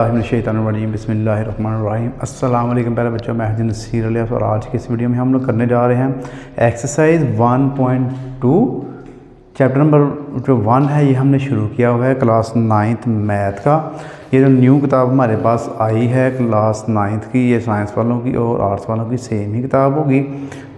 बिस्मिल्लाहिर्रहमानिर्रहीम बिस्मिल्लाहिर्रहमानिर्रहीम अस्सलाम वालेकुम प्यारे बच्चों, मैं हदीन नसीर अलियास और आज की इस वीडियो में हम लोग करने जा रहे हैं एक्सरसाइज 1.2 चैप्टर नंबर जो 1 है। ये हमने शुरू किया हुआ है क्लास 9th मैथ का। ये जो न्यू किताब हमारे पास आई है क्लास 9th की, ये साइंस वालों की और आर्ट्स वालों की सेम ही किताब होगी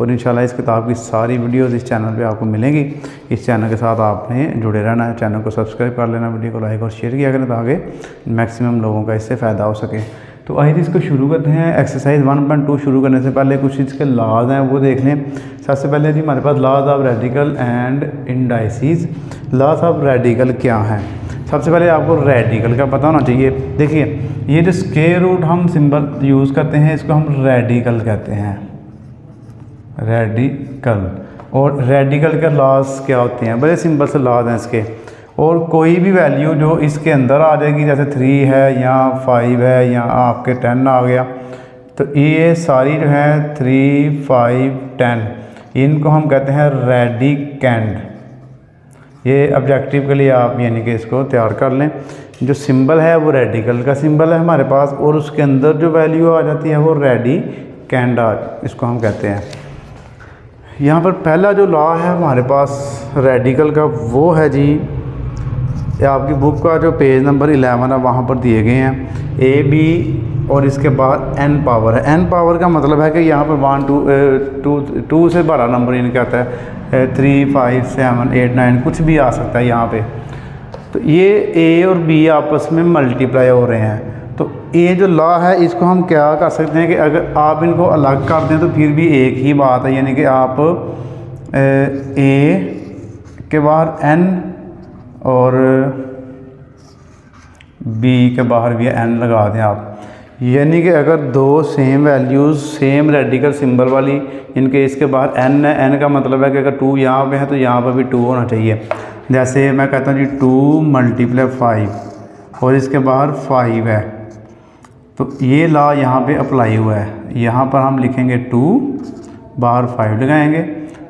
और इंशाल्लाह इस किताब की सारी वीडियोज़ इस चैनल पे आपको मिलेंगी। इस चैनल के साथ आपने जुड़े रहना है, चैनल को सब्सक्राइब कर लेना, वीडियो को लाइक और शेयर किया करें ताकि मैक्सिमम लोगों का इससे फ़ायदा हो सके। तो आइए इसको शुरू करते हैं। एक्सरसाइज 1.2 शुरू करने से पहले कुछ इसके लॉज हैं वो देख लें। सबसे पहले जी हमारे पास laws of radical and indices. Laws of radical क्या हैं? सबसे पहले आपको रेडिकल का पता होना चाहिए। देखिए ये जो स्क्वायर रूट हम सिंबल यूज़ करते हैं इसको हम रेडिकल कहते हैं, रेडिकल। और रेडिकल के लॉज क्या होते हैं? बड़े सिंपल से लॉज हैं इसके। और कोई भी वैल्यू जो इसके अंदर आ जाएगी, जैसे 3 है या 5 है या आपके 10 आ गया, तो ये सारी जो है 3, 5, 10 इनको हम कहते हैं रेडिकेंड। ये ऑब्जेक्टिव के लिए आप यानी कि इसको तैयार कर लें। जो सिंबल है वो रेडिकल का सिंबल है हमारे पास और उसके अंदर जो वैल्यू आ जाती है वो रेडिकेंड इसको हम कहते हैं। यहाँ पर पहला जो लॉ है हमारे पास रेडिकल का वो है जी, आपकी बुक का जो पेज नंबर 11 है वहाँ पर दिए गए हैं ए बी और इसके बाद n पावर है। n पावर का मतलब है कि यहाँ पर 1 2 से बड़ा नंबर इनका आता है 3, 5, 7, 8, 9 कुछ भी आ सकता है यहाँ पे। तो ये a और b आपस में मल्टीप्लाई हो रहे हैं। तो ये जो लॉ है इसको हम क्या कर सकते हैं कि अगर आप इनको अलग कर दें तो फिर भी एक ही बात है, यानी कि आप a के बाहर n और b के बाहर भी n लगा दें आप। यानी कि अगर दो same values same radical symbol वाली, इनके इसके बाहर n है, n का मतलब है कि अगर 2 यहाँ पे है तो यहाँ पर भी 2 होना चाहिए। जैसे मैं कहता हूँ जी 2 × 5 और इसके बाहर 5 है, तो ये लॉ यहाँ पे अप्लाई हुआ है। यहाँ पर हम लिखेंगे 2 बाहर 5 लगाएंगे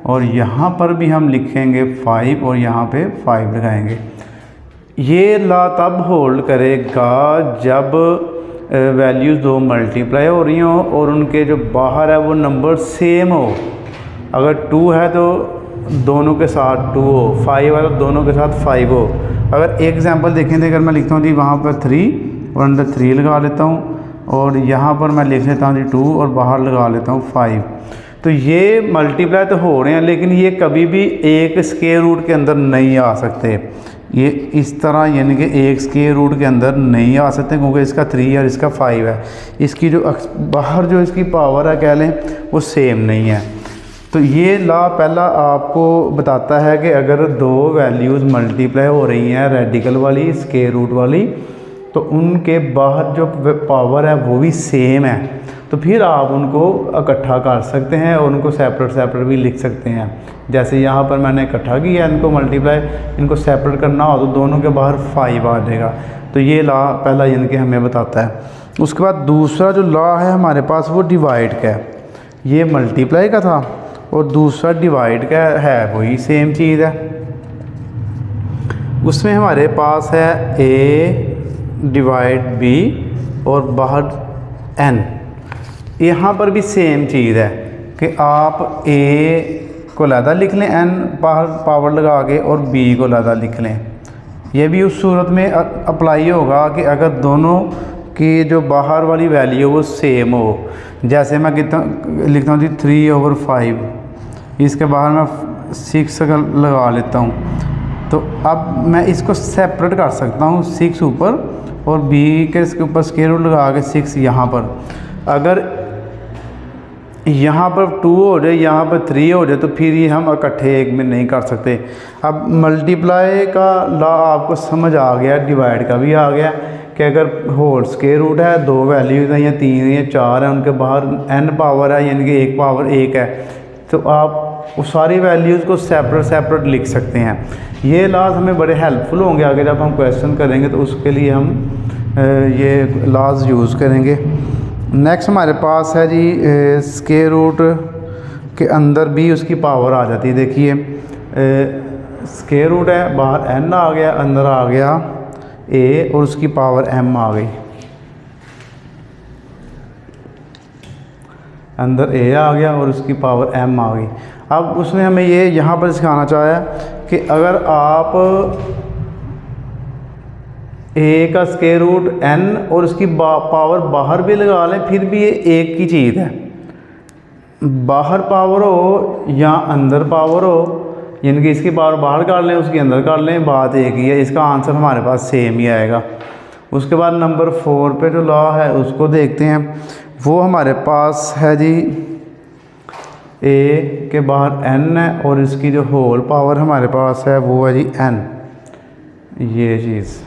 और यहाँ पर भी हम लिखेंगे 5 और यहाँ पे 5 लगाएंगे। ये लॉ तब होल्ड करेगा जब वैल्यूज़ दो मल्टीप्लाई हो रही हो और उनके जो बाहर है वो नंबर सेम हो। अगर 2 है तो दोनों के साथ 2 हो, 5 है तो दोनों के साथ 5 हो। अगर एक एग्जांपल देखें तो अगर मैं लिखता हूँ जी वहाँ पर 3 और अंदर 3 लगा लेता हूँ और यहाँ पर मैं लिख लेता हूँ जी 2 और बाहर लगा लेता हूँ 5, तो ये मल्टीप्लाई तो हो रहे हैं लेकिन ये कभी भी एक स्क्वायर रूट के अंदर नहीं आ सकते। ये इस तरह यानी कि एक स्क्वायर रूट के अंदर नहीं आ सकते क्योंकि इसका 3 और इसका 5 है। इसकी जो बाहर जो इसकी पावर है कह लें वो सेम नहीं है। तो ये लॉ पहला आपको बताता है कि अगर दो वैल्यूज़ मल्टीप्लाई हो रही हैं रेडिकल वाली स्क्वायर रूट वाली, तो उनके बाहर जो पावर है वो भी सेम है, तो फिर आप उनको इकट्ठा कर सकते हैं और उनको सेपरेट भी लिख सकते हैं। जैसे यहाँ पर मैंने इकट्ठा किया इनको मल्टीप्लाई, इनको सेपरेट करना हो तो दोनों के बाहर 5 आ जाएगा। तो ये लॉ पहला यानी कि हमें बताता है। उसके बाद दूसरा जो लॉ है हमारे पास वो डिवाइड का है। ये मल्टीप्लाई का था और दूसरा डिवाइड का है, वही सेम चीज़ है। उसमें हमारे पास है a डिवाइड b और बाहर n। यहाँ पर भी सेम चीज़ है कि आप a को लहदा लिख लें n बाहर पावर लगा के और b को लहदा लिख लें। यह भी उस सूरत में अप्लाई होगा कि अगर दोनों की जो बाहर वाली वैल्यू वो सेम हो। जैसे मैं लिखता हूँ जी 3/5, इसके बाहर मैं 6 लगा लेता हूँ, तो अब मैं इसको सेपरेट कर सकता हूँ 6 ऊपर और b के इसके ऊपर स्क्वायर रूट लगा के 6 यहाँ पर। अगर यहाँ पर 2 हो जाए यहाँ पर 3 हो जाए तो फिर ये हम इकट्ठे एक में नहीं कर सकते। अब मल्टीप्लाई का लॉ आपको समझ आ गया, डिवाइड का भी आ गया कि अगर होल स्क्वायर रूट है, दो वैल्यूज हैं या 3 या 4 हैं, उनके बाहर n पावर है यानी कि 1 पावर 1 है, तो आप वो सारी वैल्यूज़ को सेपरेट लिख सकते हैं। ये लॉज हमें बड़े हेल्पफुल होंगे आगे जब हम क्वेश्चन करेंगे तो उसके लिए हम ये लॉज यूज़ करेंगे। नेक्स्ट हमारे पास है जी स्क्वायर रूट के अंदर भी उसकी पावर आ जाती है। देखिए स्क्वायर रूट है, बाहर n आ गया, अंदर आ गया a और उसकी पावर m आ गई। अंदर ए आ गया और उसकी पावर m आ गई। अब उसने हमें ये यहाँ पर सिखाना चाहा कि अगर आप a का स्क्वायर रूट n और उसकी पावर बाहर भी लगा लें फिर भी ये एक ही चीज़ है, बाहर पावर हो या अंदर पावर हो, यानी कि इसकी पावर बाहर काट लें उसकी अंदर काट लें, बात एक ही है। इसका आंसर हमारे पास सेम ही आएगा। उसके बाद नंबर 4 पे जो लॉ है उसको देखते हैं। वो हमारे पास है जी a के बाहर n है और इसकी जो होल पावर हमारे पास है वो है जी n, ये चीज़।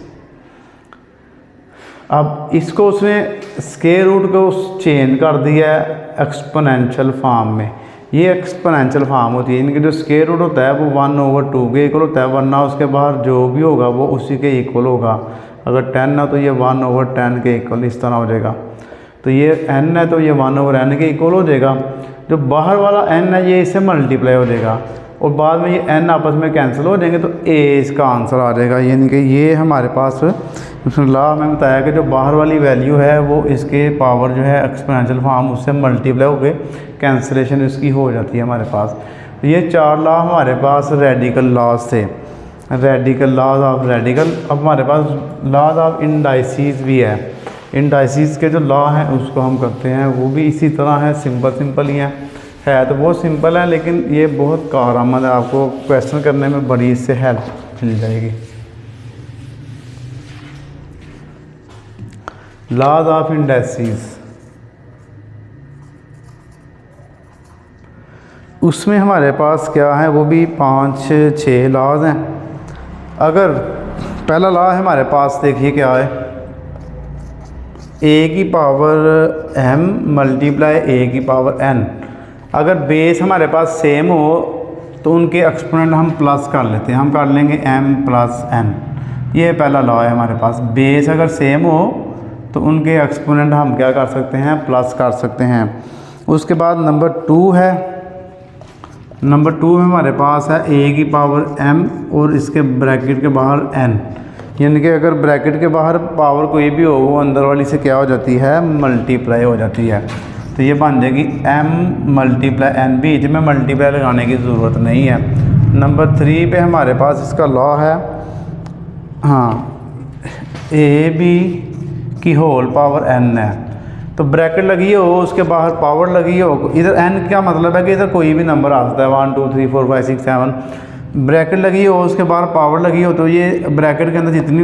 अब इसको उसने स्क्वायर रूट को चेंज कर दिया है एक्सपोनेंशियल फॉर्म में। ये एक्सपोनेंशियल फॉर्म होती है, इनके जो स्क्वायर रूट होता है वो 1/2 के इक्वल होता है, वरना उसके बाहर जो भी होगा वो उसी के इक्वल होगा। अगर 10 है तो ये 1/10 के इक्वल इस तरह हो जाएगा। तो ये n है तो ये 1/n के इक्वल हो जाएगा। जो बाहर वाला n है ये इससे मल्टीप्लाई हो जाएगा और बाद में ये n आपस में कैंसिल हो जाएंगे तो a इसका आंसर आ जाएगा। यानी कि ये हमारे पास उसने लॉ हमें बताया कि जो बाहर वाली वैल्यू है वो इसके पावर जो है एक्सपोनेंशियल फॉर्म उससे मल्टीप्लाई होकर कैंसिलेशन इसकी हो जाती है हमारे पास। तो ये 4 लॉ हमारे पास रेडिकल लॉज थे, रेडिकल लॉज ऑफ रेडिकल। अब हमारे पास लॉज ऑफ इंडाइसिस भी है। इंडाइसिस के जो लॉ हैं उसको हम करते हैं, वो भी इसी तरह है, सिंपल ही है तो बहुत सिंपल है लेकिन ये बहुत कारआमद है, आपको क्वेश्चन करने में बड़ी इससे हेल्प मिल जाएगी। लॉज ऑफ इंडाइसिस, उसमें हमारे पास क्या है वो भी 5-6 लॉज हैं। अगर पहला लॉ है हमारे पास, देखिए क्या है, a की पावर m मल्टीप्लाई a की पावर n। अगर बेस हमारे पास सेम हो तो उनके एक्सपोनेंट हम प्लस कर लेते हैं, हम कर लेंगे m प्लस n। ये पहला लॉ है हमारे पास, बेस अगर सेम हो तो उनके एक्सपोनेंट हम क्या कर सकते हैं, प्लस कर सकते हैं। उसके बाद नंबर 2 है, नंबर 2 में हमारे पास है a की पावर m और इसके ब्रैकेट के बाहर n। यानी कि अगर ब्रैकेट के बाहर पावर कोई भी हो वो अंदर वाली से क्या हो जाती है, मल्टीप्लाई हो जाती है। तो ये बन जाएगी m मल्टीप्लाई n, बीच में मल्टीप्लाई लगाने की ज़रूरत नहीं है। नंबर 3 पे हमारे पास इसका लॉ है, हाँ, a b की होल पावर n है। तो ब्रैकेट लगी हो उसके बाहर पावर लगी हो, इधर n का मतलब है कि इधर कोई भी नंबर आ सकता है, 1 2 3 4 5 6 7। ब्रैकेट लगी हो उसके बाहर पावर लगी हो तो ये ब्रैकेट के अंदर जितनी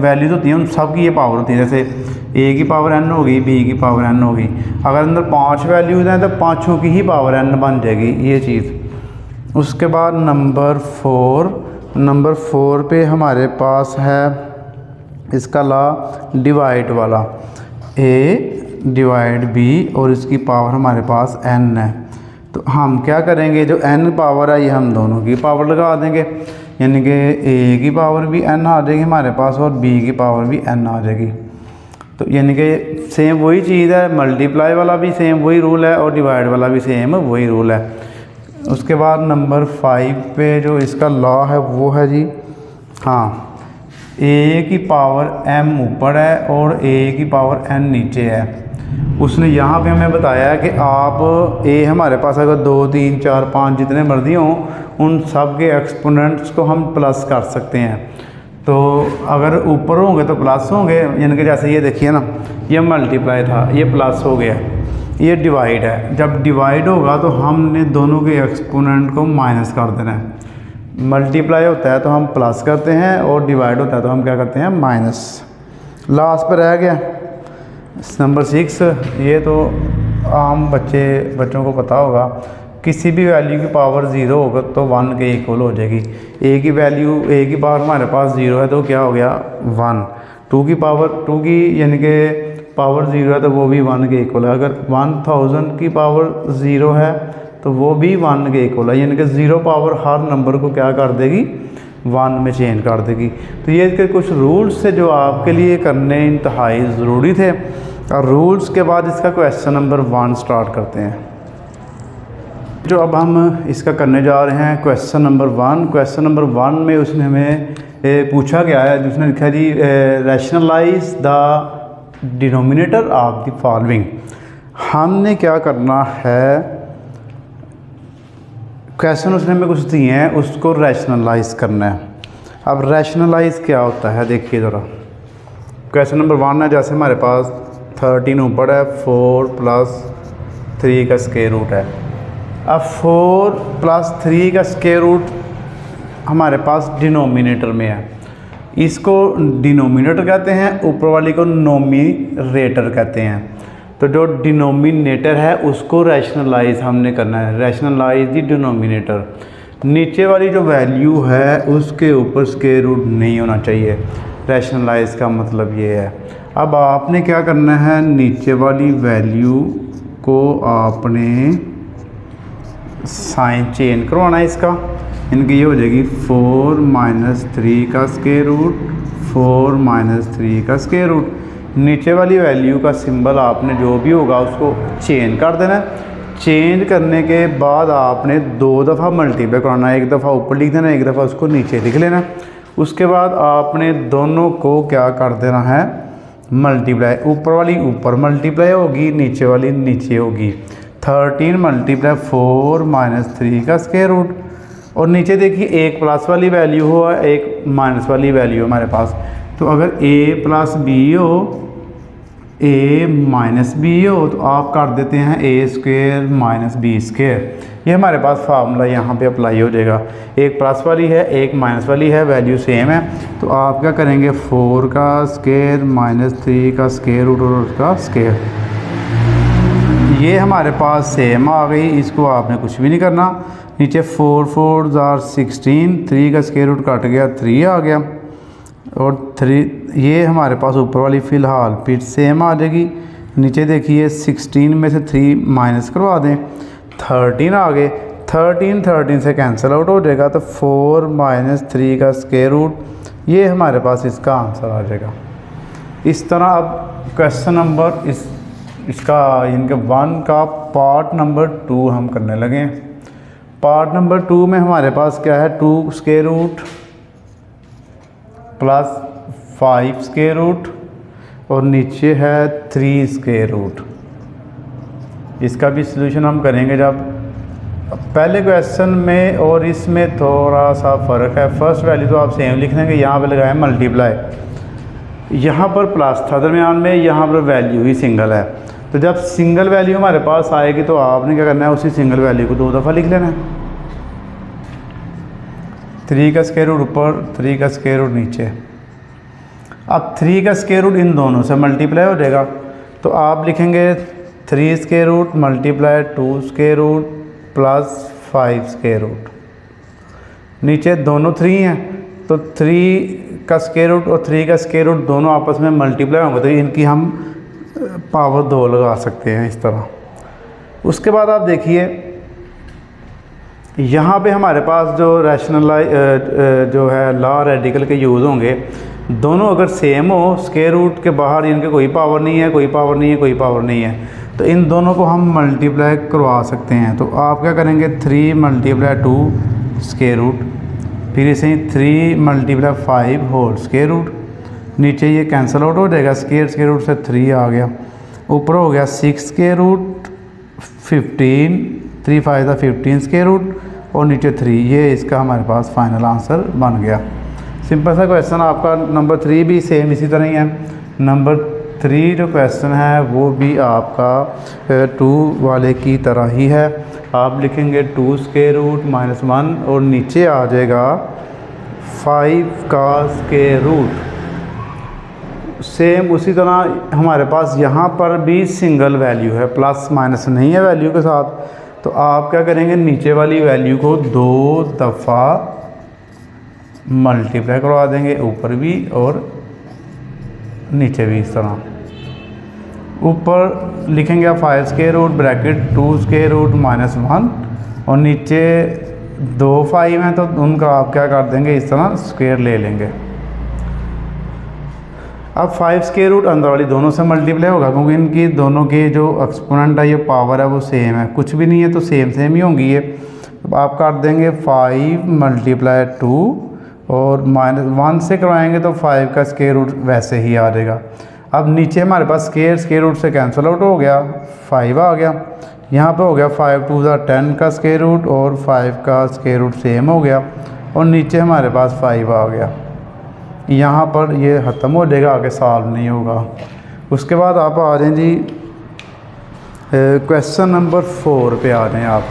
वैल्यूज होती हैं उन सब की ये पावर होती है। जैसे a की पावर n होगी, b की पावर n होगी। अगर अंदर 5 वैल्यूज़ हैं तो पाँचों की ही पावर n बन जाएगी, ये चीज़। उसके बाद नंबर 4 पे हमारे पास है इसका लॉ डिवाइड वाला, a डिवाइड b और इसकी पावर हमारे पास n है। तो हम क्या करेंगे, जो n पावर है ये हम दोनों की पावर लगा देंगे, यानी कि a की पावर भी n आ जाएगी हमारे पास और b की पावर भी n आ जाएगी। तो यानी कि सेम वही चीज़ है, मल्टीप्लाई वाला भी सेम वही रूल है और डिवाइड वाला भी सेम वही रूल है। उसके बाद नंबर 5 पे जो इसका लॉ है वो है जी, हाँ, a की पावर m ऊपर है और a की पावर n नीचे है। उसने यहाँ पे हमें बताया है कि आप a हमारे पास अगर 2 3 4 5 जितने मर्जी हों उन सब के एक्सपोनेंट्स को हम प्लस कर सकते हैं। तो अगर ऊपर होंगे तो प्लस होंगे, यानी कि जैसे ये देखिए ना, ये मल्टीप्लाई था, ये प्लस हो गया, ये डिवाइड है। जब डिवाइड होगा तो हमने दोनों के एक्सपोनेंट को माइनस कर देना है। मल्टीप्लाई होता है तो हम प्लस करते हैं और डिवाइड होता है तो हम क्या करते हैं, माइनस। लास्ट पर रह गया नंबर 6। ये तो आम बच्चों को पता होगा, किसी भी वैल्यू की पावर 0 होगा तो 1 के इक्वल हो जाएगी। a की पावर हमारे पास 0 है तो क्या हो गया, 1। 2 की यानी कि पावर 0 है तो वो भी 1 के इक्वल है। अगर 1000 की पावर 0 है तो वो भी 1 के इक्वल है, यानी कि 0 पावर हर नंबर को क्या कर देगी, 1 में चेंज कर देगी। तो ये इसके कुछ रूल्स थे जो आपके लिए करने इंतहाई ज़रूरी थे। और रूल्स के बाद इसका क्वेश्चन नंबर 1 स्टार्ट करते हैं। जो अब हम इसका करने जा रहे हैं क्वेश्चन नंबर 1। क्वेश्चन नंबर 1 में उसने हमें पूछा गया है, जिसने लिखा जी rationalise the denominator of the following. हमने क्या करना है, क्वेश्चन उसने हमें कुछ दिए हैं, उसको रैशनलाइज करना है। अब रैशनलाइज क्या होता है देखिए ज़रा। क्वेश्चन नंबर 1 है, जैसे हमारे पास 13 ऊपर है, 4 + 3 का स्क्वायर रूट है। अब 4 + 3 का स्क्वायर रूट हमारे पास डिनोमिनेटर में है, इसको डिनोमिनेटर कहते हैं, ऊपर वाली को नोमिनेटर कहते हैं। तो जो डिनोमिनेटर है उसको रैशनलाइज हमने करना है, रैशनलाइज दी डिनोमिनेटर। नीचे वाली जो वैल्यू है उसके ऊपर स्क्वायर रूट नहीं होना चाहिए, रैशनलाइज का मतलब ये है। अब आपने क्या करना है, नीचे वाली वैल्यू को आपने साइन चेंज करवाना है इसका, इनकी ये हो जाएगी 4 - 3 का स्क्वायर रूट, 4 - 3 का स्क्वायर रूट। नीचे वाली वैल्यू का सिंबल आपने जो भी होगा उसको चेंज कर देना है। चेंज करने के बाद आपने 2 दफ़ा मल्टीप्लाई कराना है, एक दफ़ा ऊपर लिख देना, एक दफ़ा उसको नीचे लिख लेना। उसके बाद आपने दोनों को क्या कर देना है, मल्टीप्लाई। ऊपर वाली ऊपर मल्टीप्लाई होगी, नीचे वाली नीचे होगी। 13 × 4 - 3 का स्क्वायर रूट। और नीचे देखिए एक प्लस वाली वैल्यू हो, एक माइनस वाली वैल्यू हमारे पास। तो अगर a + b हो, a - b हो, तो आप कर देते हैं a² - b²। ये हमारे पास फार्मूला यहाँ पे अप्लाई हो जाएगा। एक प्लस वाली है, एक माइनस वाली है, वैल्यू सेम है, तो आप क्या करेंगे, 4 का स्क्वायर - 3 का स्क्वायर रूट और उसका स्क्वायर। ये हमारे पास सेम आ गई, इसको आपने कुछ भी नहीं करना। नीचे 4 × 4 = 16, 3 का स्क्वायर रूट कट गया, 3 आ गया। और 3 ये हमारे पास ऊपर वाली फ़िलहाल फिर सेम आ जाएगी। नीचे देखिए 16 में से 3 माइनस करवा दें, 13 आ गए। 13 से कैंसिल आउट हो जाएगा, तो 4 - 3 का स्क्वायर रूट, ये हमारे पास इसका आंसर आ जाएगा। इस तरह अब क्वेश्चन नंबर इसका इनके 1 का पार्ट नंबर 2 हम करने लगे हैं। पार्ट नंबर 2 में हमारे पास क्या है, 2 स्क्वायर रूट + 5 स्क्वायर रूट और नीचे है 3 स्क्वायर रूट। इसका भी सलूशन हम करेंगे जब पहले क्वेश्चन में और इसमें थोड़ा सा फ़र्क है। फर्स्ट वैल्यू तो आप सेम लिख देंगे, यहाँ पे लगाए मल्टीप्लाई, यहाँ पर प्लस था दरमियान में, यहाँ पर वैल्यू ही सिंगल है। तो जब सिंगल वैल्यू हमारे पास आएगी तो आपने क्या करना है, उसी सिंगल वैल्यू को 2 दफ़ा लिख लेना है। 3 का स्क्वायर रूट ऊपर, 3 का स्क्वायर रूट नीचे। अब 3 का स्क्वायर रूट इन दोनों से मल्टीप्लाई हो जाएगा, तो आप लिखेंगे 3 square root × 2 square root + 5 square root. नीचे दोनों 3 हैं, तो 3 का स्क्वायर रूट और 3 का स्क्वायर रूट दोनों आपस में मल्टीप्लाई होंगे, तो इनकी हम पावर 2 लगा सकते हैं इस तरह। उसके बाद आप देखिए यहाँ पे हमारे पास जो जो है लॉ रेडिकल के यूज़ होंगे, दोनों अगर सेम हो, स्क्वायर रूट के बाहर इनके कोई पावर नहीं है, कोई पावर नहीं है, कोई पावर नहीं है, तो इन दोनों को हम मल्टीप्लाई करवा सकते हैं। तो आप क्या करेंगे, 3 × 2 स्क्वायर रूट, फिर इसे 3 × 5 होल स्क्वायर रूट। नीचे ये कैंसिल आउट हो जाएगा, स्क्वायर रूट से 3 आ गया, ऊपर हो गया 6 स्क्वायर रूट, 15, 3 × 5 = 15 स्क्वायर रूट और नीचे 3। ये इसका हमारे पास फाइनल आंसर बन गया। सिंपल सा क्वेश्चन। आपका नंबर 3 भी सेम इसी तरह ही है। नंबर 3 जो क्वेश्चन है वो भी आपका 2 वाले की तरह ही है। आप लिखेंगे 2 स्क्वायर रूट -1 और नीचे आ जाएगा 5 का स्क्वायर रूट। सेम उसी तरह हमारे पास यहाँ पर भी सिंगल वैल्यू है, प्लस माइनस नहीं है वैल्यू के साथ, तो आप क्या करेंगे, नीचे वाली वैल्यू को 2 दफ़ा मल्टीप्लाई करवा देंगे, ऊपर भी और नीचे भी इस तरह। ऊपर लिखेंगे आप 5 square root bracket 2 square root -1 और नीचे 2 5 हैं, तो उनका आप क्या कर देंगे, इस तरह स्क्वायर ले लेंगे। अब 5 स्क्वायर रूट अंदर वाली दोनों से मल्टीप्लाई होगा, क्योंकि इनकी दोनों के जो एक्सपोनेंट है, ये पावर है, वो सेम है, कुछ भी नहीं है तो सेम ही होंगी ये। तो आप कर देंगे 5 × 2 और -1 से करवाएंगे तो 5 का स्क्वायर रूट वैसे ही आ जाएगा। अब नीचे हमारे पास स्क्वायर रूट से कैंसिल आउट हो गया, 5 आ गया। यहाँ पे हो गया 5 टू ज़ा 10 का स्क्वायर रूट और 5 का स्क्वायर रूट सेम हो गया और नीचे हमारे पास 5 आ गया। यहाँ पर ये ख़त्म हो जाएगा, आगे सॉल्व नहीं होगा। उसके बाद आप आ जाएँ जी क्वेश्चन नंबर 4 पे आ जाएँ आप।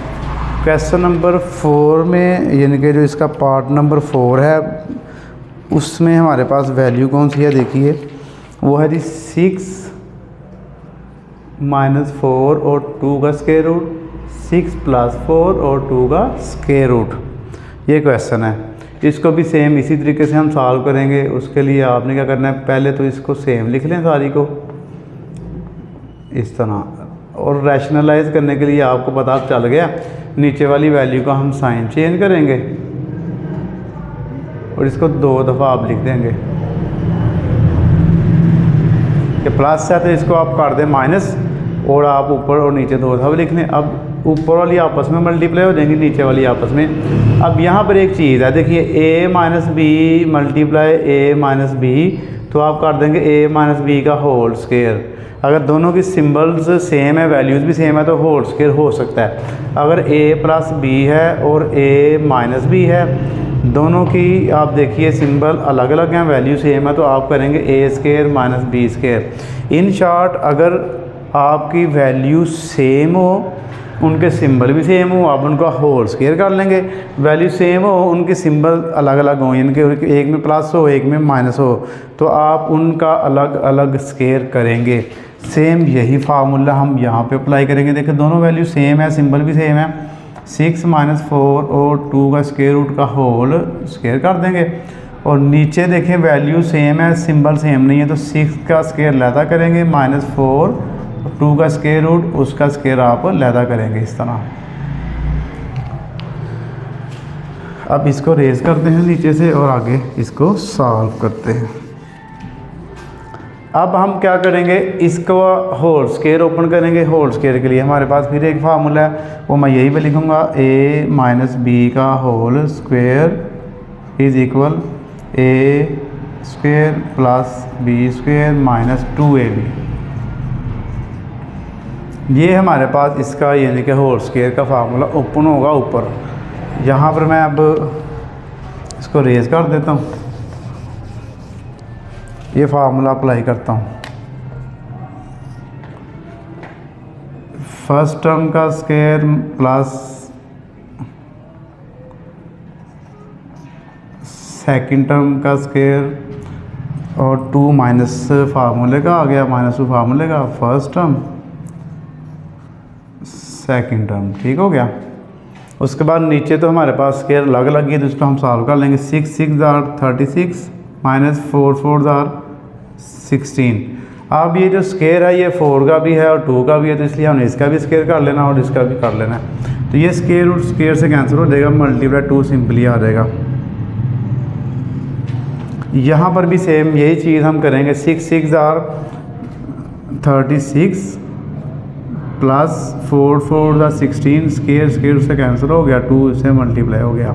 क्वेश्चन नंबर 4 में यानी कि जो इसका पार्ट नंबर 4 है उसमें हमारे पास वैल्यू कौन सी है, देखिए वो है जी 6 - 4 और 2 का स्क्वायर रूट, 6 + 4 और 2 का स्क्वायर रूट, ये क्वेश्चन है। इसको भी सेम इसी तरीके से हम सॉल्व करेंगे। उसके लिए आपने क्या करना है, पहले तो इसको सेम लिख लें सारी को इस तरह, और रैशनलाइज करने के लिए आपको पता चल गया नीचे वाली वैल्यू का हम साइन चेंज करेंगे और इसको 2 दफ़ा आप लिख देंगे कि प्लस है तो इसको आप कर दें माइनस और आप ऊपर और नीचे 2 दफ़ा लिख लें। अब ऊपर वाली आपस में मल्टीप्लाई हो जाएंगी, नीचे वाली आपस में। अब यहाँ पर एक चीज़ है, देखिए a - b multiply a - b, तो आप कर देंगे a - b का होल स्क्वायर। अगर दोनों की सिंबल्स सेम है, वैल्यूज़ भी सेम है, तो होल स्क्वायर हो सकता है। अगर a + b है और a - b है, दोनों की आप देखिए सिंबल अलग अलग हैं, वैल्यू सेम है, तो आप करेंगे a² - b²। इन शॉर्ट अगर आपकी वैल्यू सेम हो, उनके सिंबल भी सेम हो, आप उनका होल स्क्वायर कर लेंगे। वैल्यू सेम हो, उनके सिंबल अलग अलग हों, इनके एक में प्लस हो एक में माइनस हो, तो आप उनका अलग अलग स्क्वायर करेंगे। सेम यही फार्मूला हम यहाँ पे अप्लाई करेंगे। देखिए दोनों वैल्यू सेम है, सिंबल भी सेम है, 6 - 4 और 2 का स्क्वायर रूट का होल स्क्वायर कर देंगे। और नीचे देखें वैल्यू सेम है, सिंबल सेम नहीं है, तो 6 का स्क्वायर लैदा करेंगे, -4 2 का स्क्वायर रूट, उसका स्क्वायर आप लैदा करेंगे इस तरह। अब इसको रेज करते हैं नीचे से और आगे इसको सॉल्व करते हैं। अब हम क्या करेंगे, इसको होल स्क्वायर ओपन करेंगे। होल स्क्वायर के लिए हमारे पास फिर एक फार्मूला है, वो मैं यही पे लिखूँगा, a - b का whole square is equal a² + b² - 2ab। ये हमारे पास इसका यानी कि होल स्क्वायर का फार्मूला ओपन होगा ऊपर। यहाँ पर मैं अब इसको रेज कर देता हूँ, ये फार्मूला अप्लाई करता हूँ। फर्स्ट टर्म का स्क्वायर प्लस सेकंड टर्म का स्क्वायर और 2 माइनस फार्मूले का आ गया, -2 फार्मूले का, फर्स्ट टर्म सेकंड टर्म, ठीक हो गया। उसके बाद नीचे तो हमारे पास स्क्वायर अलग अलग है, तो इसको हम सॉल्व कर लेंगे। 6 × 6 = 36 -4 × 4 = 16। अब ये जो स्क्वायर है ये 4 का भी है और 2 का भी है, तो इसलिए हमने इसका भी स्क्वायर कर लेना और इसका भी कर लेना है। तो ये स्क्वायर रूट स्क्वायर से कैंसिल हो जाएगा, मल्टीप्लाई 2 सिंपली आ जाएगा। यहाँ पर भी सेम यही चीज़ हम करेंगे। 6 × 6 = 36 + 4 × 4 = 16, स्क्वायर से कैंसिल हो गया, 2 से मल्टीप्लाई हो गया।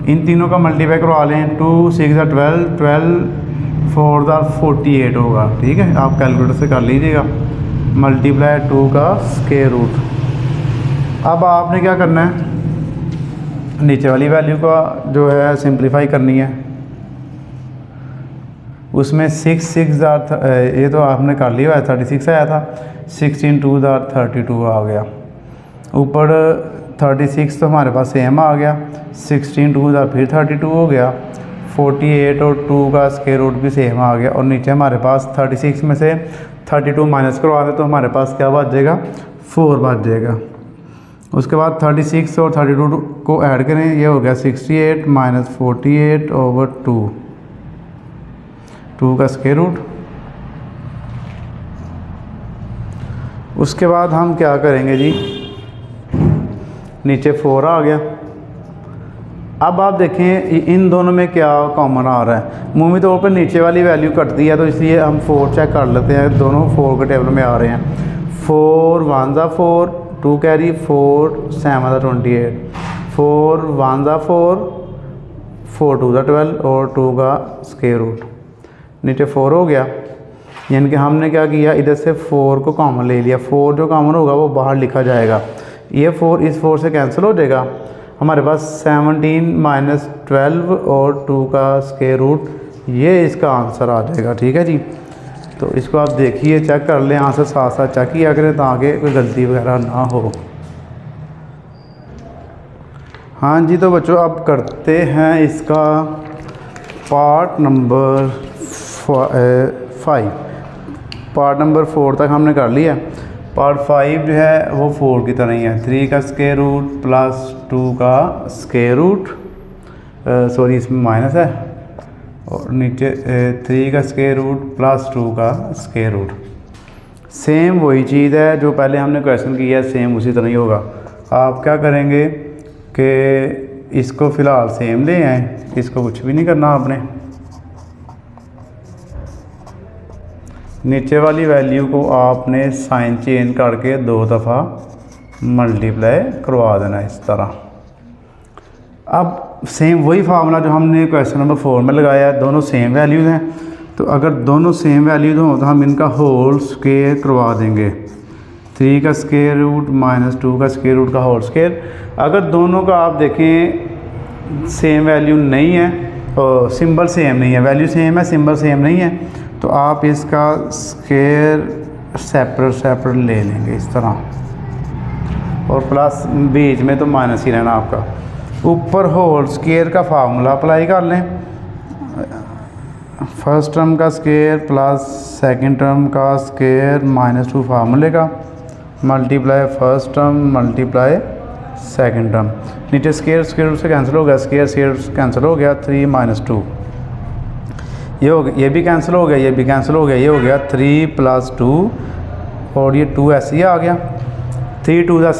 इन तीनों का मल्टीप्लाई करवा लें, 2 × 6 = 12, 12 × 4 = 48 होगा, ठीक है। आप कैलकुलेटर से कर लीजिएगा, मल्टीप्लाई 2 का स्क्वायर रूट। अब आपने क्या करना है, नीचे वाली वैल्यू का जो है सिंप्लीफाई करनी है। उसमें 6 × 6 = ये तो आपने कर लिया है, 36 आया था, 16 × 2 = 32 आ गया। ऊपर 36 तो हमारे पास सेम आ गया, 16 × 2 = फिर 32 हो गया, 48 और 2 का स्क्वायर रूट भी सेम आ गया। और नीचे हमारे पास 36 में से 32 माइनस करवा दें तो हमारे पास क्या बच जाएगा, 4 बच जाएगा। उसके बाद 36 और 32 को ऐड करें, ये हो गया 68 - 48/2, 2 का स्क्वायर रूट। उसके बाद हम क्या करेंगे जी, नीचे 4 आ गया। अब आप देखें इन दोनों में क्या कॉमन आ रहा है, मुँह में तौर पर नीचे वाली वैल्यू कटती है, तो इसलिए हम 4 चेक कर लेते हैं। दोनों 4 के टेबल में आ रहे हैं। 4 × 1 = 4, 2 कैरी, 4 × 7 = 28, 4 × 1 = 4, 4 × 2 = 12 और 2 का स्क्वायर रूट। नीचे 4 हो गया। यानी कि हमने क्या किया, इधर से 4 को कॉमन ले लिया, 4 जो कॉमन होगा वो बाहर लिखा जाएगा, ये 4 इस 4 से कैंसिल हो जाएगा, हमारे पास 17 माइनस 12 और 2 का स्क्वायर रूट, ये इसका आंसर आ जाएगा। ठीक है जी, तो इसको आप देखिए, चेक कर लें, आंसर साथ साथ चेक किया करें ताकि कोई गलती वगैरह ना हो। हाँ जी, तो बच्चों अब करते हैं इसका पार्ट नंबर 5। पार्ट नंबर 4 तक हमने कर लिया। पार्ट 5 जो है वो 4 की तरह ही है, 3 का स्क्वायर रूट प्लस 2 का स्क्वायर रूट, सॉरी इसमें माइनस है, और नीचे 3 का स्क्वायर रूट प्लस 2 का स्क्वायर रूट। सेम वही चीज़ है जो पहले हमने क्वेश्चन किया है, सेम उसी तरह ही होगा। आप क्या करेंगे कि इसको फ़िलहाल सेम ले आए, इसको कुछ भी नहीं करना आपने, नीचे वाली वैल्यू को आपने साइन चेंज करके 2 दफ़ा मल्टीप्लाई करवा देना इस तरह। अब सेम वही फार्मूला जो हमने क्वेश्चन नंबर 4 में लगाया है, दोनों सेम वैल्यूज़ हैं, तो अगर दोनों सेम वैल्यूज़ हों तो हम इनका होल स्क्वायर करवा देंगे, 3 का स्क्वायर रूट माइनस 2 का स्क्वायर रूट का होल स्क्वायर। अगर दोनों का आप देखें सेम वैल्यू नहीं है और सिंबल सेम नहीं है, वैल्यू सेम है, सिंबल सेम नहीं है, तो आप इसका स्क्वायर सेपरेट ले लेंगे इस तरह, और प्लस बीच में तो माइनस ही रहना आपका। ऊपर होल स्क्वायर का फार्मूला अप्लाई कर लें, फर्स्ट टर्म का स्क्वायर प्लस सेकंड टर्म का स्क्वायर माइनस 2 फार्मूले का, multiply first term multiply second term, नीचे स्क्वायर से कैंसिल हो गया, स्क्वायर कैंसिल हो गया, 3 माइनस 2 ये हो गया, ये भी कैंसिल हो गया, ये भी कैंसिल हो गया, ये हो गया 3 प्लस 2 और ये 2 ऐसे ही आ गया, 3 2 ज़ा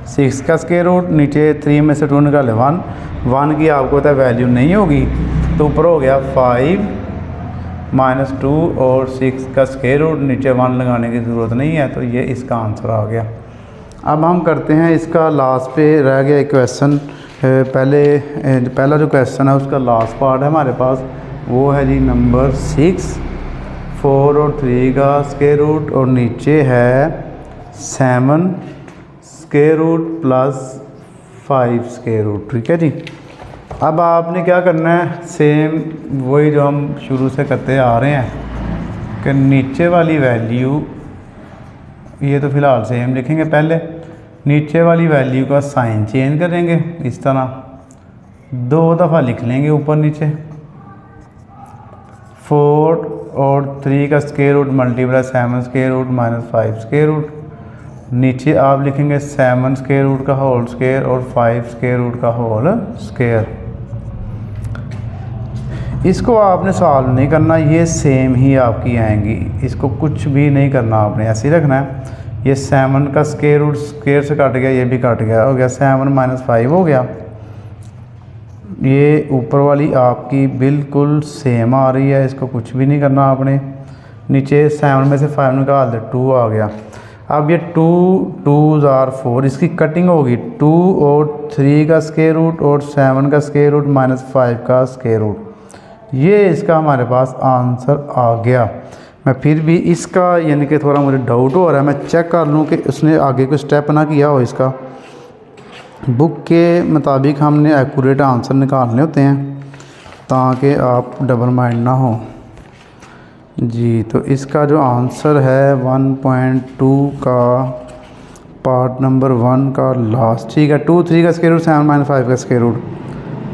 6 का स्क्वायर रूट, नीचे 3 में से 2 निकाले 1 की आपको पता है वैल्यू नहीं होगी, तो ऊपर हो गया 5 माइनस 2 और 6 का स्क्वायर रूट, नीचे 1 लगाने की ज़रूरत नहीं है, तो ये इसका आंसर आ गया। अब हम करते हैं इसका लास्ट पे रह गया एक क्वेश्चन, पहला जो क्वेश्चन है उसका लास्ट पार्ट है हमारे पास, वो है जी नंबर 6, 4 और 3 का स्क्वायर रूट और नीचे है 7 square root plus 5 square root. ठीक है जी, अब आपने क्या करना है, सेम वही जो हम शुरू से करते आ रहे हैं कि नीचे वाली वैल्यू, ये तो फ़िलहाल सेम लिखेंगे, पहले नीचे वाली वैल्यू का साइन चेंज करेंगे इस तरह, 2 दफ़ा लिख लेंगे ऊपर नीचे, 4 और 3 का square root multiply 7 square root minus 5 square root, नीचे आप लिखेंगे 7 स्क्वायर रूट का होल स्क्वायर और 5 स्क्वायर रूट का होल स्क्वायर। इसको आपने सॉल्व नहीं करना, ये सेम ही आपकी आएंगी, इसको कुछ भी नहीं करना आपने, ऐसे ही रखना है। ये 7 का स्क्वायर रूट स्क्वायर से कट गया, ये भी कट गया, हो गया 7 माइनस 5 हो गया, ये ऊपर वाली आपकी बिल्कुल सेम आ रही है, इसको कुछ भी नहीं करना आपने, नीचे 7 में से 5 निकाल दे 2 आ गया। अब ये 2 2 आर 4, इसकी कटिंग होगी 2 और 3 का स्क्वायर रूट और 7 का स्क्वायर रूट माइनस 5 का स्क्वायर रूट, ये इसका हमारे पास आंसर आ गया। मैं फिर भी इसका यानी कि थोड़ा मुझे डाउट हो रहा है, मैं चेक कर लूँ कि उसने आगे कोई स्टेप ना किया हो इसका। बुक के मुताबिक हमने एक्यूरेट आंसर निकालने होते हैं ताकि आप डबल माइंड ना हो जी। तो इसका जो आंसर है 1.2 का पार्ट नंबर 1 का लास्ट, ठीक है, 2 3 का स्क्वायर रूट 7 माइनस 5 का स्क्वायर रूट,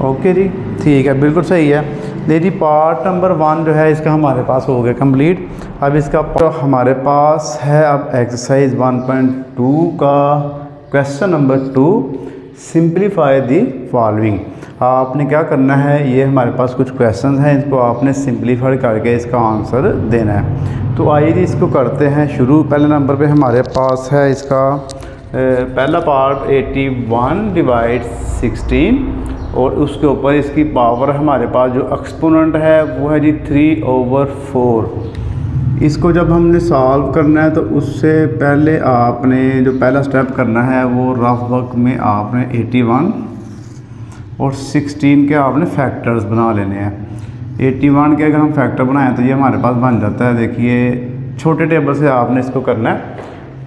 ओके जी, ठीक है, बिल्कुल सही है। देखिए पार्ट नंबर 1 जो है इसका हमारे पास हो गया कंप्लीट। अब इसका हमारे पास है अब एक्सरसाइज 1.2 का question number 2, simplify the following. आपने क्या करना है, ये हमारे पास कुछ क्वेश्चन हैं, इसको आपने सिंप्लीफाई करके इसका आंसर देना है। तो आइए जी इसको करते हैं शुरू। पहले नंबर पे हमारे पास है इसका पहला पार्ट 81 डिवाइड 16 और उसके ऊपर इसकी पावर हमारे पास जो एक्सपोनेंट है वो है जी 3/4। इसको जब हमने सॉल्व करना है तो उससे पहले आपने जो पहला स्टेप करना है वो रफ वर्क में आपने 81 और 16 के आपने फैक्टर्स बना लेने हैं। 81 के अगर हम फैक्टर बनाएं तो ये हमारे पास बन जाता है। देखिए छोटे टेबल से आपने इसको करना है,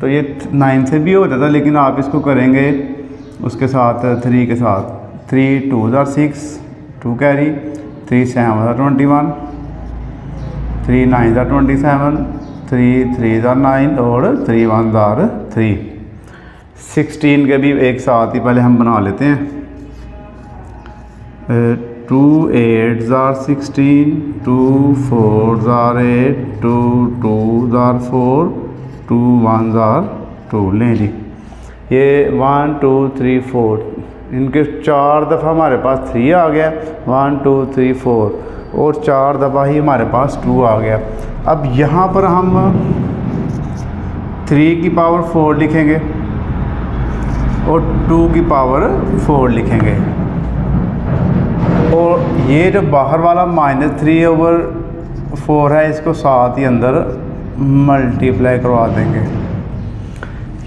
तो ये 9 से भी हो जाता है, लेकिन आप इसको करेंगे उसके साथ 3 के साथ। 3 2 6, 2 कैरी, 3 7 21, 3 9 27, 3 3 9 और 3 1 3। 16 के भी एक साथ ही पहले हम बना लेते हैं। 2 8 16, 2 4 8, 2 2 4, 2 1 2। लें जी, ये 1 2 3 4, इनके 4 दफ़ा हमारे पास 3 आ गया, 1 2 3 4, और 4 दफ़ा ही हमारे पास 2 आ गया। अब यहाँ पर हम 3 की पावर 4 लिखेंगे और 2 की पावर 4 लिखेंगे, और ये जो बाहर वाला -3/4 है इसको साथ ही अंदर मल्टीप्लाई करवा देंगे।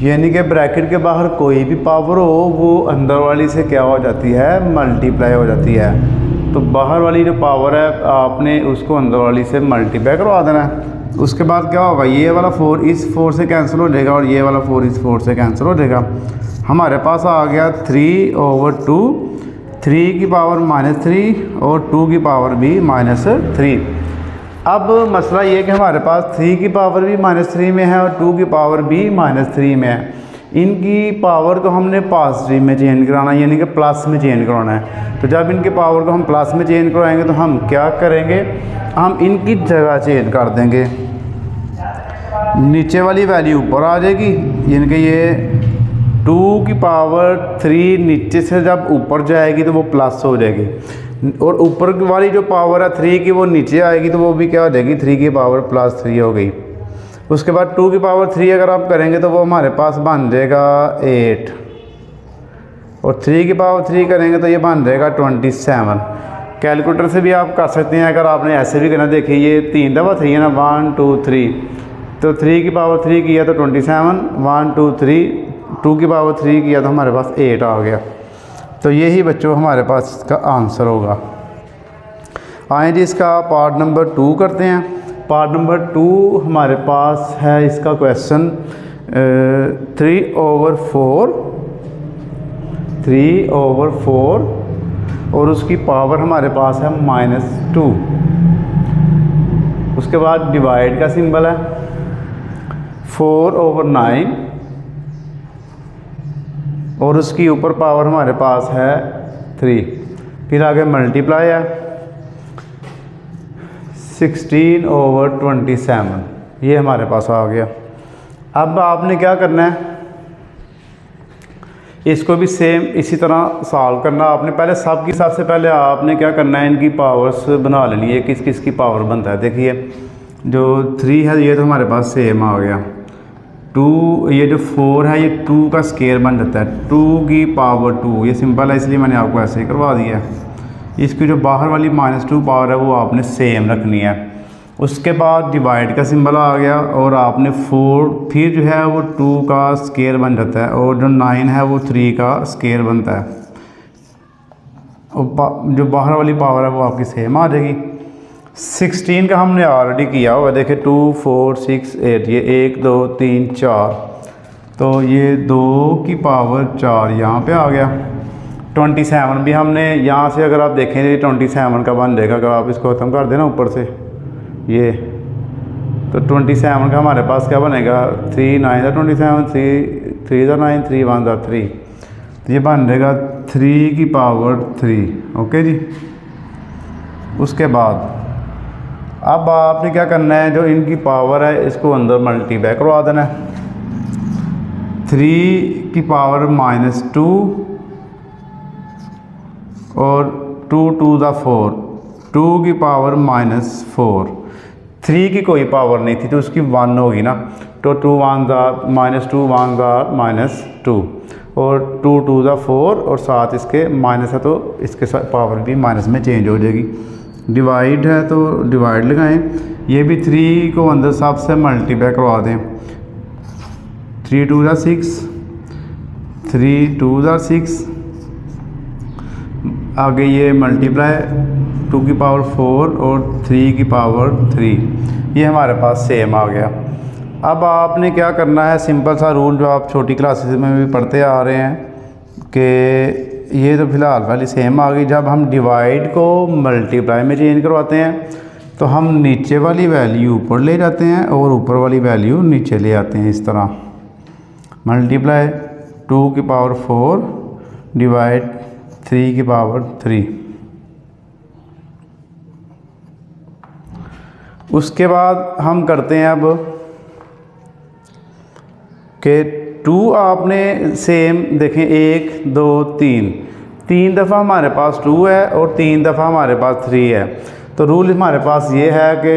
यानी कि ब्रैकेट के बाहर कोई भी पावर हो वो अंदर वाली से क्या हो जाती है, मल्टीप्लाई हो जाती है। तो बाहर वाली जो पावर है आपने उसको अंदर वाली से मल्टीप्लाई करवा देना है। उसके बाद क्या होगा, ये वाला 4 इस 4 से कैंसिल हो जाएगा और ये वाला 4 इस 4 से कैंसिल हो जाएगा। हमारे पास आ गया 3/2, 3 की पावर -3 और 2 की पावर भी -3। अब मसला ये कि हमारे पास 3 की पावर भी -3 में है और 2 की पावर भी -3 में है। इनकी पावर को हमने पॉजिटिव में चेंज कराना है, यानी कि प्लस में चेंज कराना है। तो जब इनकी पावर को हम प्लस में चेंज कराएंगे तो हम क्या करेंगे, हम इनकी जगह चेंज कर देंगे। नीचे वाली वैल्यू ऊपर आ जाएगी, यानी कि ये 2 की पावर 3 नीचे से जब ऊपर जाएगी तो वो प्लस हो जाएगी, और ऊपर वाली जो पावर है 3 की वो नीचे आएगी तो वो भी क्या हो जाएगी, 3 की पावर +3 हो गई। उसके बाद 2 की पावर 3 अगर आप करेंगे तो वो हमारे पास बन जाएगा 8, और 3 की पावर 3 करेंगे तो ये बन जाएगा 27। कैलकुलेटर से भी आप कर सकते हैं, अगर आपने ऐसे भी करना। देखिए ये 3 दफ़ा 3 है ना, 1 2 3, तो 3 की पावर 3 किया तो 27, 1 2 3, 2 की पावर 3 किया तो हमारे पास 8 आ गया। तो यही बच्चों हमारे पास इसका आंसर होगा। आए जी इसका पार्ट नंबर 2 करते हैं। पार्ट नंबर 2 हमारे पास है इसका क्वेश्चन 3/4 और उसकी पावर हमारे पास है -2। उसके बाद डिवाइड का सिंबल है 4/9 और उसकी ऊपर पावर हमारे पास है 3। फिर आगे मल्टीप्लाई है 16/27, ये हमारे पास आ गया। अब आपने क्या करना है, इसको भी सेम इसी तरह सॉल्व करना। आपने पहले सब की सबसे पहले आपने क्या करना है, इनकी पावर्स बना लेनी है, किस किस की पावर बनता है। देखिए जो 3 है ये तो हमारे पास सेम आ गया। 2, ये जो 4 है ये 2 का स्केयर बन जाता है, 2 की पावर 2, ये सिंपल है इसलिए मैंने आपको ऐसे ही करवा दिया है। इसकी जो बाहर वाली -2 पावर है वो आपने सेम रखनी है। उसके बाद डिवाइड का सिंबल आ गया और आपने 4 फिर जो है वो 2 का स्केयर बन जाता है, और जो 9 है वो 3 का स्केयर बनता है, और जो बाहर वाली पावर है वो आपकी सेम आ जाएगी। 16 का हमने ऑलरेडी किया हुआ, देखिए 2 4 6 8, ये 1 2 3 4, तो ये 2 की पावर 4 यहाँ पे आ गया। 27 भी हमने यहाँ से अगर आप देखें 27 का बन जाएगा, अगर आप इसको ख़त्म कर देना ऊपर से ये, तो 27 का हमारे पास क्या बनेगा, 3 9 27, 3 9, 3 1 3, तो ये बन जाएगा 3 की पावर 3। ओके जी। उसके बाद अब आपने क्या करना है, जो इनकी पावर है इसको अंदर मल्टीप्लाई करवा देना है। 3 की पावर -2 और 2 2 4, 2 की पावर -4। 3 की कोई पावर नहीं थी तो उसकी 1 होगी ना, तो 2 1 -2 1 -2, और 2 2 4 और साथ इसके माइनस है तो इसके साथ पावर भी माइनस में चेंज हो जाएगी। डिवाइड है तो डिवाइड लगाएं, ये भी 3 को अंदर सब से मल्टीप्लाई करवा दें। 3 2 6, 3 2 6, आगे ये मल्टीप्लाई 2 की पावर 4 और 3 की पावर 3, ये हमारे पास सेम आ गया। अब आपने क्या करना है, सिंपल सा रूल जो आप छोटी क्लासेस में भी पढ़ते आ रहे हैं कि ये तो फ़िलहाल वाली सेम आ गई। जब हम डिवाइड को मल्टीप्लाई में चेंज करवाते हैं तो हम नीचे वाली वैल्यू ऊपर ले जाते हैं और ऊपर वाली वैल्यू नीचे ले आते हैं। इस तरह मल्टीप्लाई 2 की पावर 4 डिवाइड 3 की पावर 3। उसके बाद हम करते हैं अब कि 2 आपने सेम देखें 1 2 3 दफ़ा हमारे पास 2 है और 3 दफ़ा हमारे पास 3 है। तो रूल हमारे पास ये है कि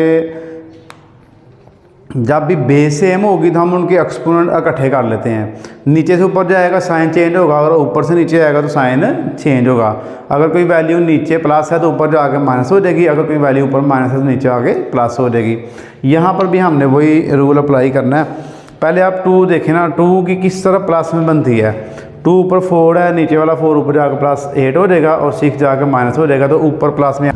जब भी बेस सेम होगी तो हम उनके एक्सपोनेंट इकट्ठे कर लेते हैं। नीचे से ऊपर जाएगा साइन चेंज होगा, अगर ऊपर से नीचे आएगा तो साइन चेंज होगा। अगर कोई वैल्यू नीचे प्लस है तो ऊपर जाके माइनस हो जाएगी, अगर कोई वैल्यू ऊपर माइनस है तो नीचे आके प्लस हो जाएगी। यहाँ पर भी हमने वही रूल अप्लाई करना है। पहले आप 2 देखें ना, 2 की किस तरह प्लस में बनती है। 2 ऊपर 4 है, नीचे वाला 4 ऊपर जाकर प्लस 8 हो जाएगा और 6 जाकर माइनस हो जाएगा, तो ऊपर प्लस में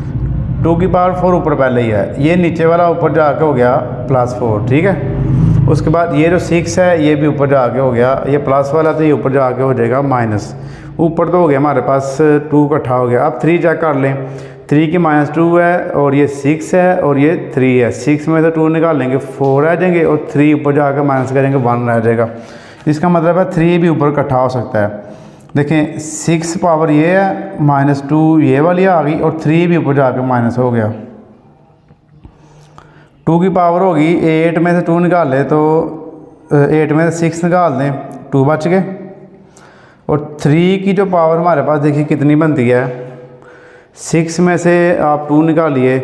2 की पावर 4 ऊपर पहले ही है, ये नीचे वाला ऊपर जाके हो गया +4, ठीक है। उसके बाद ये जो 6 है ये भी ऊपर जाके हो गया, ये प्लस वाला तो ये ऊपर जाके हो जाएगा माइनस। ऊपर तो हो गया हमारे पास 2 इकट्ठा हो गया। अब 3 चेक कर लें, 3 की -2 है और ये 6 है और ये 3 है। 6 में से 2 निकाल लेंगे 4 रह जाएंगे और 3 ऊपर जाकर माइनस करेंगे 1 रह जाएगा। इसका मतलब है 3 भी ऊपर इकट्ठा हो सकता है। देखें 6 पावर ये है, -2 ये वाली आ गई और 3 भी ऊपर जाकर माइनस हो गया। 2 की पावर होगी 8 में से 2 निकाल ले तो 8 में से 6 निकाल दें, 2 बच गए। और 3 की जो पावर हमारे पास देखिए कितनी बनती है, 6 में से आप 2 निकालिए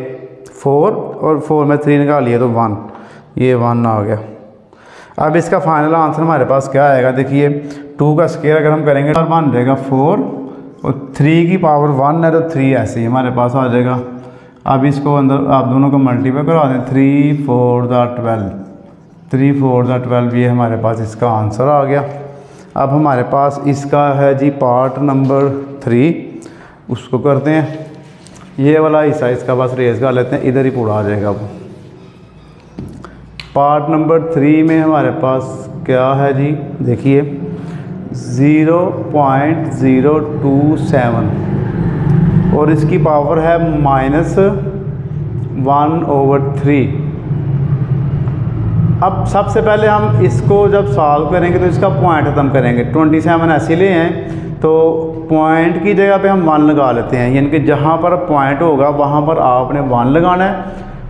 4 और 4 में 3 निकालिए तो 1, ये 1 आ गया। अब इसका फाइनल आंसर हमारे पास क्या आएगा, देखिए 2 का स्क्वायर अगर हम करेंगे तो बन जाएगा 4 और 3 की पावर 1 है तो 3 ऐसे ही हमारे पास आ जाएगा। अब इसको अंदर आप दोनों को मल्टीप्लाई करवा दें, 3 4 12, 3 4 12, ये हमारे पास इसका आंसर आ गया। अब हमारे पास इसका है जी पार्ट नंबर 3, उसको करते हैं। ये वाला हिस्सा इसका बस रेज कर लेते हैं, इधर ही पूरा आ जाएगा। अब पार्ट नंबर 3 में हमारे पास क्या है जी, देखिए 0.027 और इसकी पावर है -1/3। अब सबसे पहले हम इसको जब सॉल्व करेंगे तो इसका पॉइंट ख़त्म करेंगे। 27 ऐसे ले हैं तो पॉइंट की जगह पे हम 1 लगा लेते हैं, यानी कि जहाँ पर पॉइंट होगा वहाँ पर आपने 1 लगाना है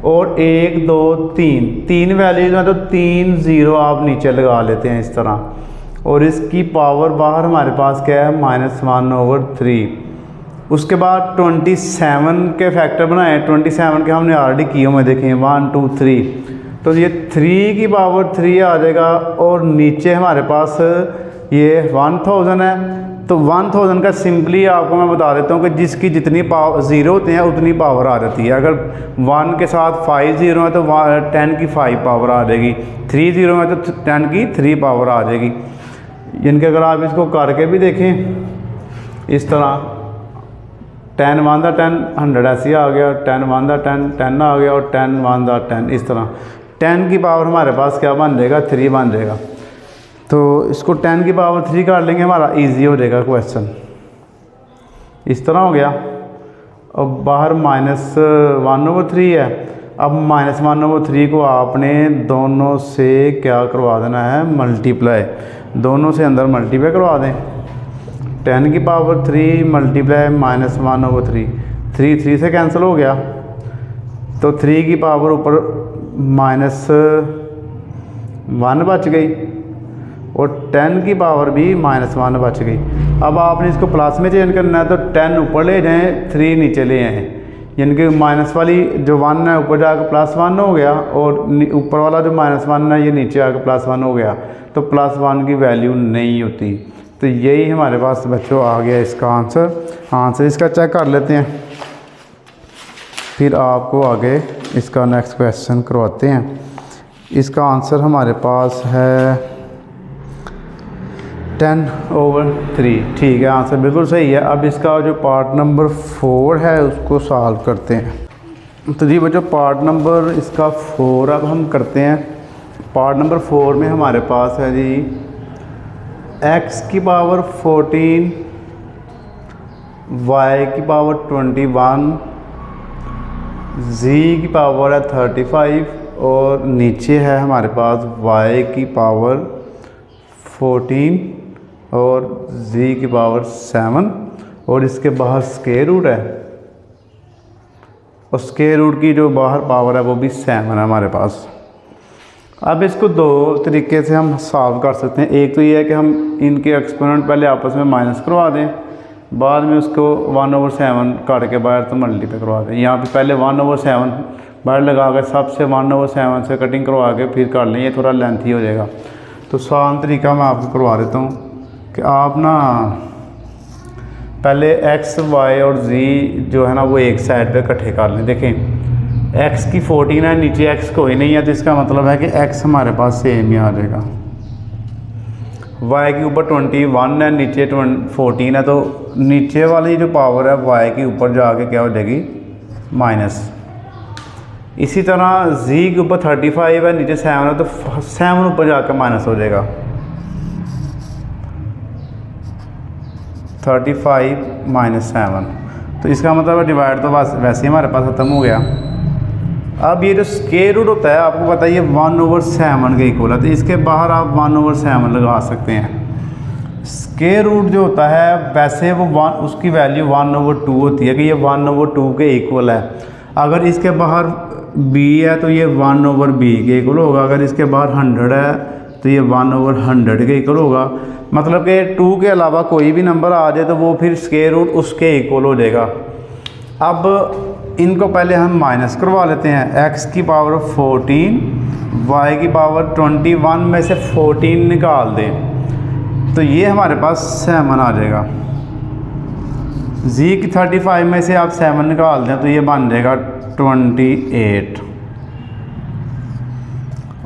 और 1 2 3 वैल्यूज में तो 3 0 आप नीचे लगा लेते हैं इस तरह। और इसकी पावर बाहर हमारे पास क्या है, -1/3। उसके बाद 27 के फैक्टर बनाए, 27 के हमने ऑलरेडी किए हुए देखें 1 2 3, तो ये 3 की पावर 3 आ जाएगा। और नीचे हमारे पास ये 1000 है, तो 1000 का सिंपली आपको मैं बता देता हूँ कि जिसकी जितनी पावर 0 होते हैं उतनी पावर आ जाती है। अगर 1 के साथ 5 0 है तो 10 की 5 पावर आ जाएगी, 3 0 है तो 10 की 3 पावर आ जाएगी। यानी कि अगर आप इसको करके भी देखें इस तरह, 10 1 10 100 ऐसे आ गया, 10 1 10 10 आ गया और 10 1 10 इस तरह। 10 की पावर हमारे पास क्या बन जाएगा, 3 बन जाएगा। तो इसको 10 की पावर 3 कर लेंगे, हमारा इजी हो जाएगा क्वेश्चन। इस तरह हो गया। अब बाहर -1/3 है। अब -1/3 को आपने दोनों से क्या करवा देना है, मल्टीप्लाई। दोनों से अंदर मल्टीप्लाई करवा दें। 10 की पावर 3 मल्टीप्लाई -1/3, 3 से कैंसिल हो गया तो 3 की पावर ऊपर -1 बच गई और 10 की पावर भी -1 बच गई। अब आपने इसको प्लस में चेंज करना है तो 10 ऊपर ले जाएं, 3 नीचे ले आएँ, यानी कि माइनस वाली जो 1 है ऊपर जाकर +1 हो गया और ऊपर वाला जो -1 है ये नीचे आकर +1 हो गया, तो +1 की वैल्यू नहीं होती। तो यही हमारे पास बच्चों आ गया इसका आंसर इसका चेक कर लेते हैं, फिर आपको आगे इसका नेक्स्ट क्वेश्चन करवाते हैं। इसका आंसर हमारे पास है 10/3। ठीक है, आंसर बिल्कुल सही है। अब इसका जो पार्ट नंबर 4 है उसको सॉल्व करते हैं। तो जी बच्चों, पार्ट नंबर इसका 4 अब हम करते हैं। पार्ट नंबर 4 में हमारे पास है जी x की पावर 14, y की पावर 21, z की पावर है 35 और नीचे है हमारे पास y की पावर 14 और z की पावर 7 और इसके बाहर स्क्वायर रूट है और स्क्वायर रूट की जो बाहर पावर है वो भी 7 है हमारे पास। अब इसको दो तरीके से हम सॉल्व कर सकते हैं। एक तो ये है कि हम इनके एक्सपोनेंट पहले आपस में माइनस करवा दें, बाद में उसको 1/7 काट के बाहर तो मल्टीप्लाई करवा दें। यहाँ पे पहले 1/7 बाहर लगा कर सबसे 1/7 से कटिंग करवा के फिर कर लें, ये थोड़ा लेंथी हो जाएगा। तो आसान तरीका मैं आपको करवा देता हूँ कि आप ना पहले x, y और z जो है ना वो एक साइड पे इकट्ठे कर लें। देखें x की 14 है, नीचे x कोई नहीं है, तो इसका मतलब है कि x हमारे पास सेम ही आ जाएगा। y के ऊपर 21 है, नीचे 14 है, तो नीचे वाली जो पावर है y के ऊपर जाके क्या हो जाएगी माइनस। इसी तरह z के ऊपर 35 है, नीचे 7 है, तो 7 ऊपर जाकर माइनस हो जाएगा। 35 - 7, तो इसका मतलब डिवाइड तो बस वैसे ही हमारे पास ख़त्म हो गया। अब ये जो स्क्वायर रूट होता है आपको पता है ये 1/7 के इक्वल है, तो इसके बाहर आप 1/7 लगा सकते हैं। स्क्वायर रूट जो होता है वैसे वो उसकी वैल्यू 1/2 होती है कि ये 1/2 के इक्वल है। अगर इसके बाहर b है तो ये 1/b के इक्वल होगा, अगर इसके बाहर 100 है तो ये 1/100 के इक्वल होगा। मतलब कि 2 के अलावा कोई भी नंबर आ जाए तो वो फिर स्क्वायर रूट उसके इक्वल हो जाएगा। अब इनको पहले हम माइनस करवा लेते हैं। x की पावर 14, y की पावर 21 में से 14 निकाल दें तो ये हमारे पास 7 आ जाएगा। z की 35 में से आप 7 निकाल दें तो ये बन जाएगा 28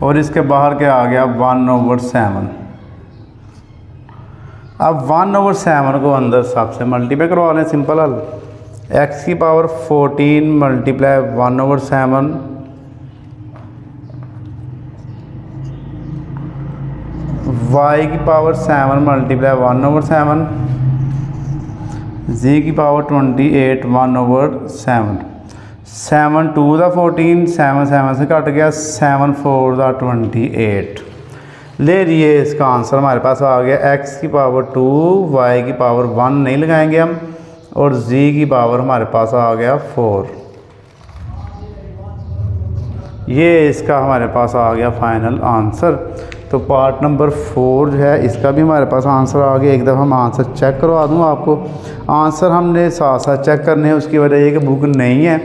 और इसके बाहर क्या आ गया 1/7। अब 1/7 को अंदर सबसे मल्टीप्लाई करवा लें, सिंपल हल। x की पावर 14 मल्टीप्लाई 1/7 y की पावर 7 मल्टीप्लाई 1/7 z की पावर 28 1/7। 7 2 दा 14, 7 7 से कट गया, 7 4 दा 28। ले लिए इसका आंसर हमारे पास आ गया। x की पावर 2, y की पावर 1 नहीं लगाएंगे हम और z की पावर हमारे पास आ गया 4। ये इसका हमारे पास आ गया फाइनल आंसर। तो पार्ट नंबर 4 जो है इसका भी हमारे पास आंसर आ गया। एक दफ़ा हम आंसर चेक करवा दूँ आपको। आंसर हमने साथ साथ चेक करने हैं, उसकी वजह ये कि बुक नहीं है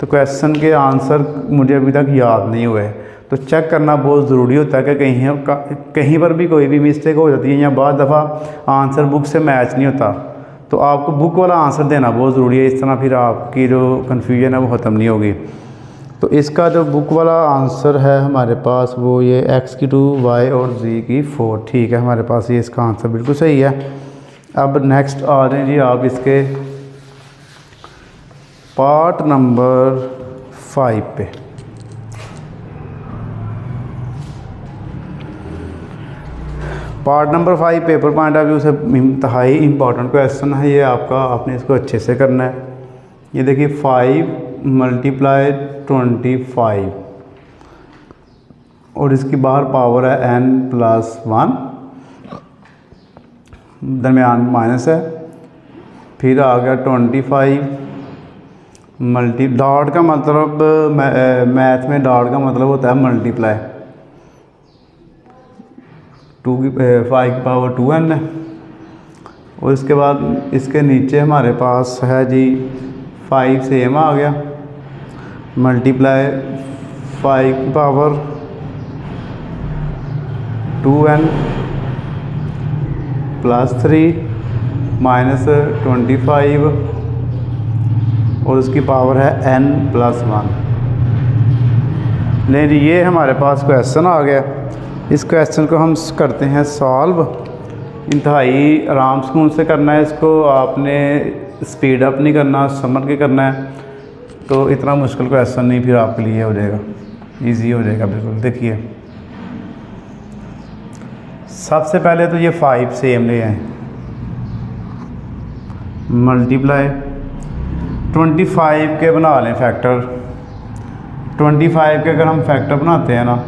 तो क्वेश्चन के आंसर मुझे अभी तक याद नहीं हुए। तो चेक करना बहुत ज़रूरी होता है कि कहीं पर भी कोई भी मिस्टेक हो जाती है या बाद दफ़ा आंसर बुक से मैच नहीं होता, तो आपको बुक वाला आंसर देना बहुत ज़रूरी है। इस तरह फिर आपकी जो कन्फ्यूजन है वो ख़त्म नहीं होगी। तो इसका जो बुक वाला आंसर है हमारे पास वो ये x की 2, y और z की 4। ठीक है, हमारे पास ये इसका आंसर बिल्कुल सही है। अब नेक्स्ट आ रहे हैं जी आप इसके पार्ट नंबर 5 पे। Part number 5 paper point of view से इंतहाई इम्पॉर्टेंट क्वेश्चन है ये आपका, आपने इसको अच्छे से करना है। ये देखिए 5 × 25 और इसकी बाहर पावर है n+1, दरमियान में माइनस है, फिर आ गया 25 डॉट का मतलब मैथ में डॉट का मतलब होता है मल्टीप्लाई। 5 की पावर 2n है और इसके बाद इसके नीचे हमारे पास है जी 5 सेम आ गया मल्टीप्लाई 5 की पावर 2n +3 -25 और उसकी पावर है n+1। नहीं, ये हमारे पास क्वेश्चन आ गया। इस क्वेश्चन को हम करते हैं सॉल्व। इंतहाई आराम सुकून से करना है इसको, आपने स्पीड अप नहीं करना, समझ के करना है। तो इतना मुश्किल क्वेश्चन नहीं फिर आपके लिए हो जाएगा, इजी हो जाएगा बिल्कुल। देखिए सबसे पहले तो ये 5 सेम ले आए, मल्टीप्लाई 25 के बना लें फैक्टर। 25 के अगर हम फैक्टर बनाते हैं ना,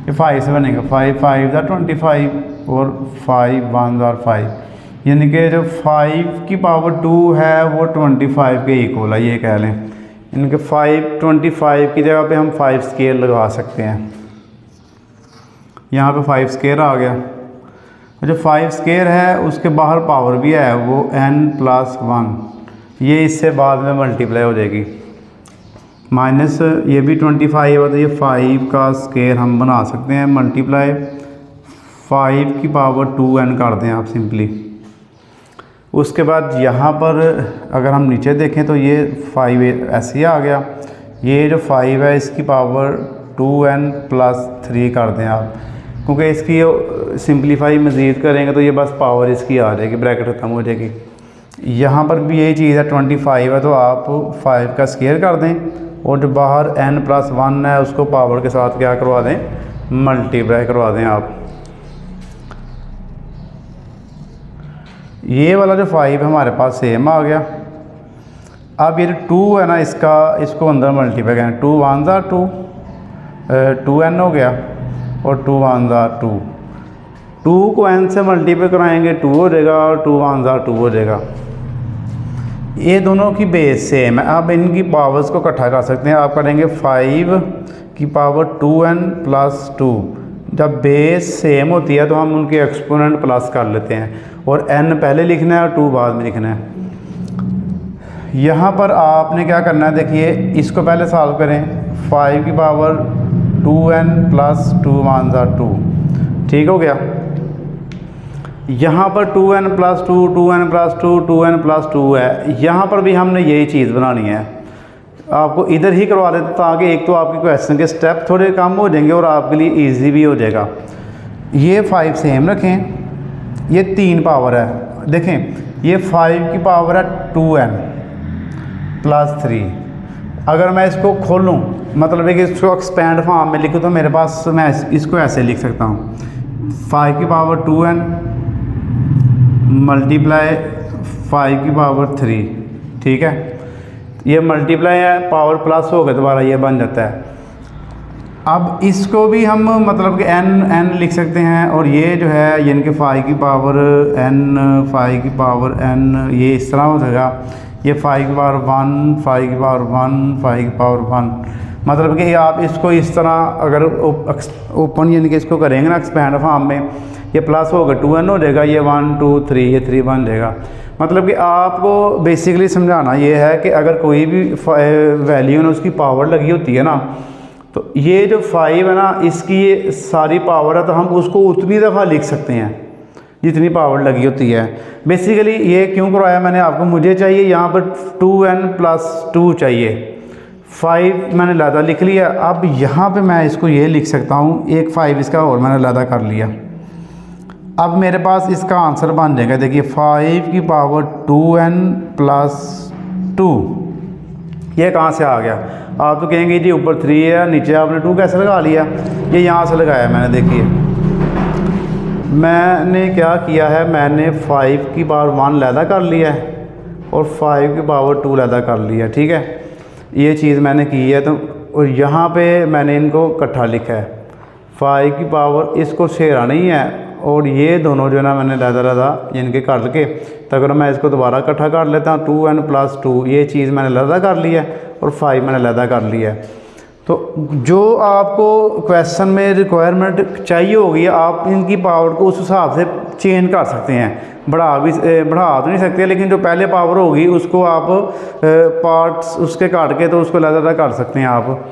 ये 5 से बनेगा, 5 5 ज़ा 25 और 5 1 ज़ा 5, यानी कि जो 5 की पावर 2 है वो 25 के इक्वल है, ये कह लें। यानी कि 25 की जगह पे हम 5 स्केयर लगा सकते हैं। यहाँ पे 5 स्केयर आ गया, जो 5 स्केयर है उसके बाहर पावर भी है वो n+1, ये इससे बाद में मल्टीप्लाई हो जाएगी। माइनस ये भी 25 है तो ये 5 का स्केयर हम बना सकते हैं, मल्टीप्लाई 5 की पावर 2n कर दें आप सिंपली। उसके बाद यहाँ पर अगर हम नीचे देखें तो ये 5 ऐसे ही आ गया, ये जो 5 है इसकी पावर 2n+3 कर दें आप, क्योंकि इसकी सिंप्लीफाई मज़ीद करेंगे तो ये बस पावर इसकी आ जाएगी, ब्रैकेट ख़त्म हो जाएगी। यहाँ पर भी यही चीज़ है, 25 है तो आप 5 का स्केयर कर दें और जो बाहर n+1 है उसको पावर के साथ क्या करवा दें, मल्टीप्लाई करवा दें आप। ये वाला जो 5 हमारे पास सेम आ गया। अब ये जो 2 है ना इसको अंदर मल्टीप्लाई करें, 2 1 ज़ा 2, 2n हो गया और 2 1 ज़ा 2, 2 को n से मल्टीप्लाई कराएंगे 2 हो जाएगा और 2 1 ज़ा 2 हो जाएगा। ये दोनों की बेस सेम है, अब इनकी पावर्स को इकट्ठा कर सकते हैं। आप करेंगे 5 की पावर 2n+2, जब बेस सेम होती है तो हम उनके एक्सपोनेंट प्लस कर लेते हैं और n पहले लिखना है और 2 बाद में लिखना है। यहाँ पर आपने क्या करना है, देखिए इसको पहले सॉल्व करें, 5 की पावर 2n+2 1 ज़ा 2, ठीक हो गया। यहाँ पर 2n+2 2n+2 2n+2 है, यहाँ पर भी हमने यही चीज़ बनानी है। आपको इधर ही करवा देते ताकि एक तो आपके क्वेश्चन के स्टेप थोड़े कम हो जाएंगे और आपके लिए इजी भी हो जाएगा। ये 5 सेम रखें, ये 3 पावर है, देखें ये 5 की पावर है 2n+3। अगर मैं इसको खोलूँ, मतलब है कि इसको एक्सपेंड फॉर्म में लिखूँ तो मेरे पास मैं इसको ऐसे लिख सकता हूँ, 5 की पावर 2n मल्टीप्लाई 5 की पावर 3, ठीक है। ये मल्टीप्लाई है, पावर प्लस हो गया दोबारा ये बन जाता है। अब इसको भी हम मतलब कि n लिख सकते हैं और ये जो है यानी कि 5 की पावर n 5 की पावर n ये इस तरह हो जाएगा, ये 5 की पावर 1 5 की पावर 1 5 की पावर 1, मतलब कि आप इसको इस तरह अगर ओपन यानी कि इसको करेंगे ना एक्सपेंड फॉर्म में, ये प्लस होगा 2n हो जाएगा, ये 1 2 3 ये 3 बन जाएगा। मतलब कि आपको बेसिकली समझाना ये है कि अगर कोई भी वैल्यू ना उसकी पावर लगी होती है ना, तो ये जो 5 है ना इसकी ये सारी पावर है तो हम उसको उतनी दफ़ा लिख सकते हैं जितनी पावर लगी होती है। बेसिकली ये क्यों करवाया मैंने आपको, मुझे चाहिए यहाँ पर 2n+2 चाहिए, 5 मैंने लादा लिख लिया। अब यहाँ पे मैं इसको ये लिख सकता हूँ, एक 5 इसका और मैंने लादा कर लिया। अब मेरे पास इसका आंसर बन जाएगा, देखिए 5 की पावर 2n+2, ये कहाँ से आ गया। आप तो कहेंगे जी ऊपर 3 है नीचे आपने 2 कैसे लगा लिया, ये यहाँ से लगाया मैंने। देखिए मैंने क्या किया है, मैंने 5 की पावर 1 लैदा कर लिया है और 5 की पावर 2 लैदा कर लिया, ठीक है। ये चीज़ मैंने की है। तो और यहाँ पे मैंने इनको इकट्ठा लिखा है, 5 की पावर इसको शेरा नहीं है और ये दोनों जो है ना मैंने लैदा इनके कर के, तो अगर मैं इसको दोबारा इकट्ठा कर लेता हूँ 2n+2, ये चीज़ मैंने लैदा कर लिया और 5 मैंने लैदा कर लिया। तो जो आपको क्वेश्चन में रिक्वायरमेंट चाहिए होगी आप इनकी पावर को उस हिसाब से चेंज कर सकते हैं, बढ़ा तो नहीं सकते, लेकिन जो पहले पावर होगी उसको आप पार्ट्स उसके काट के तो उसको लैदा कर सकते हैं आप।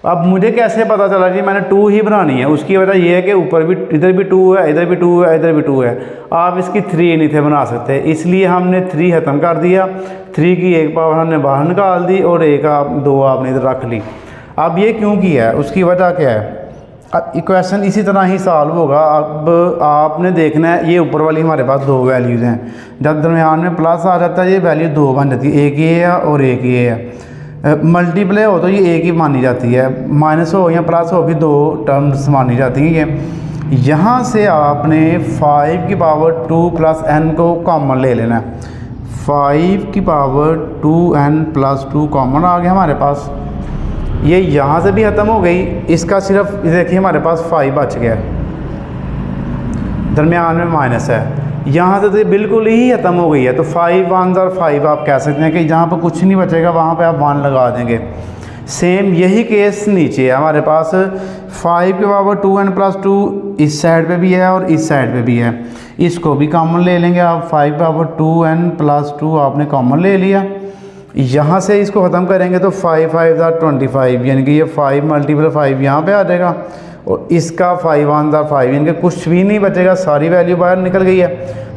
अब मुझे कैसे पता चला जी मैंने 2 ही बनानी है, उसकी वजह यह है कि ऊपर भी इधर भी 2 है, इधर भी 2 है, इधर भी 2 है, आप इसकी 3 नहीं थे बना सकते, इसलिए हमने 3 ख़त्म कर दिया। 3 की एक पावर हमने बाहर निकाल दी और 2 आपने इधर रख ली। अब ये क्यों किया है, उसकी वजह क्या है, अब इक्वेशन इसी तरह ही सॉल्व होगा। अब आपने देखना है, ये ऊपर वाली हमारे पास दो वैल्यूज़ हैं, जब दरमियान में प्लस आ जाता है ये वैल्यू दो बन जाती है, एक ये है और एक ये है। मल्टीप्लाई हो तो ये एक ही मानी जाती है, माइनस हो या प्लस हो भी दो टर्म्स मानी जाती हैं ये। यहाँ से आपने 5 की पावर 2 प्लस n को कॉमन ले लेना है। 5 की पावर 2n प्लस 2 कॉमन आ गया हमारे पास, ये यहाँ से भी ख़त्म हो गई, इसका सिर्फ देखिए हमारे पास 5 बच गया, दरमियान में माइनस है, यहाँ से तो ये बिल्कुल ही ख़त्म हो गई है। तो 5 1 और 5 आप कह सकते हैं कि जहाँ पर कुछ नहीं बचेगा वहाँ पे आप 1 लगा देंगे। सेम यही केस नीचे है हमारे पास, 5 की पावर 2n प्लस 2 इस साइड पे भी है और इस साइड पे भी है, इसको भी कॉमन ले लेंगे आप। 5 की पावर 2n प्लस 2 आपने कॉमन ले लिया, यहाँ से इसको ख़त्म करेंगे तो 5 5 25, यानी कि ये 5 मल्टीपल 5 यहाँ पे आ जाएगा और इसका 5 1 5, यानी कि कुछ भी नहीं बचेगा, सारी वैल्यू बाहर निकल गई है,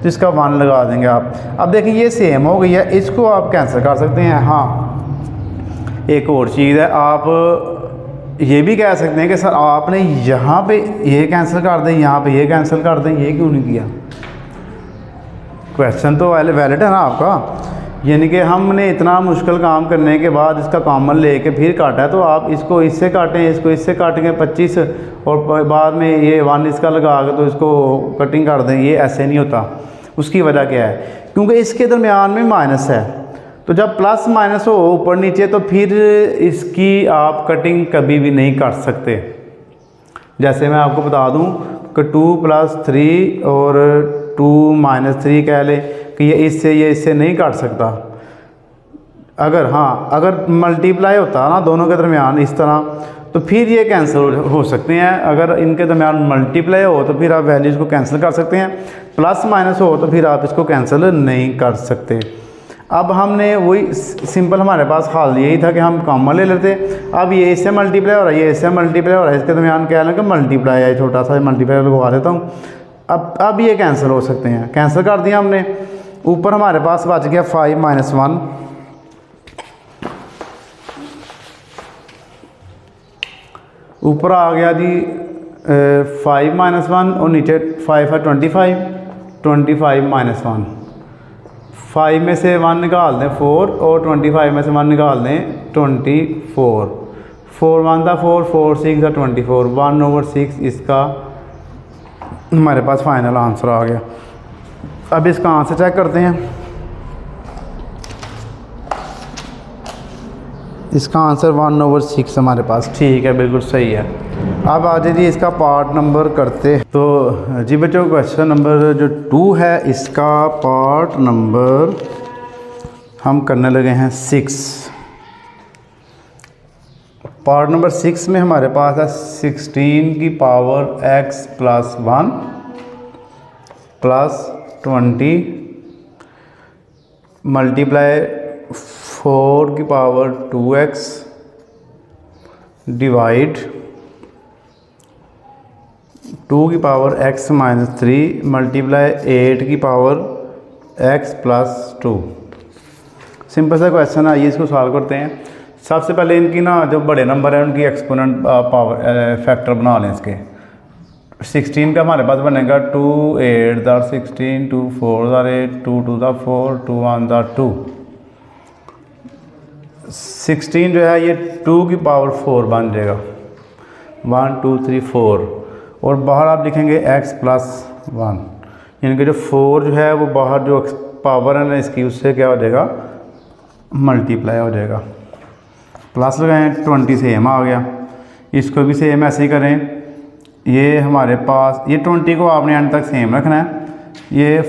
तो इसका 1 लगा देंगे आप। अब देखिए ये सेम हो गई है, इसको आप कैंसिल कर सकते हैं। हाँ, एक और चीज़ है, आप ये भी कह सकते हैं कि सर आपने यहाँ पे ये कैंसिल कर दें, यहाँ पे ये कैंसिल कर दें, ये क्यों नहीं किया? क्वेश्चन तो वैलिड है ना आपका, यानी कि हमने इतना मुश्किल काम करने के बाद इसका कॉमन लेके फिर काटा है, तो आप इसको इससे काटें, इसको इससे काटेंगे 25 और बाद में ये 1 इसका लगा के तो इसको कटिंग कर दें, ये ऐसे नहीं होता। उसकी वजह क्या है? क्योंकि इसके दरमियान में माइनस है, तो जब प्लस माइनस हो ऊपर नीचे तो फिर इसकी आप कटिंग कभी भी नहीं कर सकते। जैसे मैं आपको बता दूं कि 2 + 3 और 2 - 3 कह लें कि ये इससे नहीं काट सकता। अगर हाँ, अगर मल्टीप्लाई होता ना दोनों के दरमियान इस तरह, तो फिर ये कैंसिल हो सकते हैं। अगर इनके दरमियान मल्टीप्लाई हो तो फिर आप वैल्यूज़ को कैंसिल कर सकते हैं, प्लस माइनस हो तो फिर आप इसको कैंसिल नहीं कर सकते। अब हमने वही सिंपल, हमारे पास हाल यही था कि हम कॉमन ले लेते। अब ये इससे मल्टीप्लाई हो रहा है, ये इससे मल्टीप्लाई हो रहा है, इसके दरमियान क्या है कि मल्टीप्लाई है, छोटा सा मल्टीप्लाई लगवा देता हूँ। अब ये कैंसिल हो सकते हैं, कैंसिल कर दिया हमने। ऊपर हमारे पास बच गया 5 - 1, ऊपर आ गया जी 5 - 1 और नीचे 5 है 25, 25 - 1, 5 में से 1 निकाल दें 4 और 25 में से 1 निकाल दें 24, 4 1 था 4, 4 6 था 24, 1/6 इसका हमारे पास फाइनल आंसर आ गया। अब इसका आंसर चेक करते हैं, इसका आंसर 1/6 हमारे पास, ठीक है, बिल्कुल सही है। अब आ जाइए इसका पार्ट नंबर करते हैं। तो जी बच्चों, क्वेश्चन नंबर जो 2 है इसका पार्ट नंबर हम करने लगे हैं 6। पार्ट नंबर 6 में हमारे पास है 16 की पावर x + 1 + 20 मल्टीप्लाई 4 की पावर 2x डिवाइड 2 की पावर x - 3 मल्टीप्लाई 8 की पावर x + 2। सिंपल सा क्वेश्चन है, आइए इसको सॉल्व करते हैं। सबसे पहले इनकी ना जो बड़े नंबर है उनकी एक्सपोनेंट पावर फैक्टर बना लें इसके। 16 का हमारे पास बनेगा 2 8 16, 2 4 8, 2 2 4, 2 1 2। 16 जो है ये 2 की पावर 4 बन जाएगा, 1 2 3 4, और बाहर आप लिखेंगे x + 1, यानी कि जो 4 जो है वो बाहर जो पावर है ना इसकी, उससे क्या हो जाएगा, मल्टीप्लाई हो जाएगा। प्लस लगाएं, 20 सेम आ गया, इसको भी सेम ऐसे ही करें। ये हमारे पास ये 20 को आपने एंड तक सेम रखना है। ये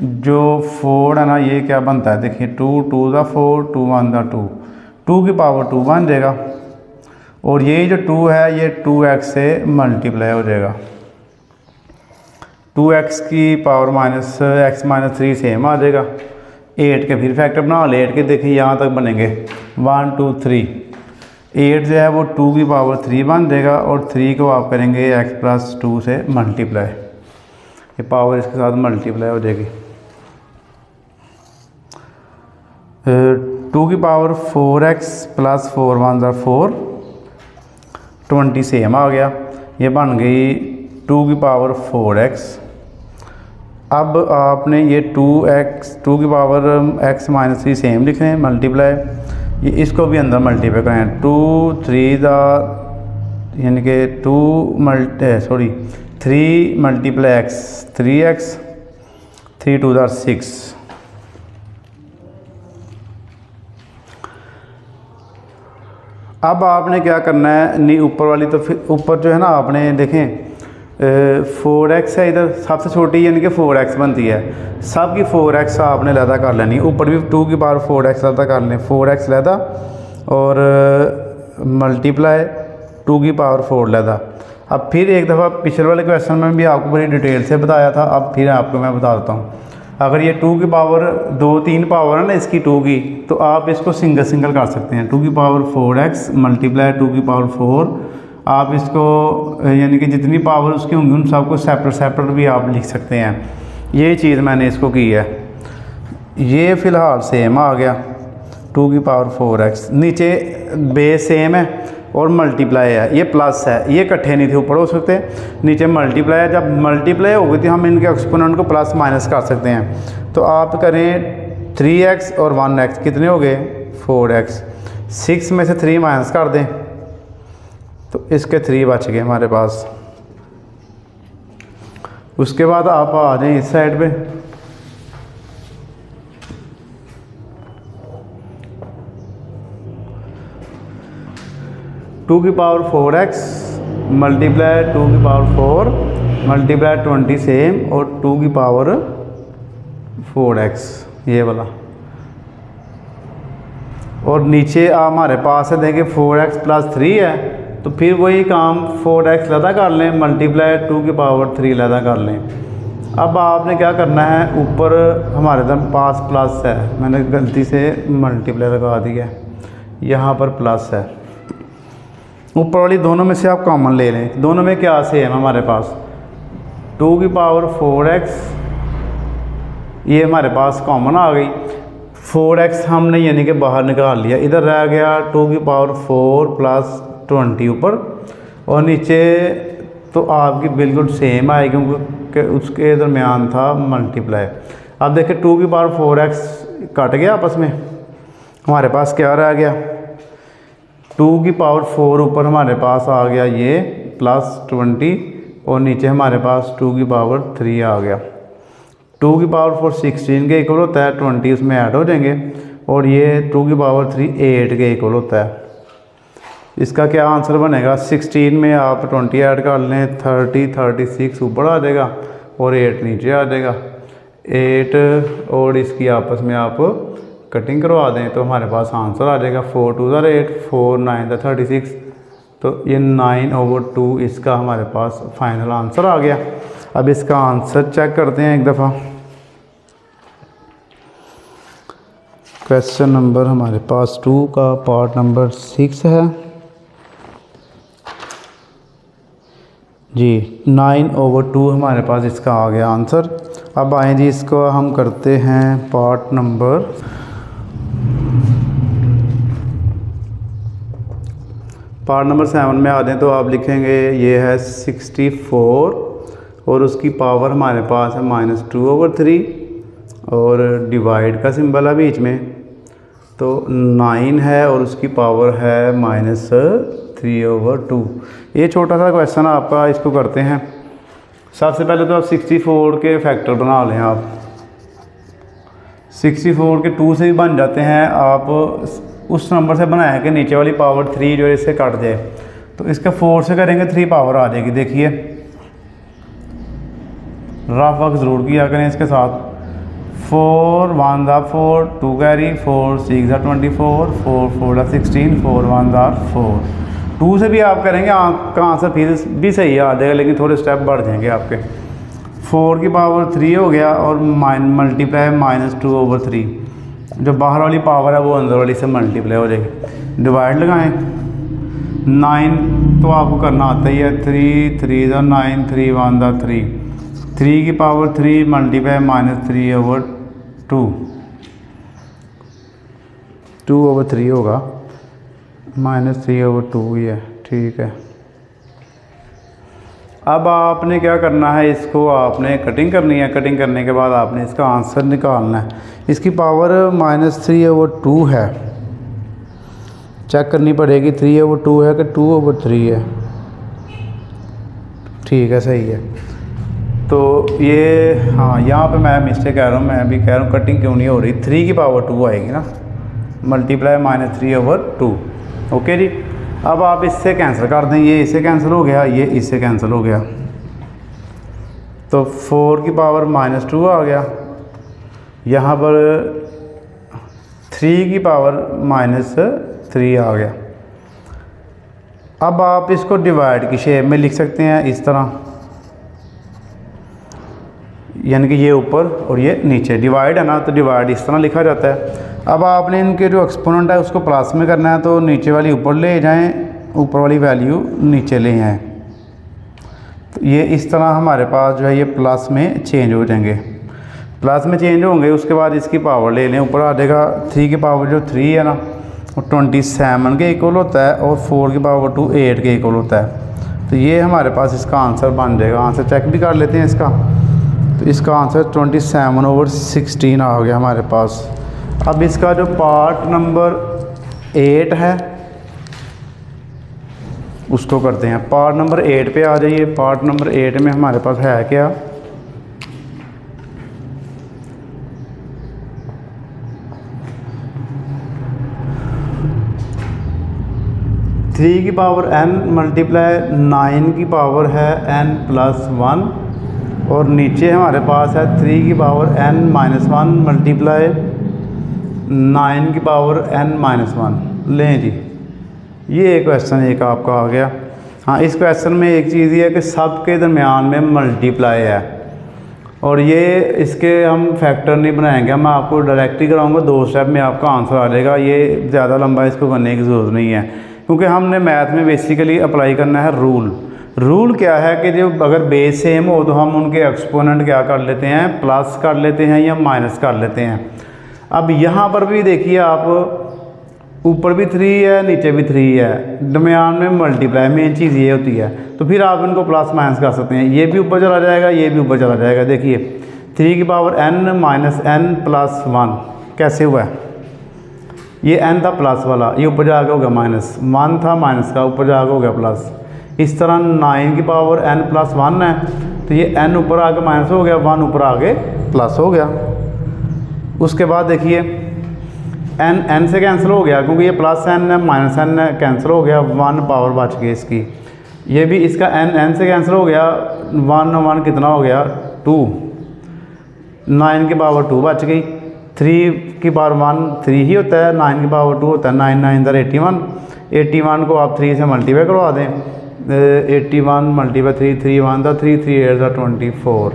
जो 4 है ना ये क्या बनता है, देखिए 2 2 4, 2 1 2, 2 की पावर 2 बन जाएगा, और ये जो 2 है ये 2x से मल्टीप्लाई हो जाएगा। 2x की पावर -x - 3 सेम आ जाएगा। 8 के फिर फैक्टर बना ले, 8 के देखिए यहाँ तक बनेंगे 1 2 3, 8 जो है वो 2 की पावर 3 बन जाएगा, और 3 को आप करेंगे x + 2 से मल्टीप्लाई, ये पावर इसके साथ मल्टीप्लाई हो जाएगी। 2 की पावर 4x + 4 1 4, 20 सेम आ गया। ये बन गई 2 की पावर 4x। अब आपने ये 2 की पावर x माइनस 3 सेम लिख रहे हैं, मल्टीप्लाई, ये इसको भी अंदर मल्टीप्लाई करें, 2 3 यानी कि 3 मल्टीप्लाई x 3x, 3 2 6। अब आपने क्या करना है, नहीं ऊपर वाली तो फिर ऊपर जो है ना आपने देखें 4x है इधर सबसे छोटी, यानी कि 4x बनती है, सब की 4x आपने लैदा कर लेनी, ऊपर भी 2 की पावर 4x लैदा कर लें, 4x लैदा और मल्टीप्लाई 2 की पावर 4 लैदा। अब फिर एक दफ़ा पिछले वाले क्वेश्चन में भी आपको बड़ी डिटेल से बताया था, अब फिर आपको मैं बता देता हूँ। अगर ये 2 की पावर 2-3 पावर है ना इसकी 2 की, तो आप इसको सिंगल कर सकते हैं, 2 की पावर 4x मल्टीप्लाई 2 की पावर 4। आप इसको यानी कि जितनी पावर उसकी होंगी उन सबको सेपरेट भी आप लिख सकते हैं। ये चीज़ मैंने इसको की है। ये फ़िलहाल सेम आ गया 2 की पावर 4x, नीचे बेस सेम है और मल्टीप्लाई है, ये प्लस है, ये इकट्ठे नहीं थे ऊपर हो सकते, नीचे मल्टीप्लाई है। जब मल्टीप्लाई हो गई थी हम इनके एक्सपोनेंट को प्लस माइनस कर सकते हैं। तो आप करें 3x और 1x कितने हो गए 4x, 6 में से 3 माइनस कर दें तो इसके 3 बच गए हमारे पास। उसके बाद आप आ जाएं इस साइड पे, टू की पावर 4x मल्टीप्लाई 2 की पावर 4 मल्टीप्लाई 20 सेम और 2 की पावर 4x ये वाला, और नीचे हमारे पास है देखिए 4x प्लस 3 है, तो फिर वही काम 4x लदा कर लें मल्टीप्लाई 2 की पावर 3 लदा कर लें। अब आपने क्या करना है, ऊपर हमारे पास प्लस है, मैंने गलती से मल्टीप्लाई लगा दिया, यहाँ पर प्लस है, ऊपर वाली दोनों में से आप कॉमन ले लें। दोनों में क्या सेम हमारे पास 2 की पावर 4x, ये हमारे पास कॉमन आ गई, 4x हमने यानी कि बाहर निकाल लिया, इधर रह गया 2 की पावर 4 प्लस 20 ऊपर, और नीचे तो आपकी बिल्कुल सेम आएगी क्योंकि उसके दरमियान था मल्टीप्लाई। अब देखिए 2 की पावर 4x कट गया आपस में, हमारे पास क्या रह गया 2 की पावर 4 ऊपर हमारे पास आ गया ये प्लस 20, और नीचे हमारे पास 2 की पावर 3 आ गया। 2 की पावर 4 16 के इक्वल होता है, 20 उसमें ऐड हो जाएंगे, और ये 2 की पावर 3 8 के इक्वल होता है। इसका क्या आंसर बनेगा, 16 में आप 20 ऐड कर लें, 36 ऊपर आ जाएगा और 8 नीचे आ जाएगा, 8 और इसकी आपस में आप कटिंग करवा दें तो हमारे पास आंसर आ जाएगा 4 2 8 4 9 36, तो ये 9/2 इसका हमारे पास फाइनल आंसर आ गया। अब इसका आंसर चेक करते हैं एक दफ़ा। क्वेश्चन नंबर हमारे पास 2 का पार्ट नंबर 6 है जी, 9/2 हमारे पास इसका आ गया आंसर। अब आए जी इसको हम करते हैं पार्ट नंबर 7 में आ जाएँ तो आप लिखेंगे ये है 64 और उसकी पावर हमारे पास है -2/3 और डिवाइड का सिंबल है बीच में, तो 9 है और उसकी पावर है -3/2। ये छोटा सा क्वेश्चन आपका, इसको करते हैं। सबसे पहले तो आप 64 के फैक्टर बना लें। आप 64 के 2 से भी बन जाते हैं, आप उस नंबर से बनाएं कि नीचे वाली पावर 3 जो इससे कट जाए, तो इसका 4 से करेंगे 3 पावर आ जाएगी। देखिए रफ वर्क ज़रूर किया करें इसके साथ। 4 1 4 2 कैरी 4 6 24 4 4 16 4 1 4। 2 से भी आप करेंगे आपका आंसर फिर भी सही आ जाएगा, लेकिन थोड़े स्टेप बढ़ जाएंगे आपके। 4 की पावर 3 हो गया और मल्टीप्लाई -2/3, जो बाहर वाली पावर है वो अंदर वाली से मल्टीप्लाई हो जाएगी। डिवाइड लगाएं, 9 तो आपको करना आता ही है, 3 3 9 3 1 3, 3 की पावर 3 मल्टीप्लाई -3/2, 2/3 होगा, -3/2 ही है, ठीक है। अब आपने क्या करना है, इसको आपने कटिंग करनी है। कटिंग करने के बाद आपने इसका आंसर निकालना है। इसकी पावर -3/2 है, चेक करनी पड़ेगी 3/2 है कि 2/3 है। ठीक है, सही है। तो ये हाँ, यहाँ पे मैं मिस्टेक कह रहा हूँ, मैं भी कह रहा हूँ कटिंग क्यों नहीं हो रही, 3/2 आएगी ना, मल्टीप्लाई -3/2। ओके जी। अब आप इससे कैंसिल कर दें, ये इससे कैंसिल हो गया, ये इससे कैंसिल हो गया, तो 4/-2 आ गया। यहाँ पर 3/-3 आ गया। अब आप इसको डिवाइड की शेप में लिख सकते हैं इस तरह, यानी कि ये ऊपर और ये नीचे, डिवाइड है ना, तो डिवाइड इस तरह लिखा जाता है। अब आपने इनके जो एक्सपोनेंट है उसको प्लस में करना है, तो नीचे वाली ऊपर ले जाएं, ऊपर वाली वैल्यू नीचे ले आएँ, तो ये इस तरह हमारे पास जो है ये प्लस में चेंज हो जाएंगे। प्लस में चेंज होंगे, उसके बाद इसकी पावर ले लें, ऊपर आ जाएगा 3/3 है ना, और 27 के इक्वल होता है, और 4/2 8 के इक्वल होता है। तो ये हमारे पास इसका आंसर बन जाएगा। आंसर चेक भी कर लेते हैं इसका, तो इसका आंसर 27/16 आ गया हमारे पास। अब इसका जो पार्ट नंबर 8 है उसको करते हैं। पार्ट नंबर 8 पे आ जाइए। पार्ट नंबर 8 में हमारे पास है क्या, थ्री की पावर n मल्टीप्लाई 9 की पावर है n+1, और नीचे हमारे पास है 3/n-1 मल्टीप्लाई 9 की पावर n-1। लें जी, ये क्वेश्चन एक आपका आ गया। हाँ, इस क्वेश्चन में एक चीज़ ये है कि सब के दरमियान में मल्टीप्लाई है, और ये इसके हम फैक्टर नहीं बनाएंगे, मैं आपको डायरेक्ट ही कराऊंगा, 2 स्टेप में आपका आंसर आ जाएगा। ये ज़्यादा लंबा इसको करने की ज़रूरत नहीं है, क्योंकि हमने मैथ में बेसिकली अप्लाई करना है रूल। रूल क्या है कि जो अगर बेस सेम हो तो हम उनके एक्सपोनेंट क्या कर लेते हैं, प्लस कर लेते हैं या माइनस कर लेते हैं। अब यहाँ पर भी देखिए आप, ऊपर भी 3 है, नीचे भी 3 है, दरमियान में मल्टीप्लाई, मेन चीज़ ये होती है। तो फिर आप इनको प्लस माइनस कर सकते हैं, ये भी ऊपर चला जाएगा, ये भी ऊपर चला जाएगा। देखिए 3/n-n+1 कैसे हुआ है, ये n था प्लस वाला, ये ऊपर जाकर हो गया माइनस, 1 था माइनस का, ऊपर जाकर हो गया प्लस। इस तरह 9/n+1 है, तो ये n ऊपर आके माइनस हो गया, 1 ऊपर आके प्लस हो गया। उसके बाद देखिए n से कैंसिल हो गया, क्योंकि ये प्लस n है, माइनस n है, कैंसिल हो गया, 1 पावर बच गई इसकी। ये भी इसका n से कैंसिल हो गया, 1 कितना हो गया 2, 9/2 बच गई। 3/1 3 ही होता है, 9/2 होता है, 9 9 81। 81 को आप 3 से मल्टीप्लाई करवा दें, 81 × 3, 3 1 था 3, 3 8 था 24,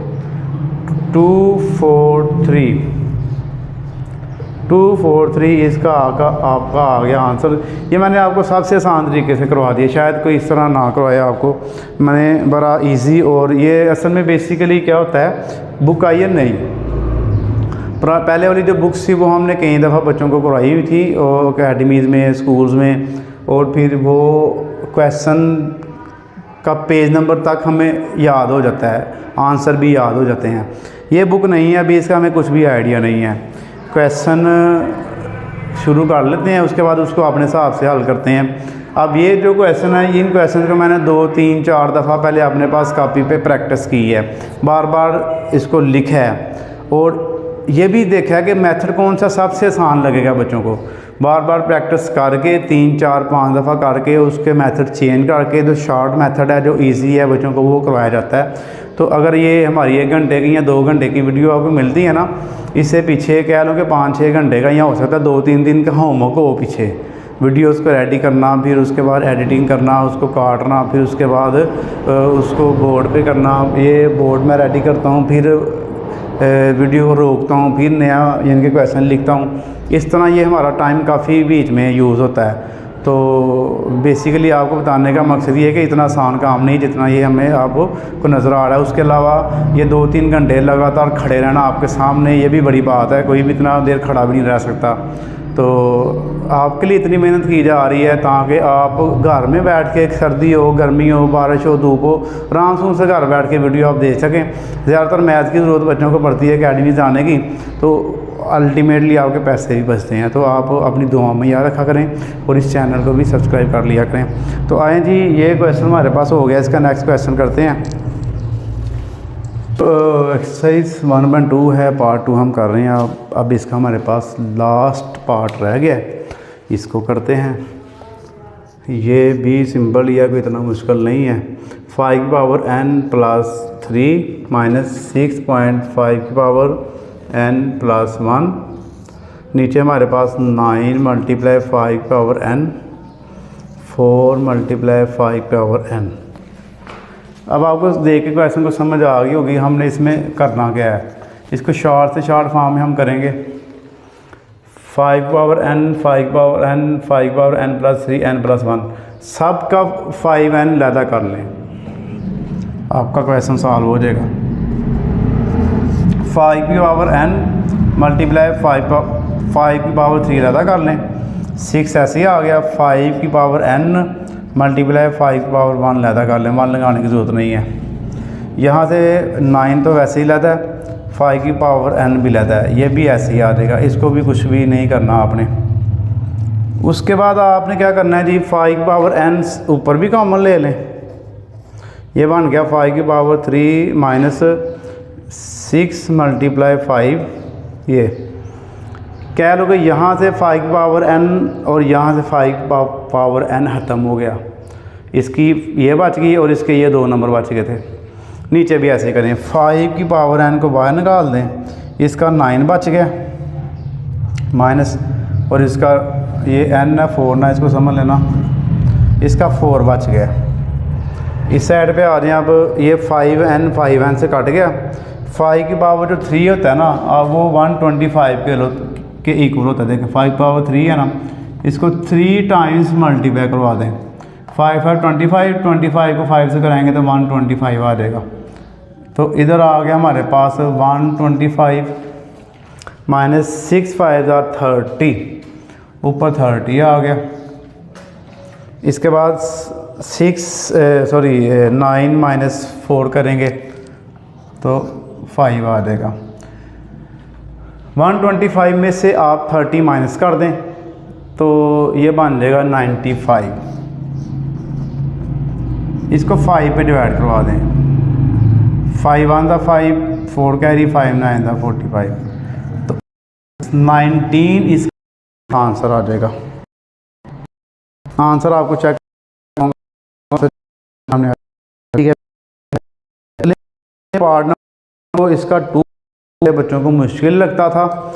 243 इसका आपका आ गया आंसर। ये मैंने आपको सबसे आसान तरीके से करवा दिया, शायद कोई इस तरह ना करवाया आपको मैंने, बड़ा इजी। और ये असल में बेसिकली क्या होता है, बुक आई है नहीं, पहले वाली जो बुक्स थी वो हमने कई दफ़ा बच्चों को करवाई हुई थी, और अकेडमीज़ में, स्कूल्स में, और फिर वो क्वेश्चन का पेज नंबर तक हमें याद हो जाता है, आंसर भी याद हो जाते हैं। ये बुक नहीं है, अभी इसका हमें कुछ भी आइडिया नहीं है। क्वेश्चन शुरू कर लेते हैं, उसके बाद उसको अपने हिसाब से हल करते हैं। अब ये जो क्वेश्चन है, इन क्वेश्चन को मैंने 2 3 4 दफ़ा पहले अपने पास कॉपी पे प्रैक्टिस की है, बार बार इसको लिखा है, और ये भी देखा है कि मेथड कौन सा सबसे आसान लगेगा बच्चों को। बार बार प्रैक्टिस करके 3 4 5 दफ़ा करके उसके मेथड चेंज करके जो शॉर्ट मेथड है, जो इजी है बच्चों को, वो करवाया जाता है। तो अगर ये हमारी 1 घंटे की या 2 घंटे की वीडियो आपको मिलती है ना, इससे पीछे कह लो कि 5-6 घंटे का, या हो सकता है 2-3 दिन का होमवर्क हो पीछे, वीडियोस को रेडी करना, फिर उसके बाद एडिटिंग करना, उसको काटना, फिर उसके बाद उसको बोर्ड पे करना। ये बोर्ड में रेडी करता हूँ, फिर वीडियो को रोकता हूँ, फिर नया यानी कि क्वेश्चन लिखता हूँ। इस तरह ये हमारा टाइम काफ़ी बीच में यूज़ होता है। तो बेसिकली आपको बताने का मकसद ये है कि इतना आसान काम नहीं जितना ये हमें आपको नज़र आ रहा है। उसके अलावा ये 2-3 घंटे लगातार खड़े रहना आपके सामने, ये भी बड़ी बात है, कोई भी इतना देर खड़ा भी नहीं रह सकता। तो आपके लिए इतनी मेहनत की जा रही है ताकि आप घर में बैठ के, सर्दी हो, गर्मी हो, बारिश हो, धूप हो, आराम से घर बैठ के वीडियो आप देख सकें। ज़्यादातर मैथ की ज़रूरत बच्चों को पड़ती है अकेडमी जाने की, तो अल्टीमेटली आपके पैसे भी बचते हैं। तो आप अपनी दुआ में याद रखा करें और इस चैनल को भी सब्सक्राइब कर लिया करें। तो आए जी, ये क्वेश्चन हमारे पास हो गया, इसका नेक्स्ट क्वेश्चन करते हैं। तो एक्सरसाइज 1.2 है, पार्ट 2 हम कर रहे हैं। अब इसका हमारे पास लास्ट पार्ट रह गया है, इसको करते हैं। ये भी सिंपल ही है, कोई इतना मुश्किल नहीं है। 5 की पावर n प्लस 3 माइनस 6.5 की पावर n प्लस 1, नीचे हमारे पास 9 मल्टीप्लाई 5 की पावर n, 4 मल्टीप्लाई 5 की पावर n। अब आपको देख के क्वेश्चन को समझ आ गई होगी हमने इसमें करना क्या है। इसको शॉर्ट से शॉर्ट फॉर्म में हम करेंगे। 5 की पावर n, 5 की पावर n, 5 की power n plus 3, n plus 1, सब का 5n लैदा कर लें, आपका क्वेश्चन सॉल्व हो जाएगा। 5 की पावर n मल्टीप्लाई 5 की पावर 3 लैदा कर लें, 6 ऐसे ही आ गया। 5 की पावर n मल्टीप्लाई 5 की पावर 1 लैदा कर लें, 1 लगाने की ज़रूरत नहीं है। यहाँ से 9 तो वैसे ही लैदा है, 5 की पावर n भी लैदा है, ये भी ऐसे ही आ जाएगा, इसको भी कुछ भी नहीं करना आपने। उसके बाद आपने क्या करना है जी, 5 की पावर n ऊपर भी कॉमन ले लें, ये बन गया 5 की पावर 3 माइनस 6 मल्टीप्लाई 5। ये कह लो कि यहाँ से 5 की पावर n और यहाँ से 5 की पावर n ख़त्म हो गया, इसकी ये बच गई और इसके ये 2 नंबर बच गए थे। नीचे भी ऐसे करें, 5 की पावर n को बाहर निकाल दें, इसका 9 बच गया माइनस, और इसका ये n है 4 ना, इसको समझ लेना, इसका 4 बच गया। इस साइड पे आ जाए, अब ये 5n से कट गया। 5 की पावर जो 3 होता है ना, अब वो 125 के इक्वल होता है। देखें 5 पावर 3 है ना, इसको 3 टाइम्स मल्टीप्लाई करवा दें। 5 5 25, 25 को 5 से कराएंगे तो 125 आ जाएगा। तो इधर आ गया हमारे पास 125 माइनस 6 5 30, ऊपर 30 आ गया। इसके बाद 9 माइनस 4 करेंगे तो 5 आ जाएगा। 125 में से आप 30 माइनस कर दें तो ये बन जाएगा 95। इसको 5 पे डिवाइड करवा दें, 5 1 5, 4 कैरी, 5 9 45, तो 19 इसका आंसर आ जाएगा। आंसर आपको चेक ठीक है। पार्ट को इसका 2 बच्चों को मुश्किल लगता था,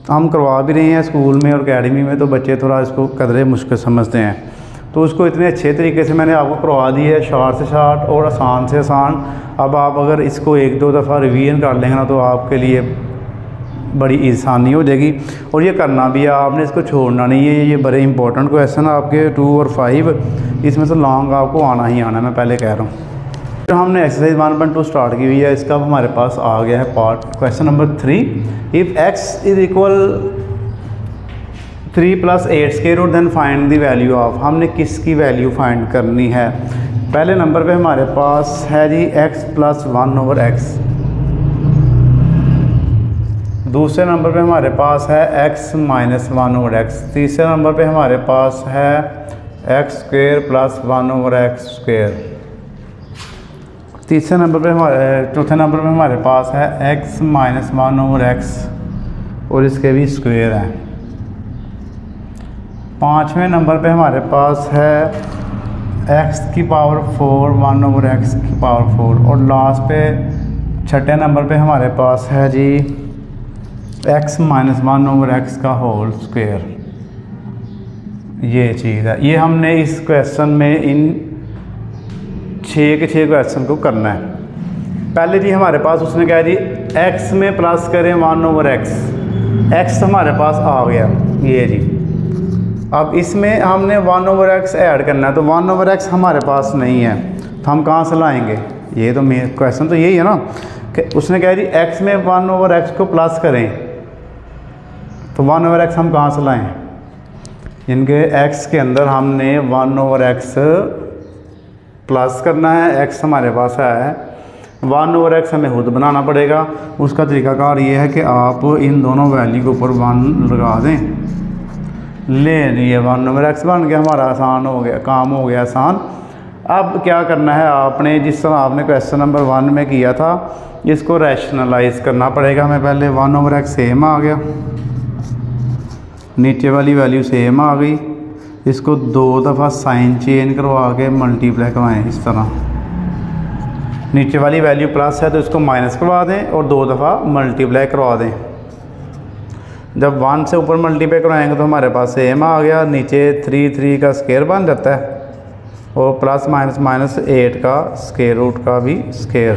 हम करवा भी रहे हैं स्कूल में और अकेडमी में, तो बच्चे थोड़ा इसको कदरे मुश्किल समझते हैं, तो उसको इतने अच्छे तरीके से मैंने आपको करवा दी है, शॉर्ट से शॉर्ट और आसान से आसान। अब आप अगर इसको 1-2 दफ़ा रिवीजन कर लेंगे ना तो आपके लिए बड़ी आसानी हो जाएगी, और ये करना भी है, आपने इसको छोड़ना नहीं है। ये बड़े इंपॉर्टेंट क्वेश्चन आपके 2 और 5, इसमें से लॉन्ग आपको आना ही आना है, मैं पहले कह रहा हूँ। तो हमने एक्सरसाइज 1.2 स्टार्ट की हुई है, इसका अब हमारे पास आ गया है part question number 3। If x is equal 3 + 8 square root then find the value of. हमने किसकी वैल्यू फाइंड करनी है? पहले नंबर पे हमारे पास है जी x + 1/x, दूसरे नंबर पे हमारे पास है x - 1/x, तीसरे नंबर पे हमारे पास है x² + 1/x², तीसरे नंबर पे चौथे नंबर पे हमारे पास है x - 1/x और इसके भी स्क्वायर हैं। पाँचवें नंबर पे हमारे पास है x की पावर 4 1/x की पावर 4, और लास्ट पे छठे नंबर पे हमारे पास है जी x - 1/x का होल स्क्वायर। ये चीज़ है, ये हमने इस क्वेश्चन में इन 6 के 6 क्वेश्चन को करना है। पहले जी हमारे पास उसने कहा जी x में प्लस करें 1/x, x हमारे पास आ गया ये जी। अब इसमें हमने 1/x ऐड करना है, तो 1/x हमारे पास नहीं है, तो हम कहाँ से लाएंगे? ये तो मेन क्वेश्चन तो यही है ना कि उसने कहा जी x में 1/x को प्लस करें, तो 1/x हम कहाँ से लाएं? इनके x के अंदर हमने 1/x प्लस करना है, x हमारे पास है 1/x हमें खुद बनाना पड़ेगा। उसका तरीकाकार ये है कि आप इन दोनों वैल्यू के ऊपर 1 लगा दें, ले ये 1/x बन गया, हमारा आसान हो गया, काम हो गया आसान। अब क्या करना है आपने, जिस तरह आपने क्वेश्चन नंबर 1 में किया था, इसको रैशनलाइज करना पड़ेगा हमें। पहले 1/x सेम आ गया, नीचे वाली वैल्यू सेम आ गई, इसको 2 दफ़ा साइन चेंज करवा के मल्टीप्लाई करवाएं। इस तरह नीचे वाली वैल्यू प्लस है तो इसको माइनस करवा दें और 2 दफ़ा मल्टीप्लाई करवा दें। जब 1 से ऊपर मल्टीप्लाई करवाएंगे तो हमारे पास सेम आ गया, नीचे 3 का स्क्वायर बन जाता है और प्लस माइनस माइनस 8 का स्क्वायर रूट का भी स्क्वायर।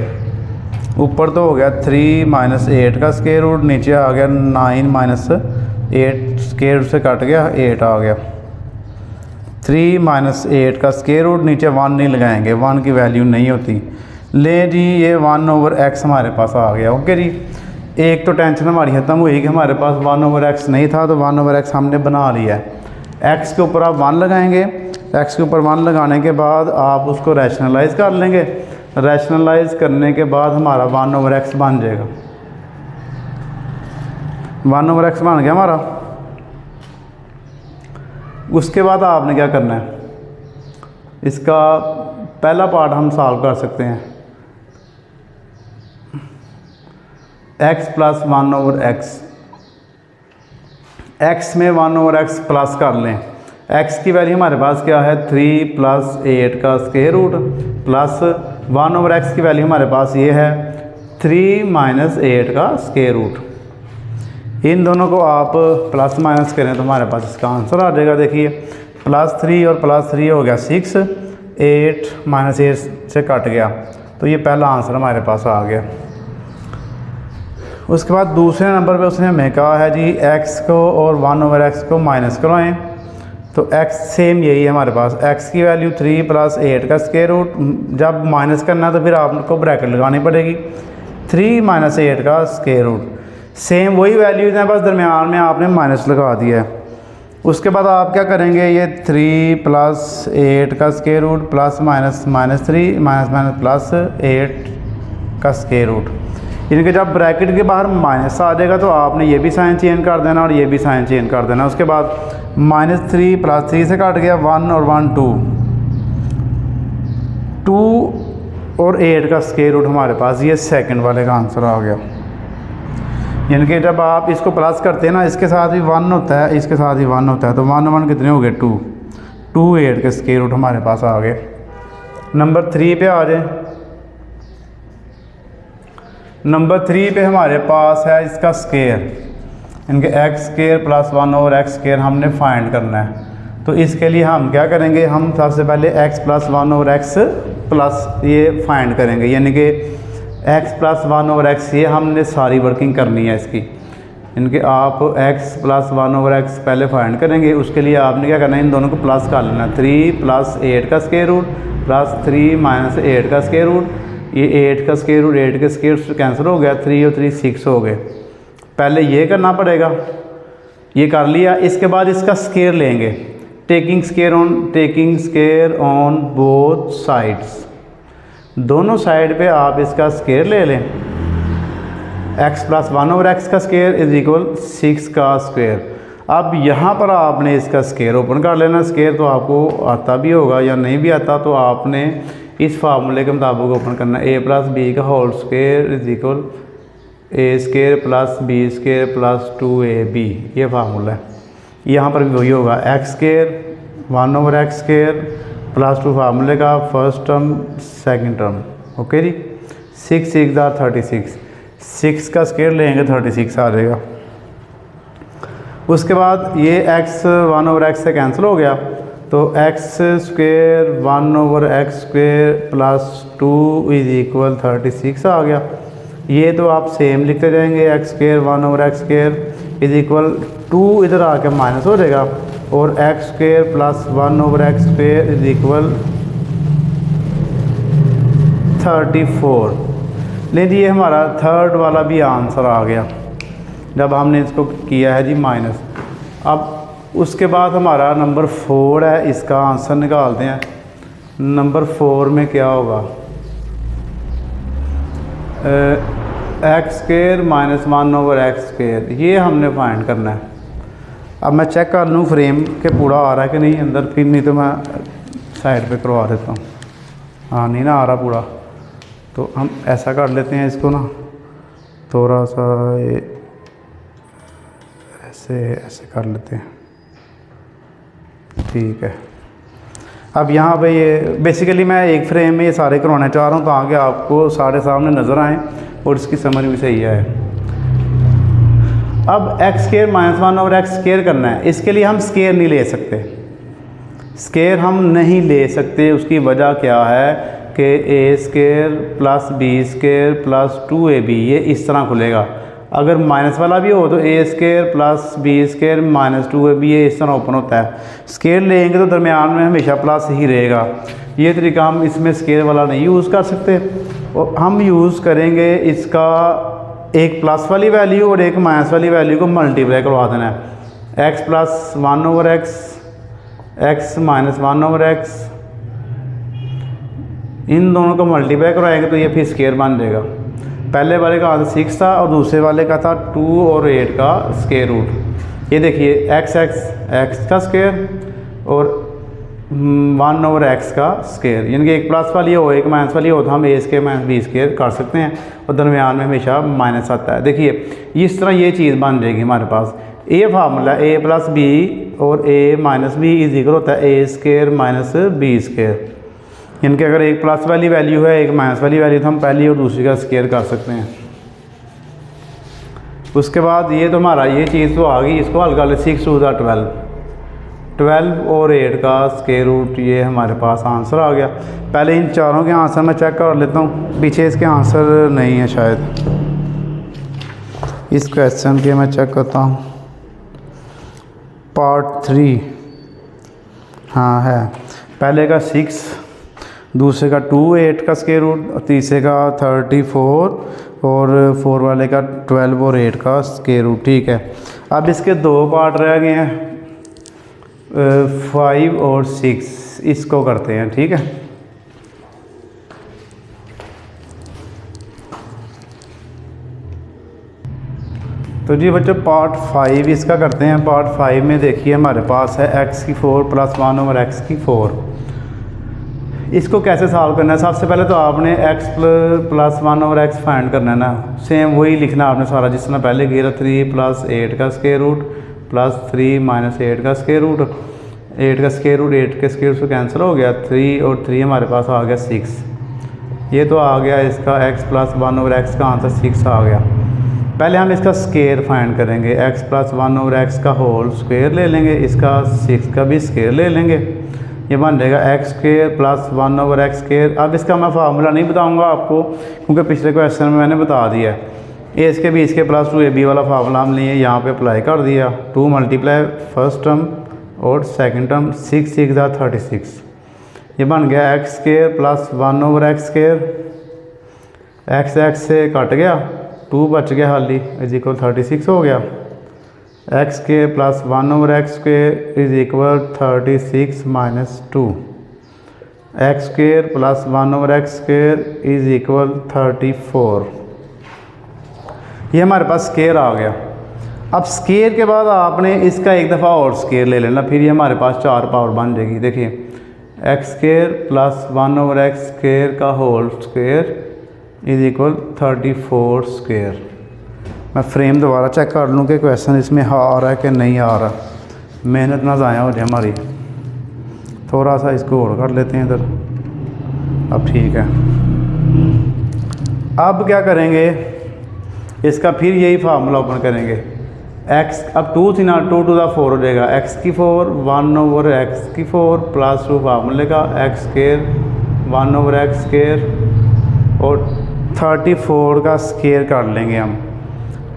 ऊपर तो हो गया 3 - 8 का स्क्वायर रूट, नीचे आ गया 9 - 8 स्क्वायर रूट से कट गया 8 आ गया। 3 - 8 का स्क्वायर रूट, नीचे 1 नहीं लगाएंगे, 1 की वैल्यू नहीं होती। ले जी ये 1/x हमारे पास आ गया। ओके जी, एक तो टेंशन हमारी ख़त्म हुई कि हमारे पास 1/x नहीं था, तो 1/x हमने बना लिया है। x के ऊपर आप 1 लगाएंगे, x के ऊपर 1 लगाने के बाद आप उसको रैशनलाइज़ कर लेंगे। रैशनलाइज़ करने के बाद हमारा 1/x बन जाएगा। 1/x बन गया हमारा। उसके बाद आपने क्या करना है, इसका पहला पार्ट हम सॉल्व कर सकते हैं। x + 1/x, x में 1/x प्लस कर लें। x की वैल्यू हमारे पास क्या है, 3 + 8 का स्क्वायर रूट प्लस 1/x की वैल्यू हमारे पास ये है 3 - 8 का स्क्वायर रूट। इन दोनों को आप प्लस माइनस करें तो हमारे पास इसका आंसर आ जाएगा। देखिए +3 और +3 हो गया 6, 8 - 8 से कट गया, तो ये पहला आंसर हमारे पास आ गया। उसके बाद दूसरे नंबर पे उसने हमें कहा है जी x को और 1/x को माइनस करवाएं, तो x सेम यही है हमारे पास। x की वैल्यू 3 + 8 का स्क्वायर रूट, जब माइनस करना है तो फिर आपको ब्रैकेट लगानी पड़ेगी। 3 - 8 का स्क्वायर रूट, सेम वही वैल्यूज़ हैं, बस दरमियान में आपने माइनस लगा दिया है। उसके बाद आप क्या करेंगे, ये 3 + 8 का square root plus minus -3 plus 8 का स्क्वायर रूट। इनके जब ब्रैकेट के बाहर माइनस आ जाएगा तो आपने ये भी साइन चेंज कर देना और ये भी साइन चेंज कर देना। उसके बाद -3 + 3 से कट गया 1 और 1 2 और 8 का स्क्वायर रूट हमारे पास, ये सेकंड वाले का आंसर आ गया। यानी कि जब आप इसको प्लस करते हैं ना, इसके साथ भी 1 होता है, इसके साथ ही 1 होता है, तो 1 1 कितने हो गए 2, 8 के स्क्वायर रूट हमारे पास आ गए। नंबर 3 पे आ जाए। नंबर 3 पे हमारे पास है इसका स्क्वायर, इनके x² + 1/x² हमने फाइंड करना है। तो इसके लिए हम क्या करेंगे, हम सबसे पहले x + 1/x प्लस ये फाइंड करेंगे, यानी कि x + 1/x, ये हमने सारी वर्किंग करनी है इसकी। इनके आप x + 1/x पहले फाइंड करेंगे। उसके लिए आपने क्या करना है, इन दोनों को प्लस कर लेना। 3 + 8 का स्क्वायर रूट प्लस 3 - 8 का स्क्वायर रूट, ये 8 का स्क्वायर रूट 8 के स्क्वायर रूट से कैंसिल हो गया, 3 और 3 6 हो गए। पहले ये करना पड़ेगा, ये कर लिया। इसके बाद इसका स्क्वायर लेंगे, taking square on both sides, दोनों साइड पे आप इसका स्क्वायर ले लें। x + 1/x का स्क्वायर = 6 का स्क्वायर। अब यहाँ पर आपने इसका स्क्वायर ओपन कर लेना। स्क्वायर तो आपको आता भी होगा या नहीं भी आता, तो आपने इस फार्मूले के मुताबिक ओपन करना है। a + b का whole square = a² + b² + 2ab, ये फार्मूला है। यहाँ पर भी वही होगा, x² 1/x² + 2 फार्मूले का first term second term. Okay जी, 6 6 36, 6 का स्क्वायर लेंगे 36 आ जाएगा। उसके बाद ये x 1/x से कैंसिल हो गया, तो x² 1/x² + 2 = 36 आ गया। ये तो आप सेम लिखते जाएंगे, x² 1/x² = 2 इधर आके माइनस हो जाएगा, और x² + 1/x² = 34। लीजिए हमारा थर्ड वाला भी आंसर आ गया। जब हमने इसको किया है जी माइनस। अब उसके बाद हमारा नंबर 4 है, इसका आंसर निकालते हैं। नंबर 4 में क्या होगा, एक्स स्क्वायर माइनस 1/x², ये हमने फाइंड करना है। अब मैं चेक कर लूँ फ्रेम के पूरा आ रहा है कि नहीं अंदर, फिर नहीं तो मैं साइड पे करवा देता हूँ। हाँ नहीं ना आ रहा पूरा, तो हम ऐसा कर लेते हैं इसको ना, थोड़ा सा ऐसे कर लेते हैं, ठीक है। अब यहाँ पे ये बेसिकली मैं एक फ्रेम में ये सारे करवाना चाह रहा हूँ ताकि आपको सारे सामने नज़र आएँ और इसकी समझ भी सही है। अब x² माइनस 1/x² करना है, इसके लिए हम स्केयर नहीं ले सकते, स्केयर हम नहीं ले सकते। उसकी वजह क्या है कि a² plus b² plus 2ab ये इस तरह खुलेगा। अगर माइनस वाला भी हो तो a² plus b² minus 2ab ये इस तरह ओपन होता है। स्केयर लेंगे तो दरमियान में हमेशा प्लस ही रहेगा। ये तरीका हम इसमें स्केयर वाला नहीं यूज़ कर सकते, और हम यूज़ करेंगे इसका एक प्लस वाली वैल्यू और एक माइनस वाली वैल्यू को मल्टीप्लाई करवा देना है। x plus 1/x, x minus 1/x, इन दोनों को मल्टीप्लाई करवाएंगे तो ये फिर स्केयर बन जाएगा। पहले वाले का आंसर 6 था और दूसरे वाले का था 2 और 8 का स्केयर रूट। ये देखिए x का स्केयर और 1/x का स्केयर, यानी कि एक प्लस वाली हो एक माइनस वाली हो तो हम a² माइनस b² कर सकते हैं, और दरमियान में हमेशा माइनस आता है। देखिए इस तरह ये चीज़ बन जाएगी हमारे पास। ए फार्मूला a प्लस b और a minus b is equal होता है a² माइनस b²। यानी कि अगर एक प्लस वाली वैल्यू है एक माइनस वाली वैल्यू तो हम पहली और दूसरी का स्केयर कर सकते हैं। उसके बाद ये तो हमारा ये चीज़ तो आ गई, इसको हल कर ले। 6 2 12, 12 और 8 का स्केयर रूट, ये हमारे पास आंसर आ गया। पहले इन चारों के आंसर मैं चेक कर लेता हूँ, पीछे इसके आंसर नहीं है शायद। इस क्वेश्चन के मैं चेक करता हूँ, पार्ट 3 हाँ है। पहले का 6, दूसरे का 2 8 का स्केयर रूट, तीसरे का 34 और 4 वाले का 12 और 8 का स्केयर रूट, ठीक है। अब इसके 2 पार्ट रह गए हैं, 5 और 6, इसको करते हैं, ठीक है। तो जी बच्चों पार्ट 5 इसका करते हैं। पार्ट 5 में देखिए हमारे पास है x⁴ प्लस 1/x⁴। इसको कैसे सॉल्व करना है, सबसे पहले तो आपने x प्लस 1/x फाइंड करना है ना। सेम वही लिखना आपने सारा जिस तरह पहले किया था। 3 प्लस 8 का स्क्वायर रूट प्लस 3 माइनस 8 का स्क्वायर रूट। 8 का स्क्वायर रूट 8 के स्क्वायर से कैंसिल हो गया। 3 और 3 हमारे पास आ गया 6। ये तो आ गया इसका x प्लस 1/x का आंसर 6 आ गया। पहले हम इसका स्क्वायर फाइंड करेंगे। x प्लस 1/x का होल स्क्वायर ले लेंगे, इसका 6 का भी स्क्वायर ले लेंगे। ये बन जाएगा x² प्लस 1/x²। अब इसका मैं फार्मूला नहीं बताऊंगा आपको क्योंकि पिछले क्वेश्चन में मैंने बता दिया है। ए इसके बी इसके प्लस 2ab वाला फार्मूला हम लिए यहाँ पे अप्लाई कर दिया। 2 मल्टीप्लाई फर्स्ट टर्म और सेकंड टर्म, 6 6 36। ये बन गया x² प्लस 1/x²। x से कट गया, 2 बच गया हाली, इज इक्वल 36 हो गया। x² plus 1/x² is equal 36 minus 2। x² plus 1/x² is equal 34। ये हमारे पास स्केयर आ गया। अब स्केयर के बाद आपने इसका एक दफ़ा और स्केयर ले लेना, फिर ये हमारे पास 4 पावर बन जाएगी। देखिए x² प्लस 1/x² का whole square is equal 34 square. मैं फ्रेम दोबारा चेक कर लूँ कि क्वेश्चन इसमें आ रहा है कि नहीं आ रहा, मेहनत ना ज़ाया हो जाए हमारी। थोड़ा सा इसको और कर लेते हैं इधर। अब ठीक है। अब क्या करेंगे, इसका फिर यही फार्मूला ओपन करेंगे। x अब 2 थी ना, 2 टू द 4 हो जाएगा। x⁴ 1/x⁴ प्लस 2 फार्मूले का x² 1/x² और 34 का स्केयर कर लेंगे हम।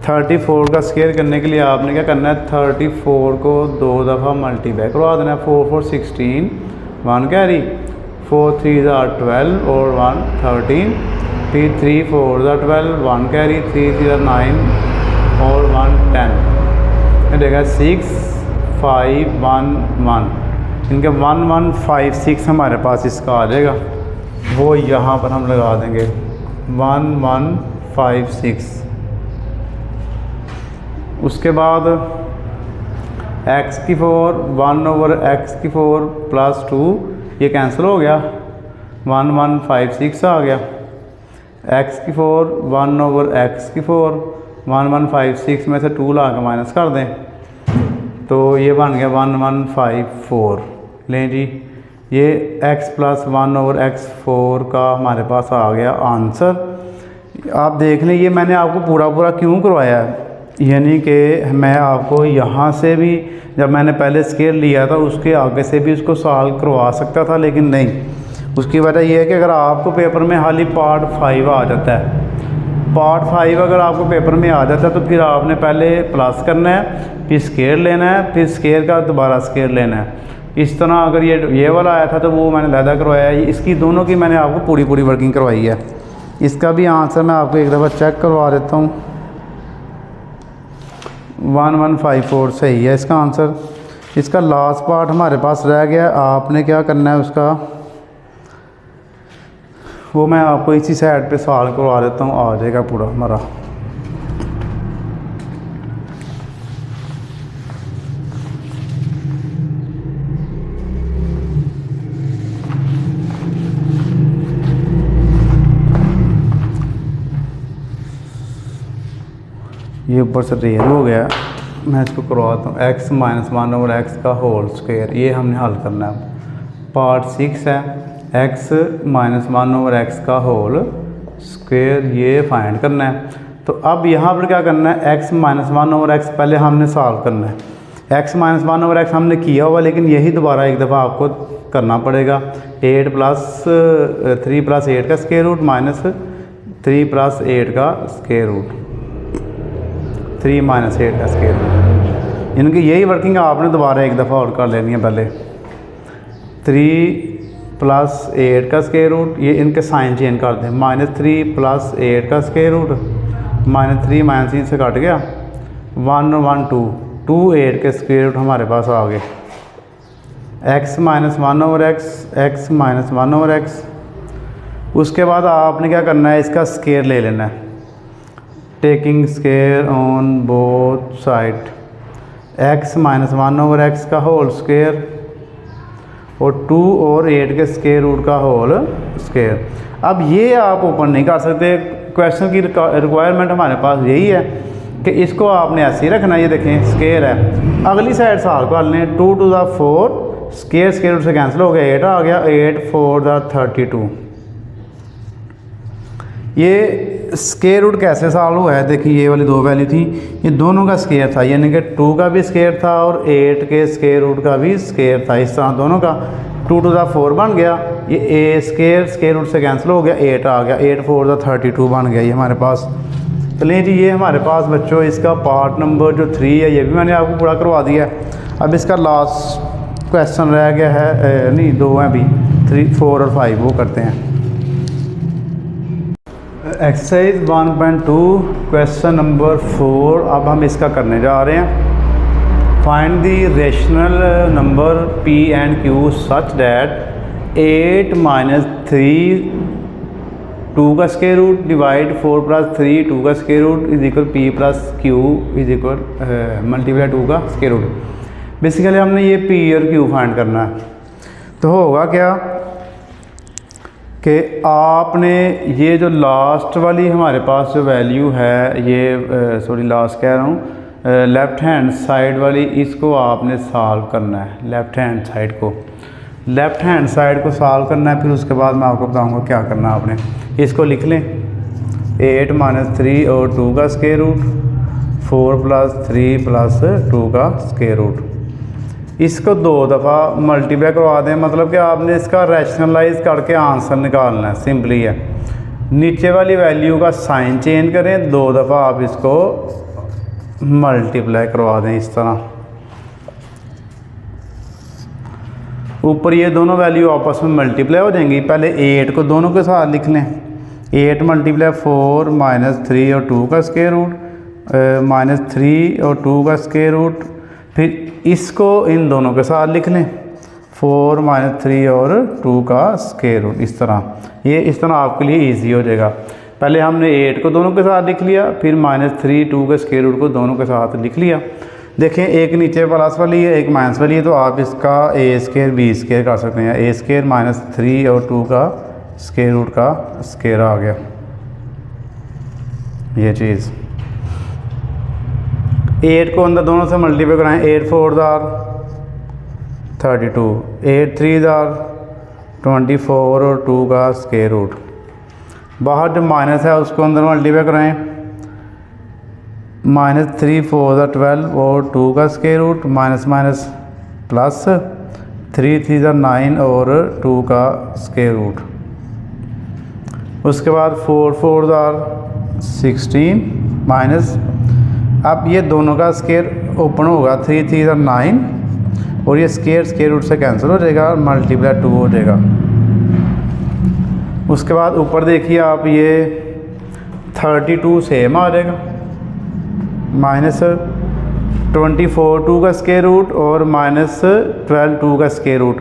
34 का स्केयर करने के लिए आपने क्या करना है, 34 को 2 दफ़ा मल्टीप्लाई करवा देना है। 4 4 16, 1 कैरी, 4 3 12 और 1 13, फिर 3 4 12, 1 कैरी, 3 3 9, और 1 10, ये देगा 6 5 1 1, इनके 1 1 5 6 हमारे पास इसका आ जाएगा, वो यहाँ पर हम लगा देंगे 1 1 5 6। उसके बाद x की 4 1 ओवर x की 4 प्लस 2, ये कैंसिल हो गया, 1 1 5 6 आ गया। x की 4 1 ओवर x की 4 1 1 5 6 में से 2 ला के माइनस कर दें, तो ये बन गया 1 1 5 4। लें जी, ये x प्लस 1 ओवर x 4 का हमारे पास आ गया आंसर। आप देख लें, ये मैंने आपको पूरा पूरा क्यों करवाया है, यानी कि मैं आपको यहाँ से भी, जब मैंने पहले स्केयर लिया था उसके आगे से भी उसको सॉल्व करवा सकता था, लेकिन नहीं। उसकी वजह यह है कि अगर आपको पेपर में खाली पार्ट 5 आ जाता है, पार्ट 5 अगर आपको पेपर में आ जाता है तो फिर आपने पहले प्लस करना है, फिर स्केयर लेना है, फिर स्केयर का दोबारा स्केयर लेना है। इस तरह अगर ये वाला आया था तो वो मैंने लहदा करवाया है, इसकी दोनों की मैंने आपको पूरी पूरी वर्किंग करवाई है। इसका भी आंसर मैं आपको एक दफ़ा चेक करवा देता हूँ। 1 1 5 4 सही है इसका आंसर। इसका लास्ट पार्ट हमारे पास रह गया, आपने क्या करना है उसका, वो मैं आपको इसी साइड पे सॉल्व करवा देता हूँ, आ जाएगा पूरा हमारा। ये ऊपर से रेयर हो गया, मैं इसको करवाता हूँ। x माइनस 1 ओवर एक्स का होल स्क्वायर, ये हमने हल करना है। पार्ट 6 है, x माइनस 1 ओवर एक्स का होल स्क्वायर, ये फाइंड करना है। तो अब यहाँ पर क्या करना है, x माइनस 1 ओवर एक्स पहले हमने सॉल्व करना है। x माइनस 1 ओवर एक्स हमने किया हुआ, लेकिन यही दोबारा एक दफ़ा आपको करना पड़ेगा। 8 प्लस 3 प्लस 8 का स्क्वायर रूट माइनस 3 प्लस 8 का स्क्वायर रूट, 3 माइनस 8 का स्क्वायर रूट, यानी कि यही वर्किंग आपने दोबारा एक दफ़ा और कर लेनी है। पहले 3 प्लस 8 का स्क्वायर रूट, ये इनके साइन चेंज कर दें, माइनस 3 प्लस 8 का स्क्वायर रूट, माइनस 3 माइनस 3 से कट गया, 1 1 2 2 8 के स्क्वायर रूट हमारे पास आ गए। x minus 1 over x, x minus 1 over x. उसके बाद आपने क्या करना है, इसका स्क्वायर ले लेना है, taking square on both side, x minus 1 over x का होल स्क्वायर और 2 और 8 के स्क्वायर रूट का होल स्क्वायर। अब ये आप ओपन नहीं कर सकते, क्वेश्चन की रिक्वायरमेंट हमारे पास यही है कि इसको आपने ऐसे ही रखना। ये देखें स्क्वायर है, अगली साइड सॉल्व कर लें, 2 to the 4 square square root से कैंसिल हो गया, 8 आ गया, 8 4 द 32। ये स्क्वायर रूट कैसे सॉल्व हुआ है, देखिए ये वाली दो वैल्यू थी, ये दोनों का स्क्वायर था, यानी कि 2 का भी स्क्वायर था और 8 के स्क्वायर रूट का भी स्क्वायर था। इस तरह दोनों का 2 टू द 4 बन गया, ये ए स्क्वायर रूट से कैंसिल हो गया, 8 आ गया, 8 4 द 32 बन गया ये हमारे पास। चलिए जी, ये हमारे पास बच्चों इसका पार्ट नंबर जो 3 है ये भी मैंने आपको पूरा करवा दिया है। अब इसका लास्ट क्वेश्चन रह गया है, नहीं 2 हैं अभी, 3 4 और 5, वो करते हैं। एक्सरसाइज 1.2 क्वेश्चन नंबर 4, अब हम इसका करने जा रहे हैं। Find the rational number p and q such that 8 minus 3 2 का स्क्वायर रूट डिवाइड 4 प्लस 3 2 का square root is equal p plus q is equal मल्टीप्लाई 2 का स्क्वायर रूट। बेसिकली हमने ये p और q फाइंड करना है। तो होगा क्या कि आपने ये जो लास्ट वाली हमारे पास जो वैल्यू है, ये सॉरी लास्ट कह रहा हूँ, लेफ़्ट हैंड साइड वाली, इसको आपने सॉल्व करना है। लेफ़्ट हैंड साइड को सॉल्व करना है, फिर उसके बाद मैं आपको बताऊँगा क्या करना है आपने। इसको लिख लें, 8 माइनस 3 और 2 का स्क्वायर रूट, 4 प्लस 3 प्लस 2 का स्क्वायर रूट। इसको 2 दफ़ा मल्टीप्लाई करवा दें, मतलब कि आपने इसका रैशनलाइज करके आंसर निकालना है, सिंपली है। नीचे वाली वैल्यू का साइन चेंज करें, 2 दफ़ा आप इसको मल्टीप्लाई करवा दें इस तरह। ऊपर ये दोनों वैल्यू आपस में मल्टीप्लाई हो जाएंगी। पहले 8 को दोनों के साथ लिख लें, 8 मल्टीप्लाई 4 माइनस 3 और 2 का स्क्वायर रूट -3 और 2 का स्क्वायर रूट, फिर इसको इन दोनों के साथ लिख लें 4 -3 और 2 का स्क्वायर रूट। इस तरह आपके लिए इजी हो जाएगा। पहले हमने 8 को दोनों के साथ लिख लिया, फिर -3 2 के स्क्वायर रूट को दोनों के साथ लिख लिया। देखें एक नीचे प्लस वाली है एक माइनस वाली है, तो आप इसका a² b² कर सकते हैं। a² -3 और 2 का स्क्वायर रूट का स्क्वायर आ गया ये चीज़। 8 को अंदर दोनों से मल्टीप्लाई कराएं, 8 4 32, 8 3 24 और 2 का स्क्वायर रूट। बाहर जो माइनस है उसको अंदर मल्टीप्लाई कराएं, -3 4 12 और 2 का square root, minus minus plus 3 3 9 और 2 का स्क्वायर रूट। उसके बाद 4 4 16 माइनस, अब ये दोनों का स्क्वायर ओपन होगा, 3 3 9 और ये स्क्वायर रूट से कैंसिल हो जाएगा और मल्टीप्लाई 2 हो जाएगा। उसके बाद ऊपर देखिए आप ये 32 सेम आ जाएगा, -24 2 का स्क्वायर रूट और -12 2 का स्क्वायर रूट।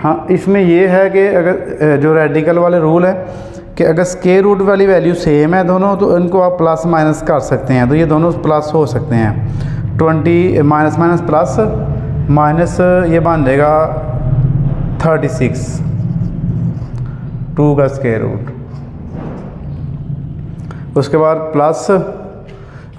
हाँ इसमें ये है कि अगर जो रेडिकल वाले रूल है कि अगर स्क्वायर रूट वाली वैल्यू सेम है दोनों, तो इनको आप प्लस माइनस कर सकते हैं, तो ये दोनों प्लस हो सकते हैं। 20 माइनस माइनस प्लस माइनस ये बन जाएगा 36 2 का स्क्वायर रूट। उसके बाद प्लस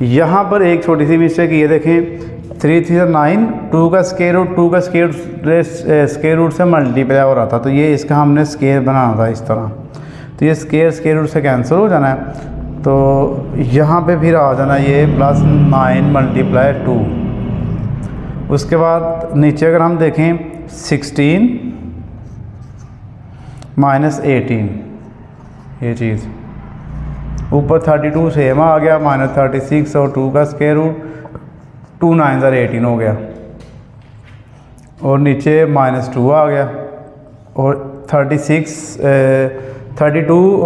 यहाँ पर एक छोटी सी मिस्टेक ये देखें, 3 3 9 2 का स्क्वायर रूट, 2 का स्क्वायर रूट से मल्टीप्लाई हो रहा था, तो ये इसका हमने स्क्वायर बनाना था इस तरह, तो ये स्क्वायर रूट से कैंसिल हो जाना है। तो यहाँ पे फिर आ जाना ये +9 × 2। उसके बाद नीचे अगर हम देखें 16 -18 ये चीज़, ऊपर 32 सेम आ गया, -36 और 2 का स्क्वायर रूट, 2 9 18 हो गया, और नीचे -2 आ गया, और 32